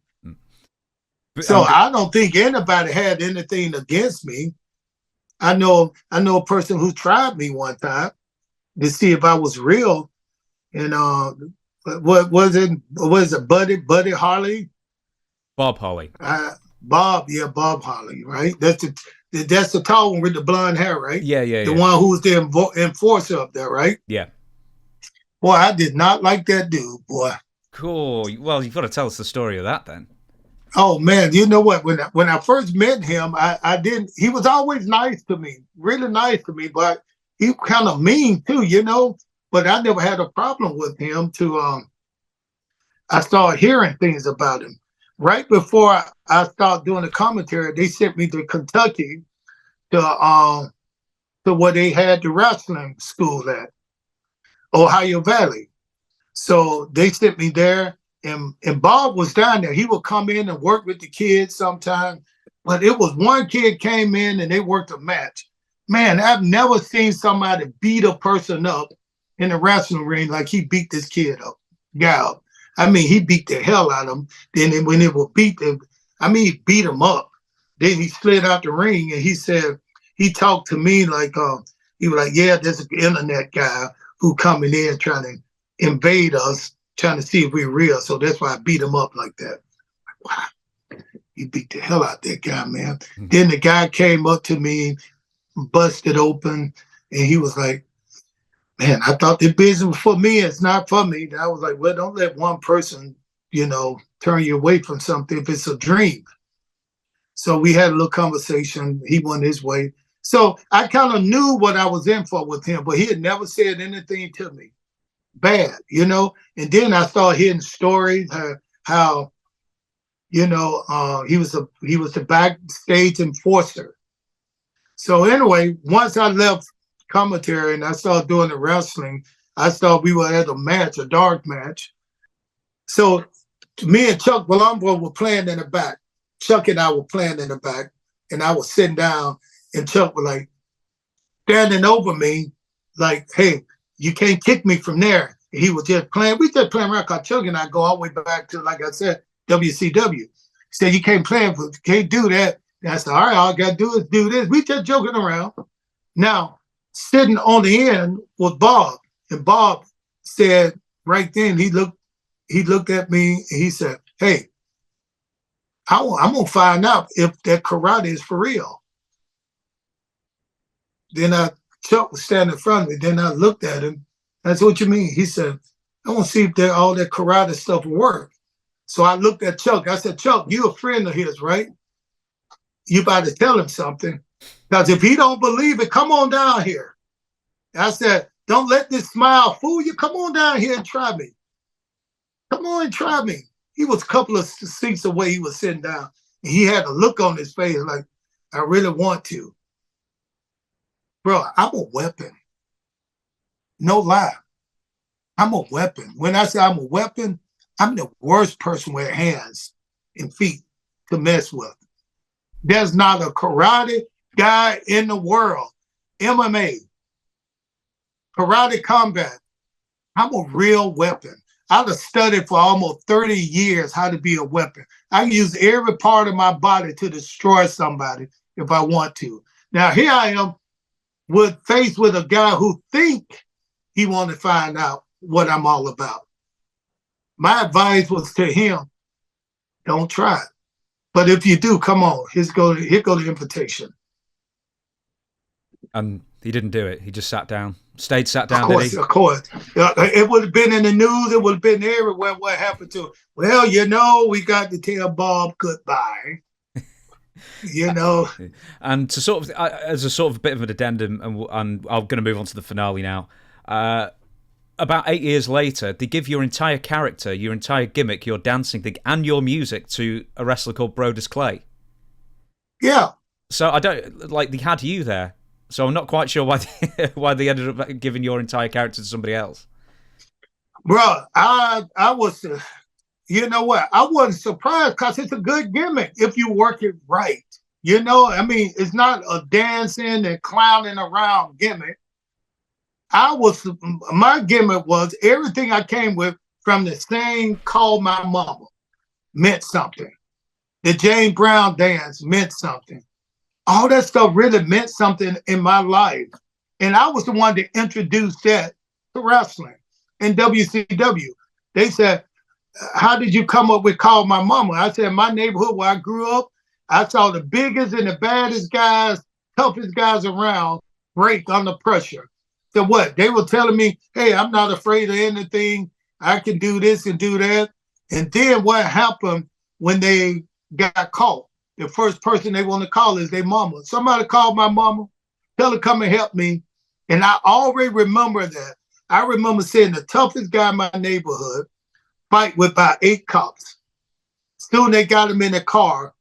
So I don't think anybody had anything against me. I know a person who tried me one time to see if I was real. And what was it? Was it Buddy Holly? Bob Holly. Bob Holly, right? That's the tall one with the blonde hair, right? Yeah. The one who's the enforcer up there, right? Yeah. Boy, I did not like that dude, boy. Cool. Well, you've got to tell us the story of that then. Oh man, you know what? When I first met him, I didn't. He was always nice to me, really nice to me, but he kind of mean too, you know. But I never had a problem with him. I started hearing things about him. Right before I started doing the commentary, they sent me to Kentucky to where they had the wrestling school at Ohio Valley. So they sent me there, and Bob was down there. He would come in and work with the kids sometimes. But it was one kid came in and they worked a match. Man, I've never seen somebody beat a person up in the wrestling ring like he beat this kid up. Yeah. I mean, he beat the hell out of him. Then when it would beat them, he beat him up. Then he slid out the ring and he said, he talked to me like, he was like, yeah, there's an internet guy who coming in trying to invade us, trying to see if we're real. So that's why I beat him up like that. Wow. He beat the hell out that guy, man. Mm-hmm. Then the guy came up to me, busted open, and he was like, man, I thought the business was for me. It's not for me. And I was like, well, don't let one person, you know, turn you away from something if it's a dream. So we had a little conversation. He went his way. So I kind of knew what I was in for with him, but he had never said anything to me bad, you know. And then I started hearing stories how you know, he was the backstage enforcer. So anyway, once I left commentary and I started doing the wrestling, we were at a dark match. So me and Chuck Palumbo were playing in the back. Chuck and I were playing in the back, and I was sitting down, and Chuck was like standing over me, like, hey, you can't kick me from there. And he was just playing. We just playing around, because Chuck and I go all the way back to, like I said, WCW. He said, you can't do that. And I said, all right, all I got to do is do this. We just joking around. Now, sitting on the end was Bob. And Bob said right then, he looked at me and he said, hey, I'm going to find out if that karate is for real. Then Chuck was standing in front of me. Then I looked at him. I said, what you mean? He said, I want to see if all that karate stuff will work. So I looked at Chuck. I said, Chuck, you a friend of his, right? You about to tell him something. Because if he don't believe it, come on down here. I said, don't let this smile fool you. Come on down here and try me. Come on and try me. He was a couple of seats away. He was sitting down. And he had a look on his face like, I really want to. Bro, I'm a weapon. No lie. I'm a weapon. When I say I'm a weapon, I'm the worst person with hands and feet to mess with. There's not a karate guy in the world. MMA, karate combat. I'm a real weapon. I've studied for almost 30 years how to be a weapon. I can use every part of my body to destroy somebody if I want to. Now, here I am faced with a guy who think he want to find out what I'm all about. My advice was to him, don't try it. But if you do, come on, here go the invitation. And he didn't do it. He just sat down. Sat down, did he? Of course. It would have been in the news. It would have been everywhere what happened to him. Well, you know, we got to tell Bob goodbye. You know. And to sort of, as a sort of a bit of an addendum, and I'm going to move on to the finale now. About 8 years later, they give your entire character, your entire gimmick, your dancing thing, and your music to a wrestler called Brodus Clay. Yeah. So I don't they had you there. So I'm not quite sure why they ended up giving your entire character to somebody else. Bro, I was, you know what? I wasn't surprised because it's a good gimmick if you work it right. You know, I mean, it's not a dancing and clowning around gimmick. My gimmick was everything I came with from the same Call My Mama meant something. The Jane Brown dance meant something. All that stuff really meant something in my life. And I was the one that introduced that to wrestling in WCW. They said, how did you come up with Call My Mama? I said, my neighborhood where I grew up, I saw the biggest and the baddest guys, toughest guys around break under pressure. So what? They were telling me, hey, I'm not afraid of anything. I can do this and do that. And then what happened when they got caught? The first person they want to call is their mama. Somebody called my mama, tell her come and help me. And I already remember that. I remember seeing the toughest guy in my neighborhood fight with about 8 cops. Soon they got him in the car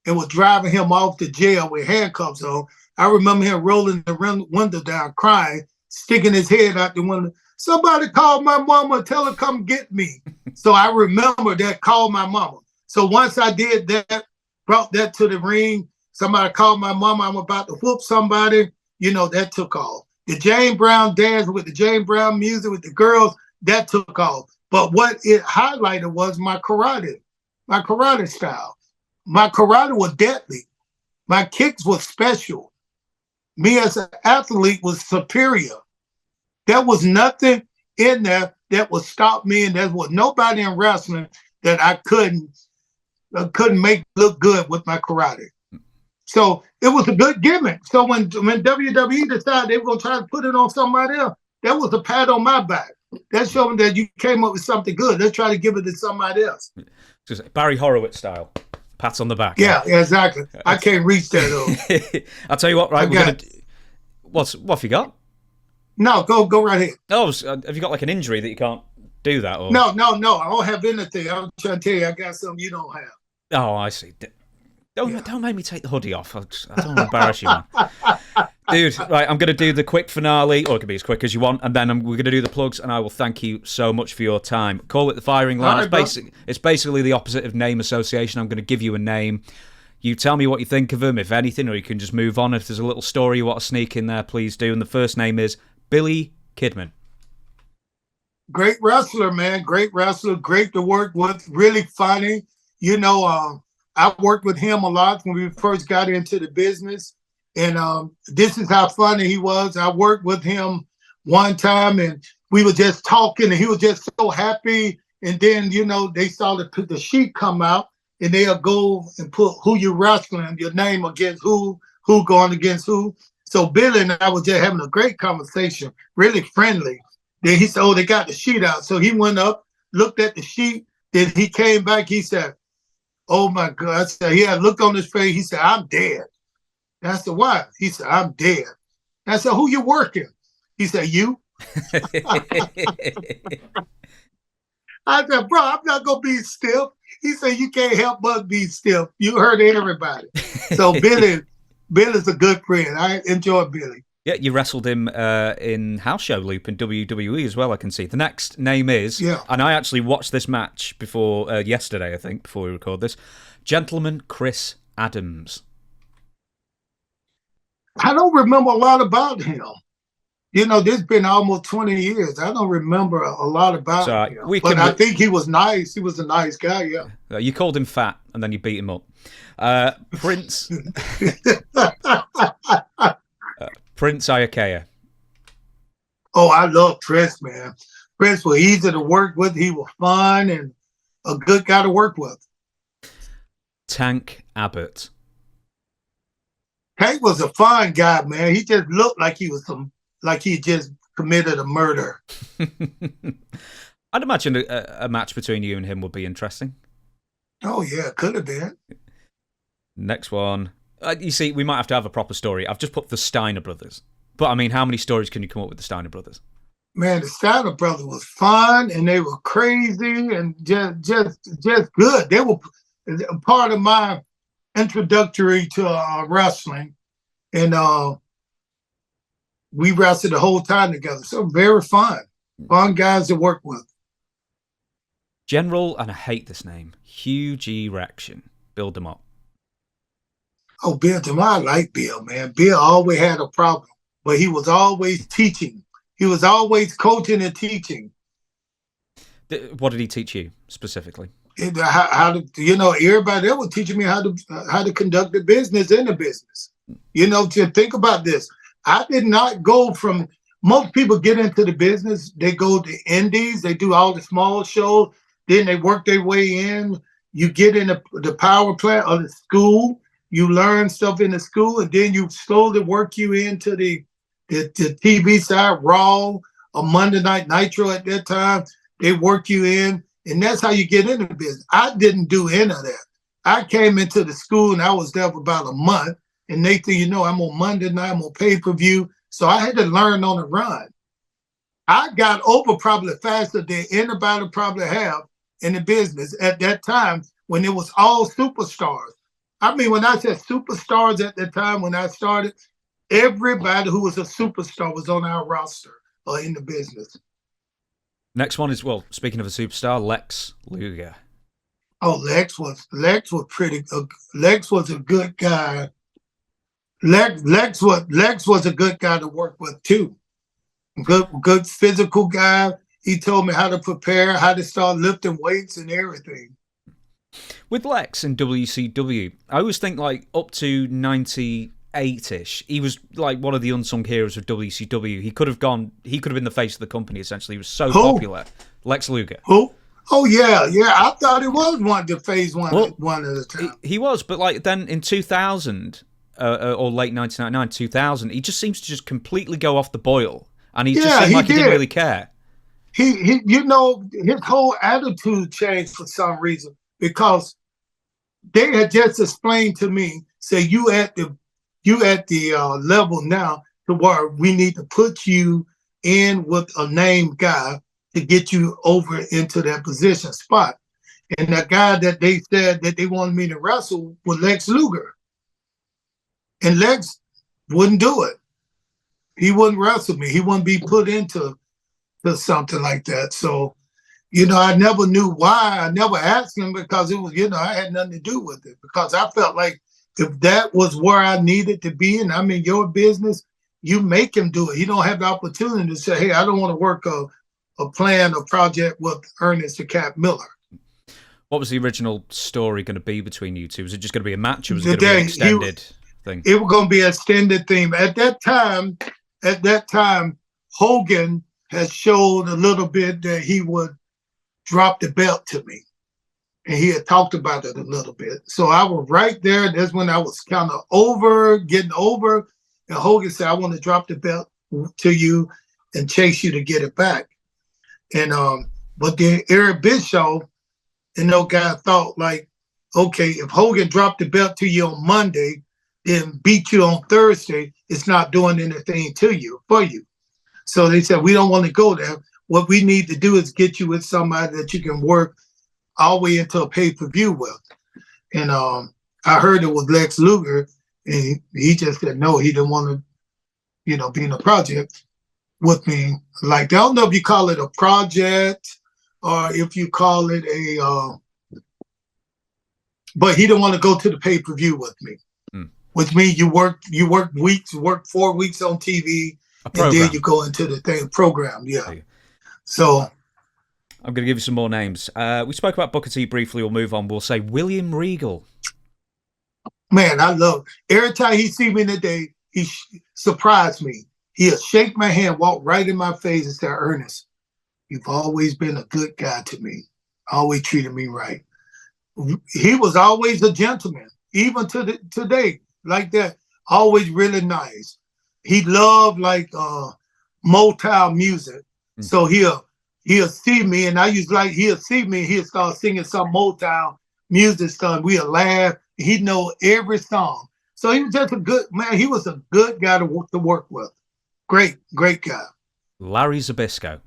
and was driving him off to jail with handcuffs on. I remember him rolling the window down, crying, sticking his head out the window. Somebody called my mama, tell her come get me. So I remember that, called my mama. So once I did that, brought that to the ring, somebody called my mama, I'm about to whoop somebody, you know, that took off. The Jane Brown dance with the Jane Brown music with the girls, that took off. But what it highlighted was my karate style. My karate was deadly. My kicks were special. Me as an athlete was superior. There was nothing in there that would stop me, and there was nobody in wrestling that I couldn't make look good with my karate. So it was a good gimmick. So when WWE decided they were going to try to put it on somebody else, that was a pat on my back. That showed me that you came up with something good. Let's try to give it to somebody else. Just Barry Horowitz style. Pats on the back. Yeah, exactly. I can't reach that though. I'll tell you what, right? What have you got? No, go right ahead. Oh, have you got like an injury that you can't do that? Or? No. I don't have anything. I'm trying to tell you, I got something you don't have. Oh, I see. Don't make me take the hoodie off. I don't want to embarrass you, man. Dude, right, I'm going to do the quick finale, or it can be as quick as you want, and then we're going to do the plugs, and I will thank you so much for your time. Call it the firing line. Right, it's basically the opposite of name association. I'm going to give you a name. You tell me what you think of them, if anything, or you can just move on. If there's a little story you want to sneak in there, please do. And the first name is Billy Kidman. Great wrestler, man. Great wrestler. Great to work with. Really funny. You know, I worked with him a lot when we first got into the business. And this is how funny he was. I worked with him one time and we were just talking and he was just so happy. And then, you know, they saw the sheet come out and they'll go and put who you wrestling, your name against who going against who. So Billy and I was just having a great conversation, really friendly. Then he said, oh, they got the sheet out. So he went up, looked at the sheet. Then he came back. He said, oh, my God. I said, he had a look on his face. He said, I'm dead. And I said, why? He said, I'm dead. And I said, who you working? He said, you. I said, bro, I'm not going to be stiff. He said, you can't help but be stiff. You hurt everybody. So Billy's a good friend. I enjoy Billy. Yeah, you wrestled him in House Show Loop in WWE as well, I can see. The next name is, and I actually watched this match before yesterday, I think, before we record this, Gentleman Chris Adams. I don't remember a lot about him. You know, this has been almost 20 years. I don't remember a lot about him. But I think he was nice. He was a nice guy, yeah. You called him fat, and then you beat him up. Prince... Prince Iakea. Oh, I love Prince, man. Prince was easy to work with. He was fun and a good guy to work with. Tank Abbott. Tank was a fun guy, man. He just looked like he just committed a murder. I'd imagine a match between you and him would be interesting. Oh, yeah, could have been. Next one. You see, we might have to have a proper story. I've just put the Steiner brothers. But, I mean, how many stories can you come up with the Steiner brothers? Man, the Steiner brothers was fun, and they were crazy and just good. They were part of my introductory to wrestling. And we wrestled the whole time together. So very fun. Fun guys to work with. General, and I hate this name, Huge Erection. Build them up. Oh, Bill Jamal, I like Bill, man. Bill always had a problem, but he was always teaching. He was always coaching and teaching. What did he teach you specifically? How to, everybody else was teaching me how to conduct the business in the business. To think about this. I did not go from, most people get into the business, they go to indies, they do all the small shows, then they work their way in. You get in the power plant or the school, you learn stuff in the school, and then you slowly work you into the TV side, Raw or Monday Night Nitro at that time. They work you in, and that's how you get into the business. I didn't do any of that. I came into the school and I was there for about a month. And they think, I'm on Monday night, I'm on pay-per-view. So I had to learn on the run. I got over probably faster than anybody probably have in the business at that time when it was all superstars. I mean, when I said superstars at the time when I started, everybody who was a superstar was on our roster or in the business. Next one is, well, speaking of a superstar, Lex Luger. Oh, Lex was pretty. Lex was a good guy. Lex was a good guy to work with too. Good physical guy. He told me how to prepare, how to start lifting weights and everything. With Lex in WCW, I always think like up to 98-ish, he was like one of the unsung heroes of WCW. He could have been the face of the company essentially. He was so popular. Lex Luger. Who? Oh yeah. I thought he was one to phase one at the time. He was, but like then in 2000 or late 1999, 2000, he just seems to just completely go off the boil, and he just seemed like he didn't really care. He his whole attitude changed for some reason, because they had just explained to me, say you at the level now to where we need to put you in with a named guy to get you over into that position spot. And the guy that they said that they wanted me to wrestle was Lex Luger. And Lex wouldn't do it. He wouldn't wrestle me. He wouldn't be put into something like that. So, I never knew why. I never asked him, because it was, I had nothing to do with it. Because I felt like if that was where I needed to be, and I'm in your business, you make him do it. He don't have the opportunity to say, hey, I don't want to work a plan, a project with Ernest or Cap Miller. What was the original story going to be between you two? Was it just going to be a match, or was it going to be an extended thing? It was going to be an extended thing. At that time, Hogan had showed a little bit that he would drop the belt to me. And he had talked about it a little bit. So I was right there. That's when I was kind of getting over. And Hogan said, I want to drop the belt to you and chase you to get it back. And but then Eric Bischoff and those guys thought like, okay, if Hogan dropped the belt to you on Monday, then beat you on Thursday, it's not doing anything for you. So they said, we don't want to go there. What we need to do is get you with somebody that you can work all the way into a pay-per-view with. And I heard it was Lex Luger, and he just said no, he didn't want to, be in a project with me. Like, I don't know if you call it a project or if you call it but he didn't want to go to the pay-per-view with me. Which means you work 4 weeks on TV, and then you go into the program. Yeah. So I'm going to give you some more names. We spoke about Booker T briefly. We'll move on. We'll say William Regal. Man, I love every time he see me today, he surprised me. He'll shake my hand, walk right in my face, and say, Ernest, you've always been a good guy to me. Always treated me right. He was always a gentleman, even to today, like that. Always really nice. He loved like Motown music. So he'll see me, and he'll see me, he'll start singing some Motown music stuff. We'll laugh. He'd know every song. So he was just a good man. He was a good guy to work with. Great guy. Larry Zbyszko.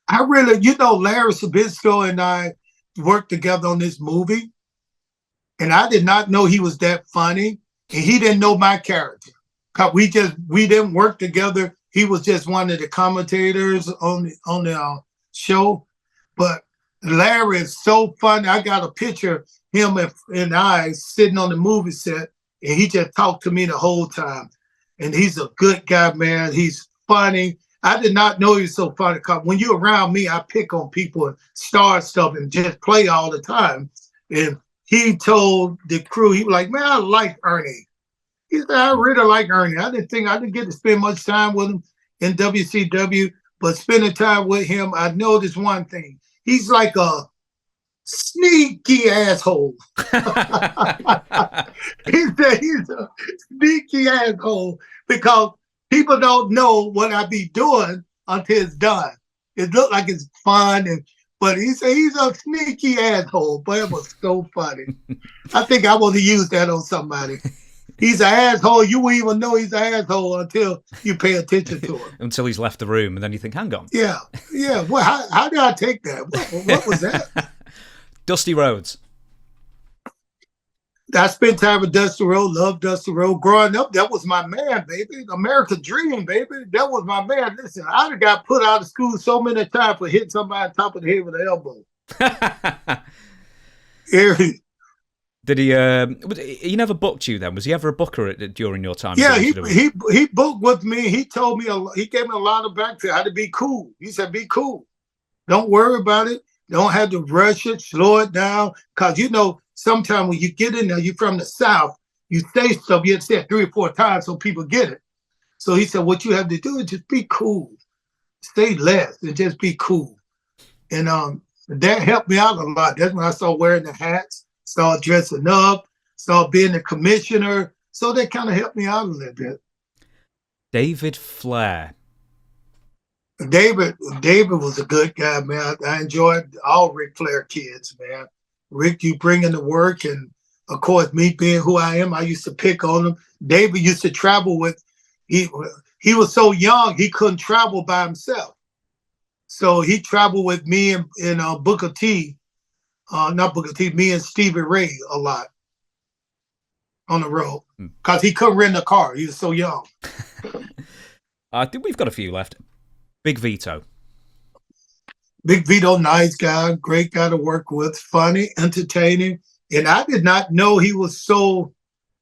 I really, Larry Zbyszko and I worked together on this movie, and I did not know he was that funny, and he didn't know my character. We didn't work together. He was just one of the commentators on the show. But Larry is so funny. I got a picture him and I sitting on the movie set, and he just talked to me the whole time. And he's a good guy, man. He's funny. I did not know he was so funny, because when you're around me, I pick on people and start stuff and just play all the time. And he told the crew, he was like, man, I like Ernie. He said, I really like Ernie. I didn't get to spend much time with him in WCW, but spending time with him, I noticed one thing. He's like a sneaky asshole. He said he's a sneaky asshole because people don't know what I be doing until it's done. It looked like it's fun, but he said he's a sneaky asshole. But it was so funny. I think I want to use that on somebody. He's an asshole. You won't even know he's an asshole until you pay attention to him. Until he's left the room, and then you think, hang on. Yeah. Well, how did I take that? What was that? Dusty Rhodes. I spent time with Dusty Rhodes, loved Dusty Rhodes. Growing up, that was my man, baby. American dream, baby. That was my man. Listen, I got put out of school so many times for hitting somebody on top of the head with an elbow. Did he never booked you then? Was he ever a booker during your time? Yeah, he booked with me. He told me, he gave me a lot of backfield, how to be cool. He said, be cool. Don't worry about it. Don't have to rush it, slow it down. Because, sometimes when you get in there, you're from the South, you say stuff, you have to say it 3 or 4 times so people get it. So he said, what you have to do is just be cool. Stay less and just be cool. And that helped me out a lot. That's when I started wearing the hats, started dressing up, started being the commissioner. So that kind of helped me out a little bit. David Flair. David was a good guy, man. I enjoyed all Ric Flair kids, man. Rick, you bring in the work, and of course, me being who I am, I used to pick on him. David used to travel with, he was so young, he couldn't travel by himself. So he traveled with me and Booker T, not Booker T, me and Stevie Ray a lot on the road, because he couldn't rent a car. He was so young. I think we've got a few left. Big Vito. Big Vito, nice guy, great guy to work with, funny, entertaining. And I did not know he was so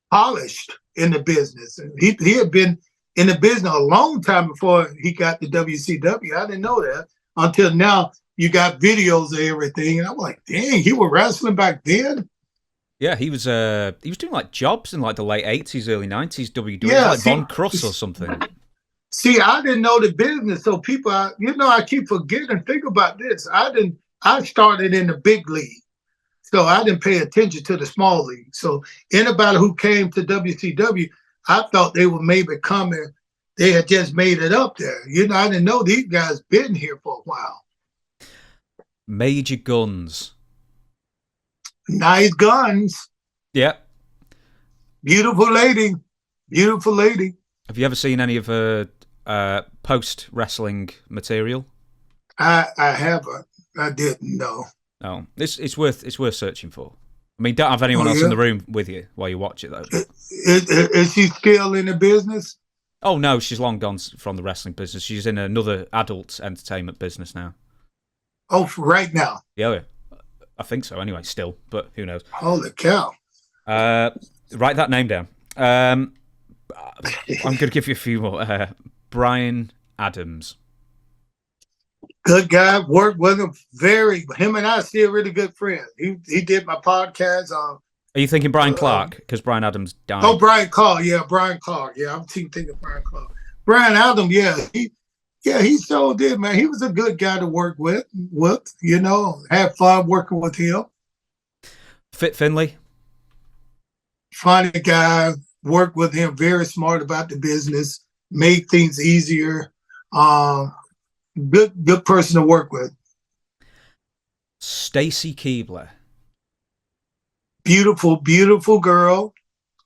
polished in the business. He had been in the business a long time before he got to WCW. I didn't know that until now. You got videos of everything. And I'm like, dang, he was wrestling back then? Yeah, he was doing like jobs in like the late 80s, early 90s, WWE, yeah, like Von Cross or something. See, I didn't know the business, so people, I keep forgetting. Think about this. I started in the big league, so I didn't pay attention to the small league. So anybody who came to WCW, I thought they were maybe coming. They had just made it up there. I didn't know these guys been here for a while. Major Guns. Nice guns. Yep. Beautiful lady. Beautiful lady. Have you ever seen any of her post-wrestling material? I haven't. I didn't know. Oh, it's worth searching for. I mean, don't have anyone else in the room with you while you watch it, though. Is she still in the business? Oh, no, she's long gone from the wrestling business. She's in another adult entertainment business now. Oh, for right now? Yeah, I think so anyway, still, but who knows. Holy cow. Write that name down. I'm going to give you a few more. Brian Adams. Good guy. Worked with him. Him and I still really good friends. He did my podcast. Are you thinking Brian Clark? Because Brian Adams died. Oh, Brian Clark. Yeah, Brian Clark. Yeah, I'm thinking Brian Clark. Brian Adams, he so did, man. He was a good guy to work with, have fun working with him. Fit Finlay. Funny guy. Worked with him, very smart about the business, made things easier. Good person to work with. Stacy Keibler. Beautiful, beautiful girl,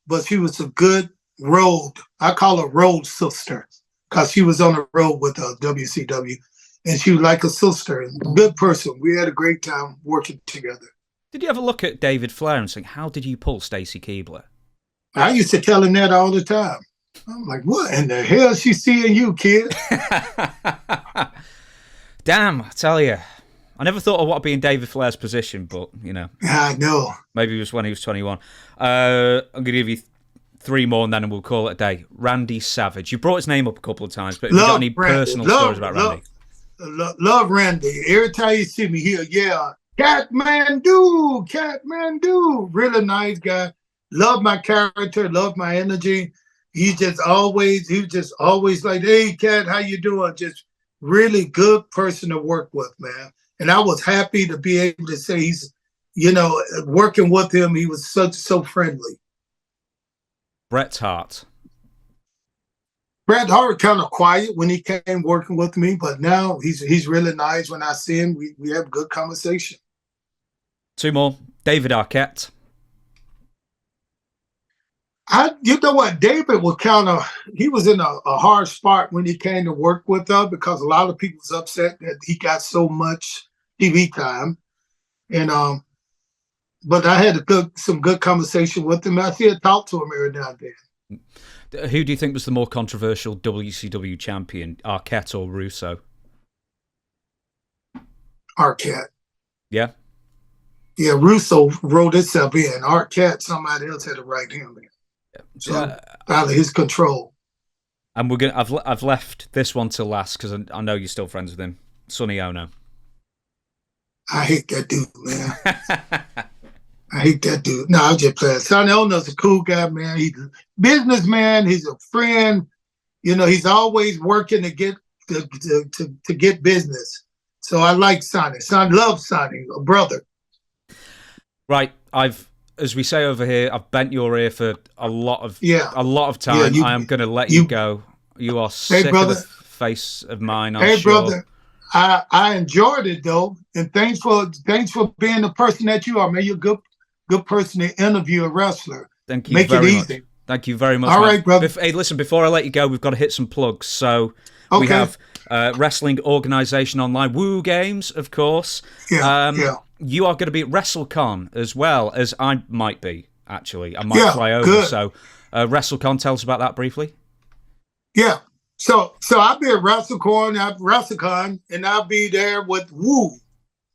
but she was a good road. I call her road sister because she was on the road with WCW, and she was like a sister. Good person. We had a great time working together. Did you ever look at David Flair and think, how did you pull Stacy Keibler? I used to tell him that all the time. I'm like, what in the hell is she seeing you, kid? Damn, I tell you. I never thought of what would be in David Flair's position, but, you know. I know. Maybe it was when he was 21. I'm going to give you 3 more and then we'll call it a day. Randy Savage. You brought his name up a couple of times, but have you got any personal stories about Randy? Love Randy. Every time you see me here, Catmandu. Really nice guy. Love my character, love my energy. He was just always like, hey, Cat, how you doing? Just really good person to work with, man. And I was happy to be able to say he's, working with him, he was so friendly. Bret Hart. Bret Hart kind of quiet when he came working with me, but now he's really nice. When I see him, we have good conversation. 2 more. David Arquette. You know what? David was he was in a hard spot when he came to work with us because a lot of people was upset that he got so much TV time. And but I had some good conversation with him. I still talk to him every now and then. Who do you think was the more controversial WCW champion, Arquette or Russo? Arquette. Yeah? Yeah, Russo wrote itself in. Arquette, somebody else had to write him in. So out of his control. And I've left this one till last because I know you're still friends with him. Sonny Ono. I hate that dude, man. I hate that dude. No, I'm just playing. Sonny Ono's a cool guy, man. He's a businessman. He's a friend. He's always working to get to get business. So I like Sonny. Love Sonny, a brother. Right, as we say over here, I've bent your ear for a lot of time. I am going to let you go. You are sick of the face of mine. I'm sure. Brother, I enjoyed it though, and thanks for being the person that you are, man. You're a good person to interview a wrestler. Thank you very much. Thank you very much. All right, brother. Hey, listen, before I let you go, we've got to hit some plugs. So we have Wrestling Organization Online, Woo Games, of course. Yeah. You are going to be at WrestleCon as well as I might be, actually. I might fly over. Good. So WrestleCon, tell us about that briefly. Yeah. So I'll be at WrestleCon, and I'll be there with Woo,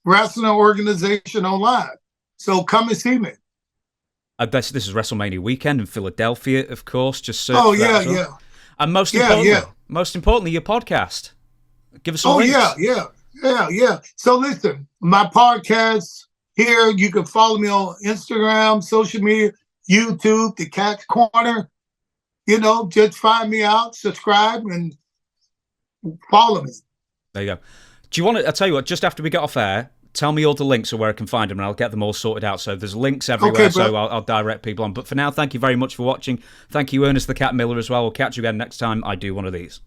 Wrestling Organization Online. So come and see me. This is WrestleMania weekend in Philadelphia, of course. Just search for that as well. Yeah. And most importantly, your podcast. Give us some links. Yeah. So listen, my podcast here, you can follow me on Instagram, social media, YouTube, The Cat's Corner. Just find me out, subscribe, and follow me. There you go. Do you want to, I'll tell you what, just after we get off air, tell me all the links of where I can find them and I'll get them all sorted out. So there's links everywhere, so I'll direct people on. But for now, thank you very much for watching. Thank you, Ernest the Cat Miller, as well. We'll catch you again next time I do one of these.